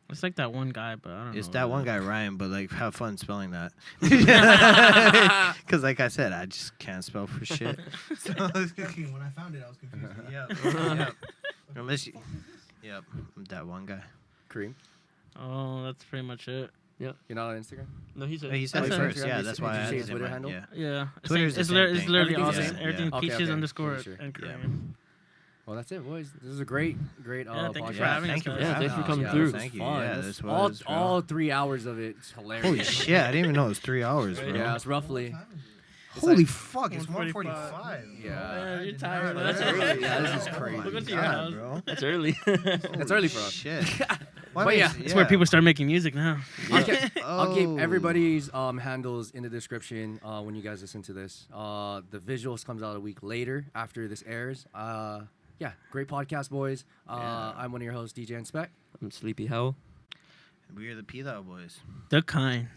C: It's like that one guy, but I don't know.
D: it's that one guy Ryan. But like, have fun spelling that, because like I said, I just can't spell for shit. So,
H: When I found it, I was confused.
D: yep. Unless you, yep, I'm that one guy.
A: Kareem.
C: Oh, that's pretty much it.
A: You're not on Instagram?
B: No, he said.
D: He said it
C: That's
D: first.
C: it.
D: Yeah, that's why I
A: Did you say
D: had
A: Twitter
D: it in
A: handle?
D: mind,
C: Yeah.
D: Twitter's
C: it's
D: the same
C: it's
D: thing.
C: literally all
A: Everything's
C: the
A: the
C: same.
A: same.
C: Everything
A: Yeah.
C: Peaches
A: Okay.
C: _N
A: Sure.
C: Kareem.
A: Well, that's it, boys. This is a great
C: Yeah, thank you
A: podcast.
C: for having us,
D: Thank you
C: guys.
D: for
B: Yeah,
D: having
B: thanks for
D: us.
B: coming
D: Yeah,
B: through.
D: Thank you.
A: Fun.
D: Yeah,
A: This-
D: this
A: all
D: was
A: all 3 hours of it. It's hilarious.
D: Holy shit! I didn't even know it was 3 hours, bro.
A: Yeah, it's roughly.
H: What time is it?
D: Holy fuck! It's
C: 1:45.
D: 1:45.
A: Yeah.
C: Yeah, you're
H: did
C: tired.
H: not
C: That's
H: know
C: early.
A: Yeah, this is
D: Oh
A: crazy.
D: my
C: We'll go to your
D: God,
C: house.
D: bro.
B: That's early.
A: It's early for us.
D: Shit.
A: But yeah,
C: It's where people start making music now.
A: I'll keep
D: Oh.
A: everybody's handles in the description when you guys listen to this. The visuals comes out a week later after this airs. Yeah, great podcast, boys. I'm one of your hosts, DJ Inspekt.
B: I'm Sleepy Howl.
D: We are the Pilau Boyz.
C: The kind.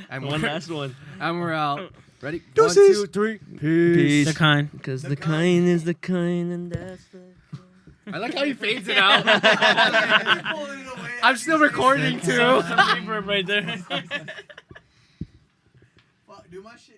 A: And
B: One
A: we're,
B: last one.
A: and we're out. Ready?
D: Deuces.
A: 1, 2, 3.
B: Peace.
A: Peace.
C: The kind.
B: Because the kind is the kind, and that's the.
A: I like how he fades it out.
H: Pulling it away.
A: I'm still recording too.
C: Reverb right there.
H: Fuck, do my shit.